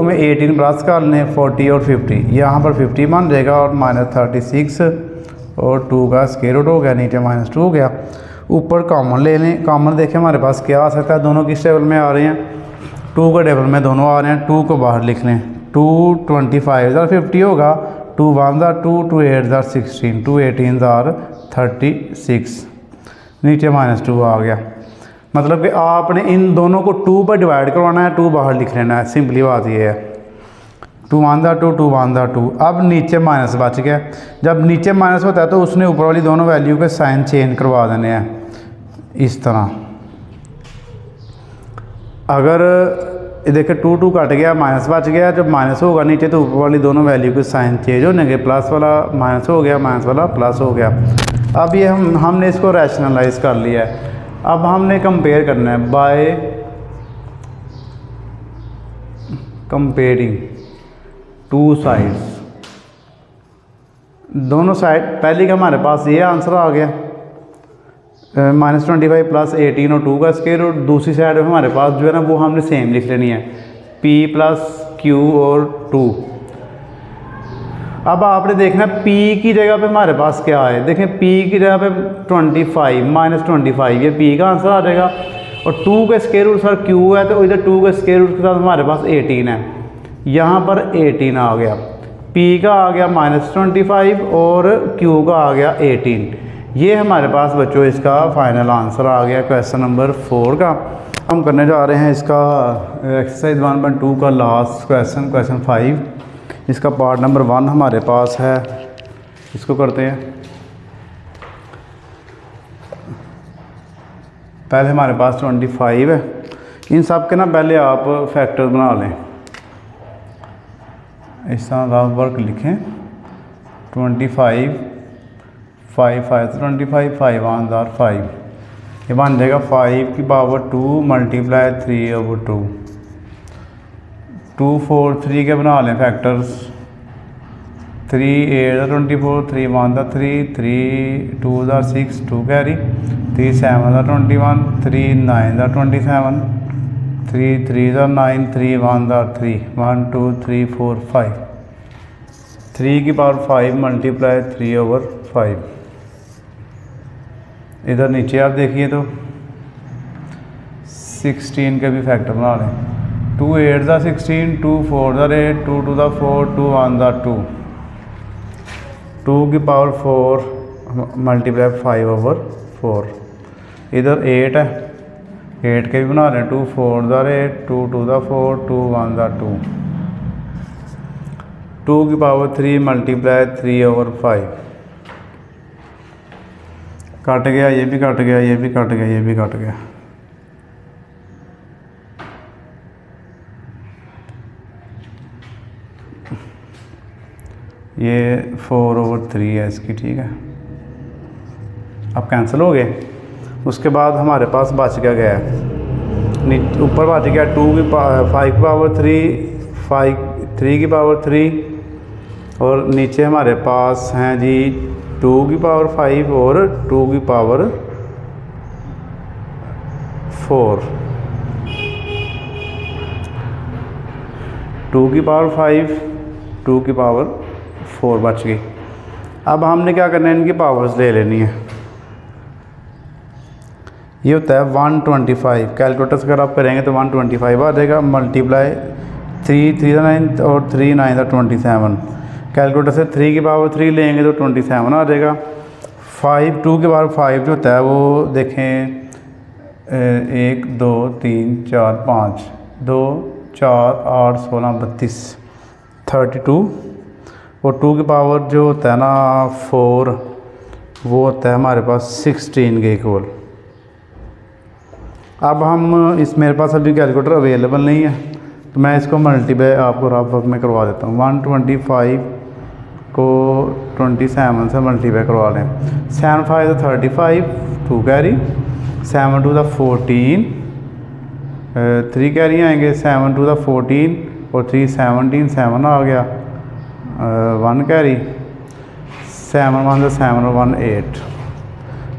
में 18 प्लस कर लें 40 और 50, यहाँ पर 50 बन जाएगा, और -36 और 2 का स्क्वायर रूट हो गया, नीचे -2 हो गया। ऊपर कॉमन ले लें, कॉमन देखें हमारे पास क्या आ सकता है, दोनों किस टेबल में आ रहे हैं, 2 का टेबल में दोनों आ रहे हैं, 2 को बाहर लिख लें, 2 25 50 होगा, 2 1 2 2 8 16 2 18 36, नीचे -2 आ गया। मतलब कि आपने इन दोनों को 2 पर डिवाइड करवाना है, 2 बाहर लिख लेना है, सिंपली बात ये है। 2 1 2 2 1 2, अब नीचे माइनस बच गया। जब नीचे माइनस होता है तो उसने ऊपर वाली दोनों वैल्यू के साइन चेंज करवा देने हैं इस तरह। अगर देखिए 2 2 कट गया, माइनस बच गया, जब माइनस होगा नीचे तो ऊपर वाली दोनों वैल्यू के साइन चेंज हो जाएंगे, प्लस वाला माइनस हो गया, माइनस वाला प्लस हो गया। अब ये हमने इसको रैशनलाइज कर लिया है। अब हमने कंपेयर करना है बाय कंपेयरिंग 2 साइड्स, दोनों साइड। पहली का हमारे पास ये आंसर आ गया, -25 + 18 और 2 का स्क्वायर रूट। दूसरी साइड में हमारे पास जो है ना वो हमने सेम लिख लेनी है, P + Q और 2। अब आपने देखना P की जगह पे हमारे पास क्या है, देखें P की जगह पे 25 -25 ये P का आंसर आ जाएगा, और 2 का स्क्वायर रूट सर Q है, तो इधर 2 का स्क्वायर रूट के साथ हमारे पास 18 है, यहाँ पर 18 आ गया, P का आ गया -25 और Q का आ गया 18। ये हमारे पास बच्चों इसका फाइनल आंसर आ गया क्वेश्चन नंबर 4 का। हम करने जा रहे हैं इसका एक्सरसाइज 1.2 का लास्ट क्वेश्चन 5। इसका पार्ट नंबर 1 हमारे पास है, इसको करते हैं। पहले हमारे पास 25 है, इन सब के ना पहले आप फैक्टर बना लें, इस तरह आप वर्क लिखें। 25 5 5 25 5 1 5, ये बन जाएगा 5 की पावर 2 × 3/2। 2 4 3 के बना लें फैक्टर्स, 3 8 24, 3 1 3, 3 2 6 2 कैरी, 3 7 21, 3 9 27, 3 3 9, 3 1 3, 1 2 3 4 5, 3 की पावर 5 मल्टीप्लाई 3/5। इधर नीचे आप देखिए तो 16 के भी फैक्टर बना लें। 2 8 ज़ा 16, 2 4 ज़ा 8, 2 2 ज़ा 4, 2 1 ज़ा 2। 2 की पावर 4 मल्टीप्लाई 5/4। इधर 8 है, 8 के भी बना लें। 2 4 ज़ा 8, 2 2 ज़ा 4, 2 1 ज़ा 2। 2 की पावर 3 मल्टीप्लाई 3/5। कट गया, ये भी कट गया, ये भी कट गया, ये भी कट गया। ये 4/3 है इसकी, ठीक है। अब कैंसिल हो गए। उसके बाद हमारे पास बच क्या गया, ऊपर बच गया 2 की 5 की पावर 3, 3 की पावर 3, और नीचे हमारे पास हैं जी 2 की पावर 5 और 2 की पावर 4। 2 की पावर 5, 2 की पावर 4 बच गई। अब हमने क्या करना है, इनकी पावर्स ले लेनी है। ये होता है 125। कैलकुलेटर से अगर आप करेंगे तो 125 आ जाएगा। मल्टीप्लाई 3 3 9 और 3 9 27। कैलकुलेटर से 3 की पावर 3 लेंगे तो 27 आ जाएगा। 5 2 की पावर 5 जो होता है वो देखें 1 2 3 4 5 2 4 8 16 32 32। और 2 की पावर जो होता है ना 4 वो होता है हमारे पास 16 के इक्वल। अब हम मेरे पास अभी कैलकुलेटर अवेलेबल नहीं है तो मैं इसको मल्टीप्लाई आपको रफ वर्क में करवा देता हूँ। 125 को 27 से मल्टीप्लाई करवा लें। 7 5 35, 2 कैरी, 7 2 14, 3 कैरी आएंगे, 7 2 14 और 3 17, 7 आ गया, 1 कैरी, 7 1 7 और 1 8,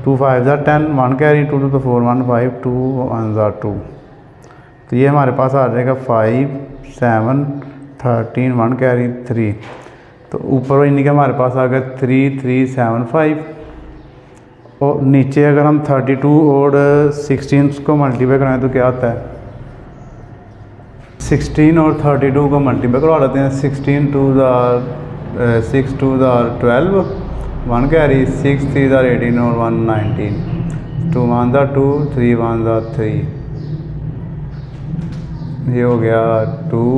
2 5 10, 1 कैरी, 2 2 4 1 5, 2 1 2। तो ये हमारे पास आ जाएगा 5 7 13, 1 कैरी 3। तो ऊपर इन्हीं के हमारे पास आ गया 3 3 7 5। और नीचे अगर हम 32 और 16 को मल्टीप्लाई कराएं तो क्या आता है, 16 और 32 को मल्टीप्लाई करवा लेते हैं। 16 2 6 2 12, 1 कैरी, 6 3 18 और 1 19, 2 1 2, 3 1 3। ये हो गया 2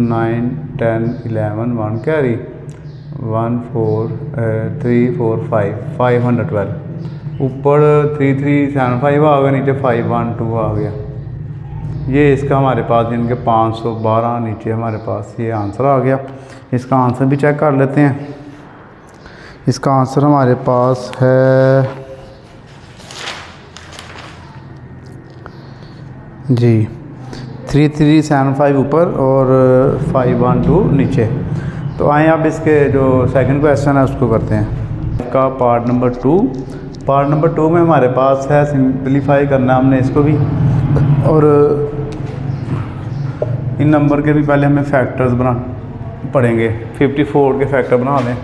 9 10 11, 1 कैरी, 1 4 3 4 5 512। ऊपर 3 3 7 5 आ गया, नीचे 5 1 2 आ गया। ये इसका हमारे पास इनके 512 नीचे हमारे पास ये आंसर आ गया। इसका आंसर भी चेक कर लेते हैं। इसका आंसर हमारे पास है जी 3 3 7 5 ऊपर और 5 1 2 नीचे। तो आए आप इसके जो सेकंड क्वेश्चन है उसको करते हैं। इसका पार्ट नंबर 2 में हमारे पास है सिंपलीफाई करना हमने इसको भी, और इन नंबर के भी पहले हमें फैक्टर्स बना पड़ेंगे। 54 के फैक्टर बना लें।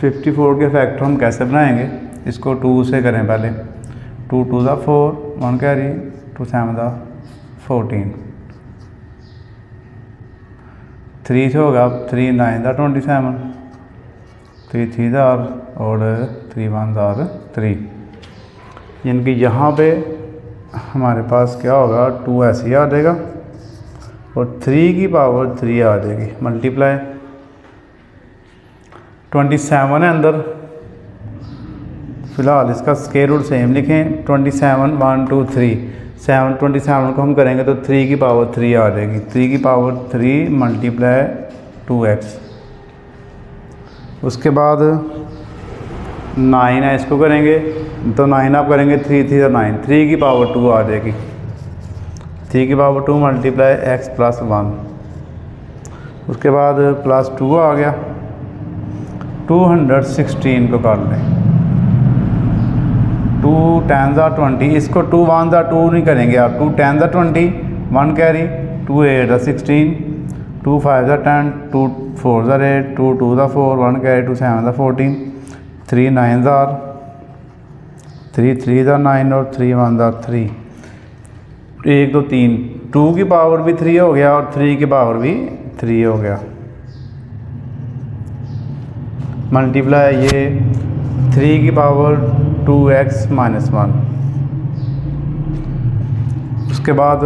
$54 के फैक्टर हम कैसे बनाएंगे, इसको 2 से करें पहले। 2 2 4, 1 कैरी, 2 7 14, 3 से होगा 3 9 27, 3 3 और 3 1 3। यानी कि यहाँ पे हमारे पास क्या होगा, 2 ऐसे ही आ जाएगा और 3 की पावर 3 आ जाएगी। मल्टीप्लाई 27 है अंदर, फ़िलहाल इसका स्क्वायर रूट सेम लिखें। 27 1 2 3 7 27 को हम करेंगे तो 3 की पावर 3 आ जाएगी। 3 की पावर 3 मल्टीप्लाई 2x। उसके बाद 9 है, इसको करेंगे तो 9 आप करेंगे 3 3 9, 3 की पावर 2 आ जाएगी। 3 की पावर 2 मल्टीप्लाई x प्लस 1। उसके बाद प्लस 2 आ गया। 216 को कर लें। 2 10 20, इसको 2 1 2 नहीं करेंगे आप, 2 10 20 1 कैरी, 2 8 ज़ा 16, 2 5 ज़ा 10, 2 4 ज़ा 8, 2 2 ज़ा 4, 1 कैरी, 2 7 ज़ा 14, 3 9 ज़ा 3 3 ज़ा 9 और 3 1 ज़ा 3, 1 2 3, 2 की पावर भी 3 हो गया और 3 की पावर भी 3 हो गया। मल्टीप्लाई ये 3 की पावर 2x माइनस 1। उसके बाद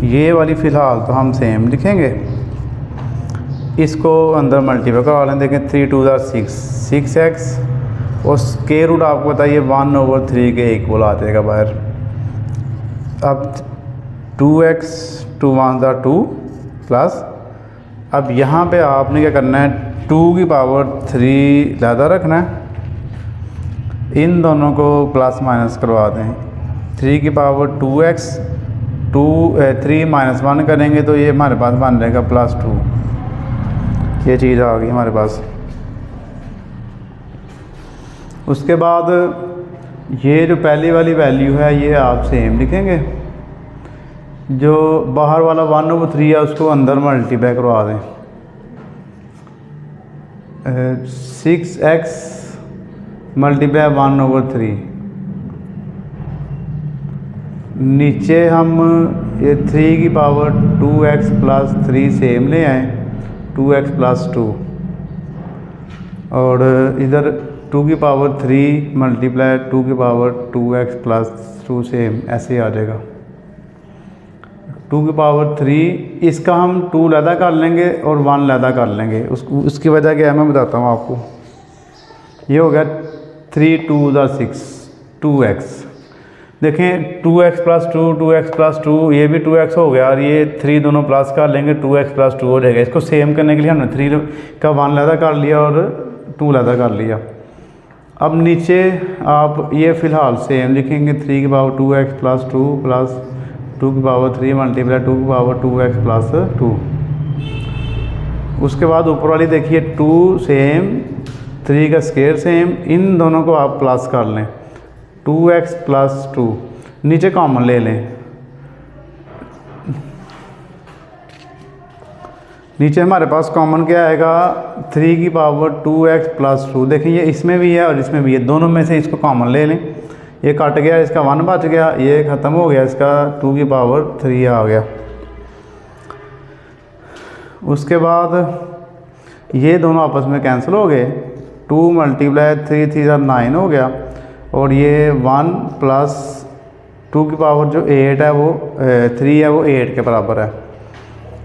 ये वाली फ़िलहाल तो हम सेम लिखेंगे, इसको अंदर मल्टीप्लाई करवा लें। देखें 3 2 ज़ा 6, 6x और स्क्वायर रूट आपको बताइए 1/3 के इक्वल आ जाएगा बाहर। अब 2x 2 1 ज़ा 2 प्लस, अब यहाँ पे आपने क्या करना है, 2 की पावर 3 ज़्यादा रखना है, इन दोनों को प्लस माइनस करवा दें। 3 की पावर 2x 3 माइनस 1 करेंगे तो ये हमारे पास बन जाएगा +2। ये चीज़ आ गई हमारे पास। उसके बाद ये जो पहली वाली वैल्यू है ये आप सेम लिखेंगे, जो बाहर वाला 1/3 है उसको अंदर मल्टीप्लाई करवा दें। 6x मल्टीप्लाई 1/3, नीचे हम ये 3 की पावर 2x प्लस 3 सेम ले आए, 2x प्लस 2, और इधर 2 की पावर 3 मल्टीप्लाई 2 की पावर 2x प्लस 2 सेम ऐसे आ जाएगा। 2 की पावर 3, इसका हम 2 लैदा कर लेंगे और 1 लैदा कर लेंगे। उसकी वजह क्या है मैं बताता हूँ आपको। ये हो गया 3 2 ज़ा 6, 2x। देखें 2x प्लस 2, 2x प्लस 2, ये भी 2x हो गया और ये 3 दोनों प्लस कर लेंगे, 2x प्लस 2 हो जाएगा। इसको सेम करने के लिए हमने 3 का 1 लैदा कर लिया और 2 लैदा कर लिया। अब नीचे आप ये फ़िलहाल सेम लिखेंगे, 3 की पावर 2x प्लस 2 प्लस 2 की पावर 3 मल्टीप्लाई 2 की पावर 2x प्लस 2। उसके बाद ऊपर वाली देखिए 2 सेम, 3 का स्क्वायर सेम, इन दोनों को आप प्लस कर लें, 2x प्लस 2, नीचे कॉमन ले लें। नीचे हमारे पास कॉमन क्या आएगा, 3 की पावर 2x प्लस 2। देखिए ये इसमें भी है और इसमें भी है, दोनों में से इसको कॉमन ले लें। ये कट गया, इसका 1 बच गया, ये ख़त्म हो गया, इसका 2 की पावर 3 आ गया। उसके बाद ये दोनों आपस में कैंसिल हो गए, 2 मल्टीप्लाई 3 3 ज़ा 9 हो गया, और ये 1 प्लस 2 की पावर जो 8 है वो 3 है वो 8 के बराबर है।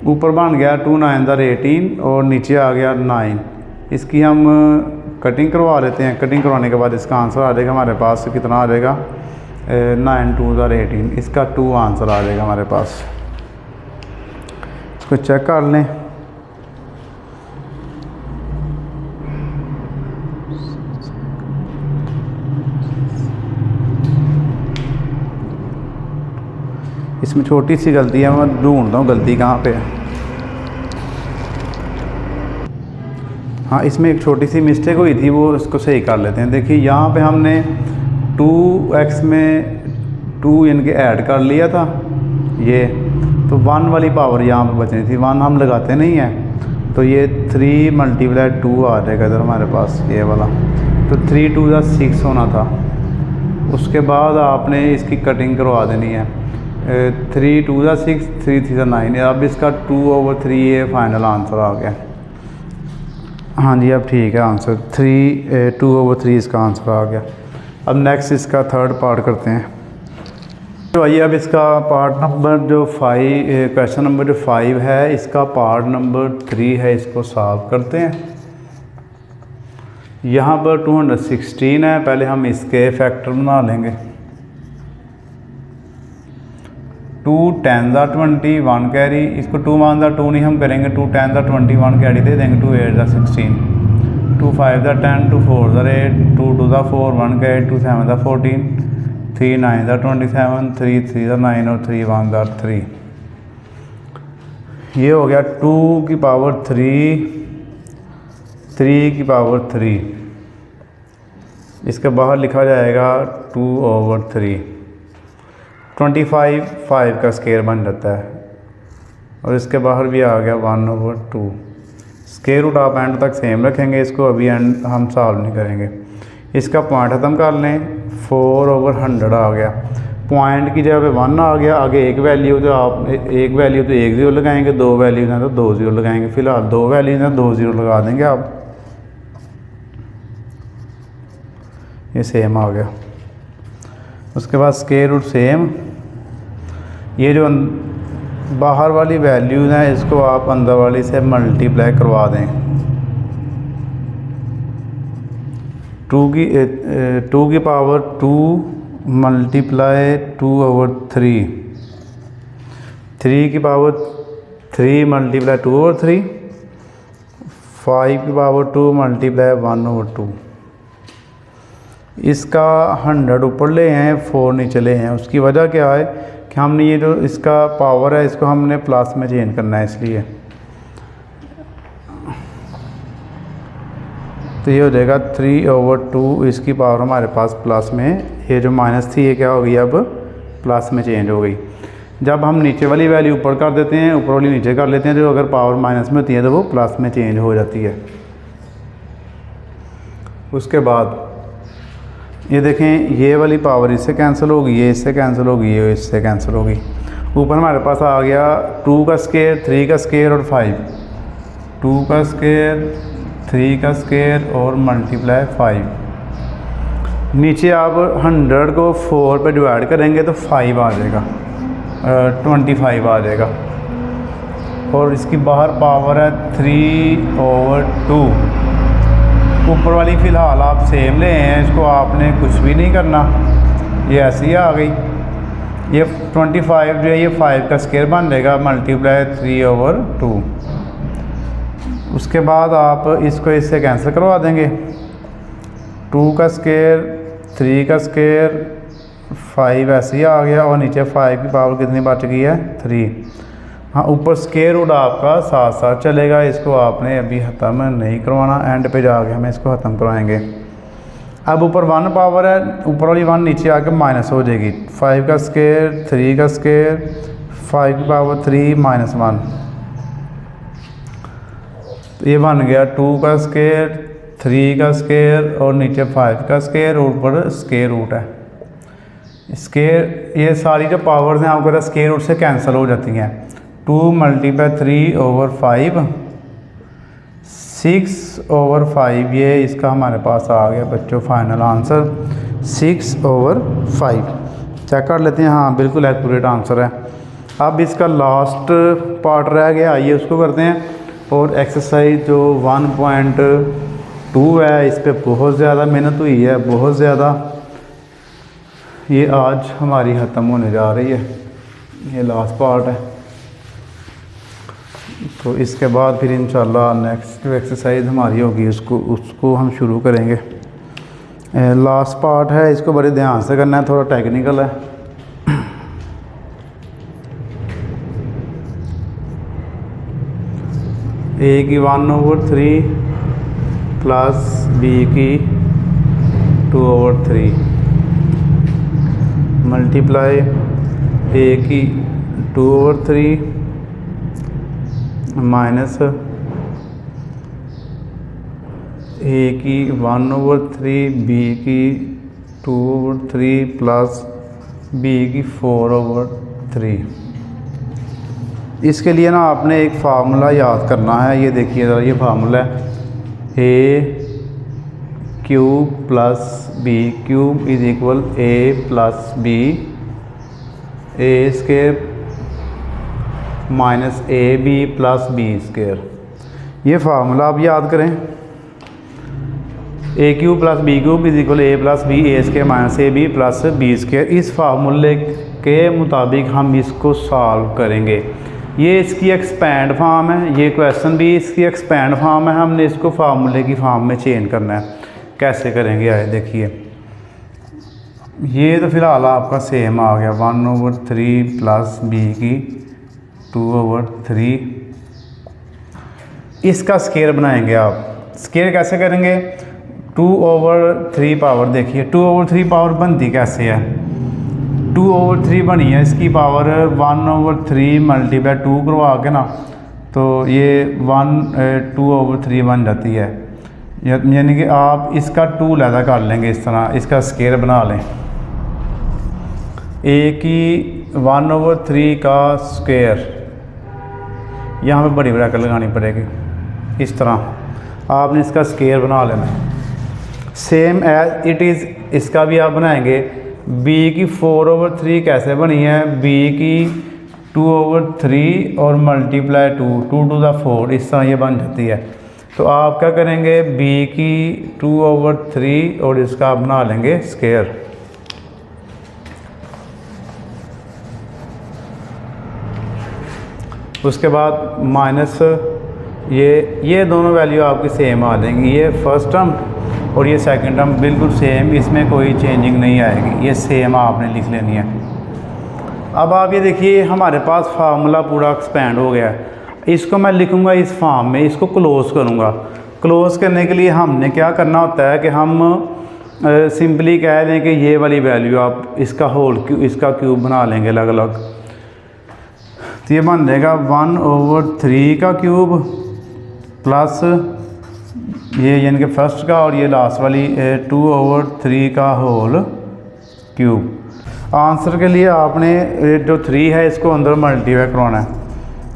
ऊपर बन गया 2 9 ज़ा 18 और नीचे आ गया 9। इसकी हम कटिंग करवा लेते हैं। कटिंग करवाने के बाद इसका आंसर आ जाएगा हमारे पास, कितना आ जाएगा, 9 2 ज़ा 18, इसका 2 आंसर आ जाएगा हमारे पास। इसको चेक कर लें। इसमें छोटी सी गलती है, मैं ढूंढता हूँ गलती कहाँ पे है। हाँ, इसमें एक छोटी सी मिस्टेक हुई थी, वो इसको सही कर लेते हैं। देखिए यहाँ पे हमने 2x में 2 इनके ऐड कर लिया था, ये तो 1 वाली पावर यहाँ पे बचनी थी, 1 हम लगाते नहीं हैं, तो ये 3 मल्टीप्लाई 2 आ जाएगा इधर हमारे पास ये वाला, तो 3 2 ज़ा 6 होना था। उसके बाद आपने इसकी कटिंग करवा देनी है, 3 2 ज़ा 6, 3 3 ज़ा 9। अब इसका 2/3 ये फाइनल आंसर आ गया। हाँ जी, अब ठीक है आंसर, 2/3 इसका आंसर आ गया। अब नेक्स्ट इसका थर्ड पार्ट करते हैं। तो आइए अब इसका पार्ट नंबर जो 5, क्वेश्चन नंबर जो 5 है, इसका पार्ट नंबर 3 है, इसको सॉल्व करते हैं। यहाँ पर 216 है, पहले हम इसके फैक्टर बना लेंगे। 2 10 ज़ा 20, 1 कैरी, इसको 2 1 ज़ा 2 नहीं हम करेंगे, 2 10 ज़ा 20, 1 कैरी दे देंगे, 2 8 ज़ा 16, 2 5 ज़ा 10, 2 4 ज़ा 8, 2 2 ज़ा 4, 1 कैरी, 2 7 ज़ा 14, 3 9 ज़ा 27, 3 3 ज़ा 9 और 3 1 ज़ा 3। ये हो गया 2 की पावर 3, 3 की पावर 3, इसके बाहर लिखा जाएगा 2/3। 25 5 का स्केयर बन जाता है। और इसके बाहर भी आ गया 1/2। स्केयर रूट आप एंड तक सेम रखेंगे, इसको अभी एंड हम सॉल्व नहीं करेंगे। इसका पॉइंट ख़त्म कर लें, 4/100 आ गया। पॉइंट की जगह पे 1 आ गया, आगे एक वैल्यू, तो आप एक वैल्यू तो 1 0 लगाएंगे, 2 वैल्यूज हैं तो 2 0 लगाएंगे। फ़िलहाल 2 वैल्यूज हैं, 2 0 लगा देंगे आप। ये सेम आ गया। उसके बाद स्केयर रूट सेम, ये जो बाहर वाली वैल्यूज़ हैं इसको आप अंदर वाली से मल्टीप्लाई करवा दें। 2 की पावर 2 मल्टीप्लाई 2/3, 3 की पावर 3 मल्टीप्लाई 2/3, 5 की पावर 2 मल्टीप्लाई 1/2। इसका 100 ऊपर ले हैं, 4 नीचे ले हैं। उसकी वजह क्या है कि हमने ये जो इसका पावर है इसको हमने प्लस में चेंज करना है, इसलिए तो ये हो जाएगा 3/2। इसकी पावर हमारे पास प्लस में, ये जो माइनस थी ये क्या हो गई, अब प्लस में चेंज हो गई। जब हम नीचे वाली वैल्यू ऊपर कर देते हैं, ऊपर वाली नीचे कर लेते हैं, जो अगर पावर माइनस में होती है तो वो प्लस में चेंज हो जाती है। उसके बाद ये देखें, ये वाली पावर इससे कैंसिल होगी, ये इससे कैंसिल होगी, ये इससे कैंसिल होगी। ऊपर हमारे पास आ गया 2 का स्केयर, 3 का स्केयर और 5। 2 का स्केयर, 3 का स्केयर और मल्टीप्लाई 5। नीचे आप 100 को 4 पे डिवाइड करेंगे तो 5 आ जाएगा, 25 आ जाएगा। और इसकी बाहर पावर है 3/2। ऊपर वाली फ़िलहाल आप सेम ले हैं, इसको आपने कुछ भी नहीं करना, ये ऐसी ही आ गई। ये 25 जो है ये 5 का स्केयर बन जाएगा मल्टीप्लाई 3/2। उसके बाद आप इसको इससे कैंसिल करवा देंगे। 2 का स्केयर, 3 का स्केयर, 5 ऐसे ही आ गया, और नीचे 5 की पावर कितनी बच गई है, 3। हाँ, ऊपर स्केयर रूट आपका साथ साथ चलेगा, इसको आपने अभी ख़त्म नहीं करवाना, एंड पे जाके हम इसको ख़त्म करवाएंगे। अब ऊपर 1 पावर है, ऊपर वाली 1 नीचे आके माइनस हो जाएगी। 5 का स्केयर, 3 का स्केयर, 5 की पावर 3 -1, तो ये बन गया 2 का स्केयर, 3 का स्केयर और नीचे 5 का स्केयर, ऊपर स्केयर रूट है। स्केयर, ये सारी जो पावर्स हैं आपको स्केयर रूट से कैंसिल हो जाती हैं। 2 मल्टीप्लाई 3/5, 6/5, ये इसका हमारे पास आ गया बच्चों फाइनल आंसर 6/5। चेक कर लेते हैं, हाँ बिल्कुल एक्यूरेट आंसर है। अब इसका लास्ट पार्ट रह गया, आइए उसको करते हैं। और एक्सरसाइज जो 1.2 है, इस पर बहुत ज़्यादा मेहनत हुई है, बहुत ज़्यादा। ये आज हमारी ख़त्म होने जा रही है, ये लास्ट पार्ट है। तो इसके बाद फिर इंशाल्लाह नेक्स्ट जो एक्सरसाइज हमारी होगी उसको हम शुरू करेंगे। लास्ट पार्ट है, इसको बड़े ध्यान से करना है, थोड़ा टेक्निकल है। ए की 1/3 प्लस बी की 2/3 मल्टीप्लाई ए की 2/3 माइनस ए की 1/3, बी की 2/3 प्लस बी की 4/3। इसके लिए ना आपने एक फार्मूला याद करना है, ये देखिए ज़रा, ये फार्मूला है a³ plus b³ is equal a plus b, a² minus ab plus b²। ये फार्मूला आप याद करें, a³ plus b³ is equal a plus b, a² minus ab plus b²। इस फार्मूले के मुताबिक हम इसको सॉल्व करेंगे। ये इसकी एक्सपैंड फॉर्म है, ये क्वेश्चन भी इसकी एक्सपैंड फॉर्म है, हमने इसको फार्मूले की फॉर्म में चेंज करना है। कैसे करेंगे आए देखिए। ये तो फ़िलहाल आपका सेम आ गया, 1/3 प्लस b की 2/3। इसका स्केयर बनाएंगे आप। स्केयर कैसे करेंगे, 2/3 पावर, देखिए 2/3 पावर बनती कैसे है, 2/3 बनी है, इसकी पावर 1/3 मल्टीप्लाई 2 करवा के ना, तो ये 2/3 बन जाती है। यानी कि आप इसका 2 लैदा कर लेंगे, इस तरह इसका स्केयर बना लें। ए की 1/3 का स्क्वायर, यहाँ पे बड़ी ब्रैकेट लगानी पड़ेगी, इस तरह आपने इसका स्क्वायर बना लेना। सेम एज इट इज़ इसका भी आप बनाएंगे। बी की 4/3 कैसे बनी है, बी की 2/3 और मल्टीप्लाई 2 to the 4, इस तरह ये बन जाती है। तो आप क्या करेंगे, बी की 2/3 और इसका आप बना लेंगे स्क्वायर। उसके बाद माइनस ये दोनों वैल्यू आपकी सेम आ जाएंगी। ये फर्स्ट टर्म और ये सेकंड टर्म बिल्कुल सेम, इसमें कोई चेंजिंग नहीं आएगी, ये सेम आपने लिख लेनी है। अब आप ये देखिए हमारे पास फार्मूला पूरा एक्सपेंड हो गया है। इसको मैं लिखूँगा इस फॉर्म में, इसको क्लोज़ करूँगा। क्लोज़ करने के लिए हमने क्या करना होता है कि हम सिंपली कह दें कि ये वाली वैल्यू आप इसका इसका क्यूब बना लेंगे अलग अलग। तो ये बन जाएगा 1/3 का क्यूब प्लस ये यानी कि फर्स्ट का, और ये लास्ट वाली 2/3 का होल क्यूब। आंसर के लिए आपने जो 3 है इसको अंदर मल्टीप्लाई करवाना है।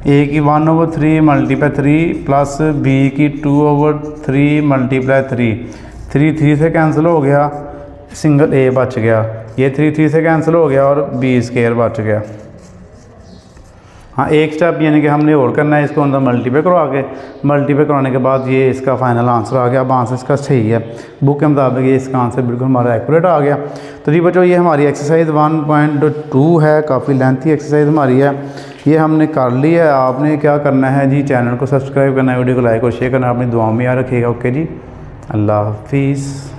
ए की 1/3 मल्टीप्लाई 3 प्लस बी की 2/3 मल्टीप्लाई 3 से कैंसिल हो गया, सिंगल ए बच गया, ये 3 से कैंसिल हो गया और बी स्क्वायर बच गया। हाँ, एक स्टेप यानी कि हमने और करना है, इसको अंदर मल्टीप्लाई करवाने के बाद ये इसका फाइनल आंसर आ गया। अब आंसर इसका सही है, बुक के मुताबिक ये इसका आंसर बिल्कुल हमारा एक्यूरेट आ गया। तो जी बच्चों, ये हमारी एक्सरसाइज 1.2 है, काफ़ी लेंथी एक्सरसाइज हमारी है, ये हमने कर ली है। आपने क्या करना है जी, चैनल को सब्सक्राइब करना है, वीडियो को लाइक और शेयर करना है, अपनी दुआओं में याद रखिएगा। ओके जी, अल्लाह हाफिज़।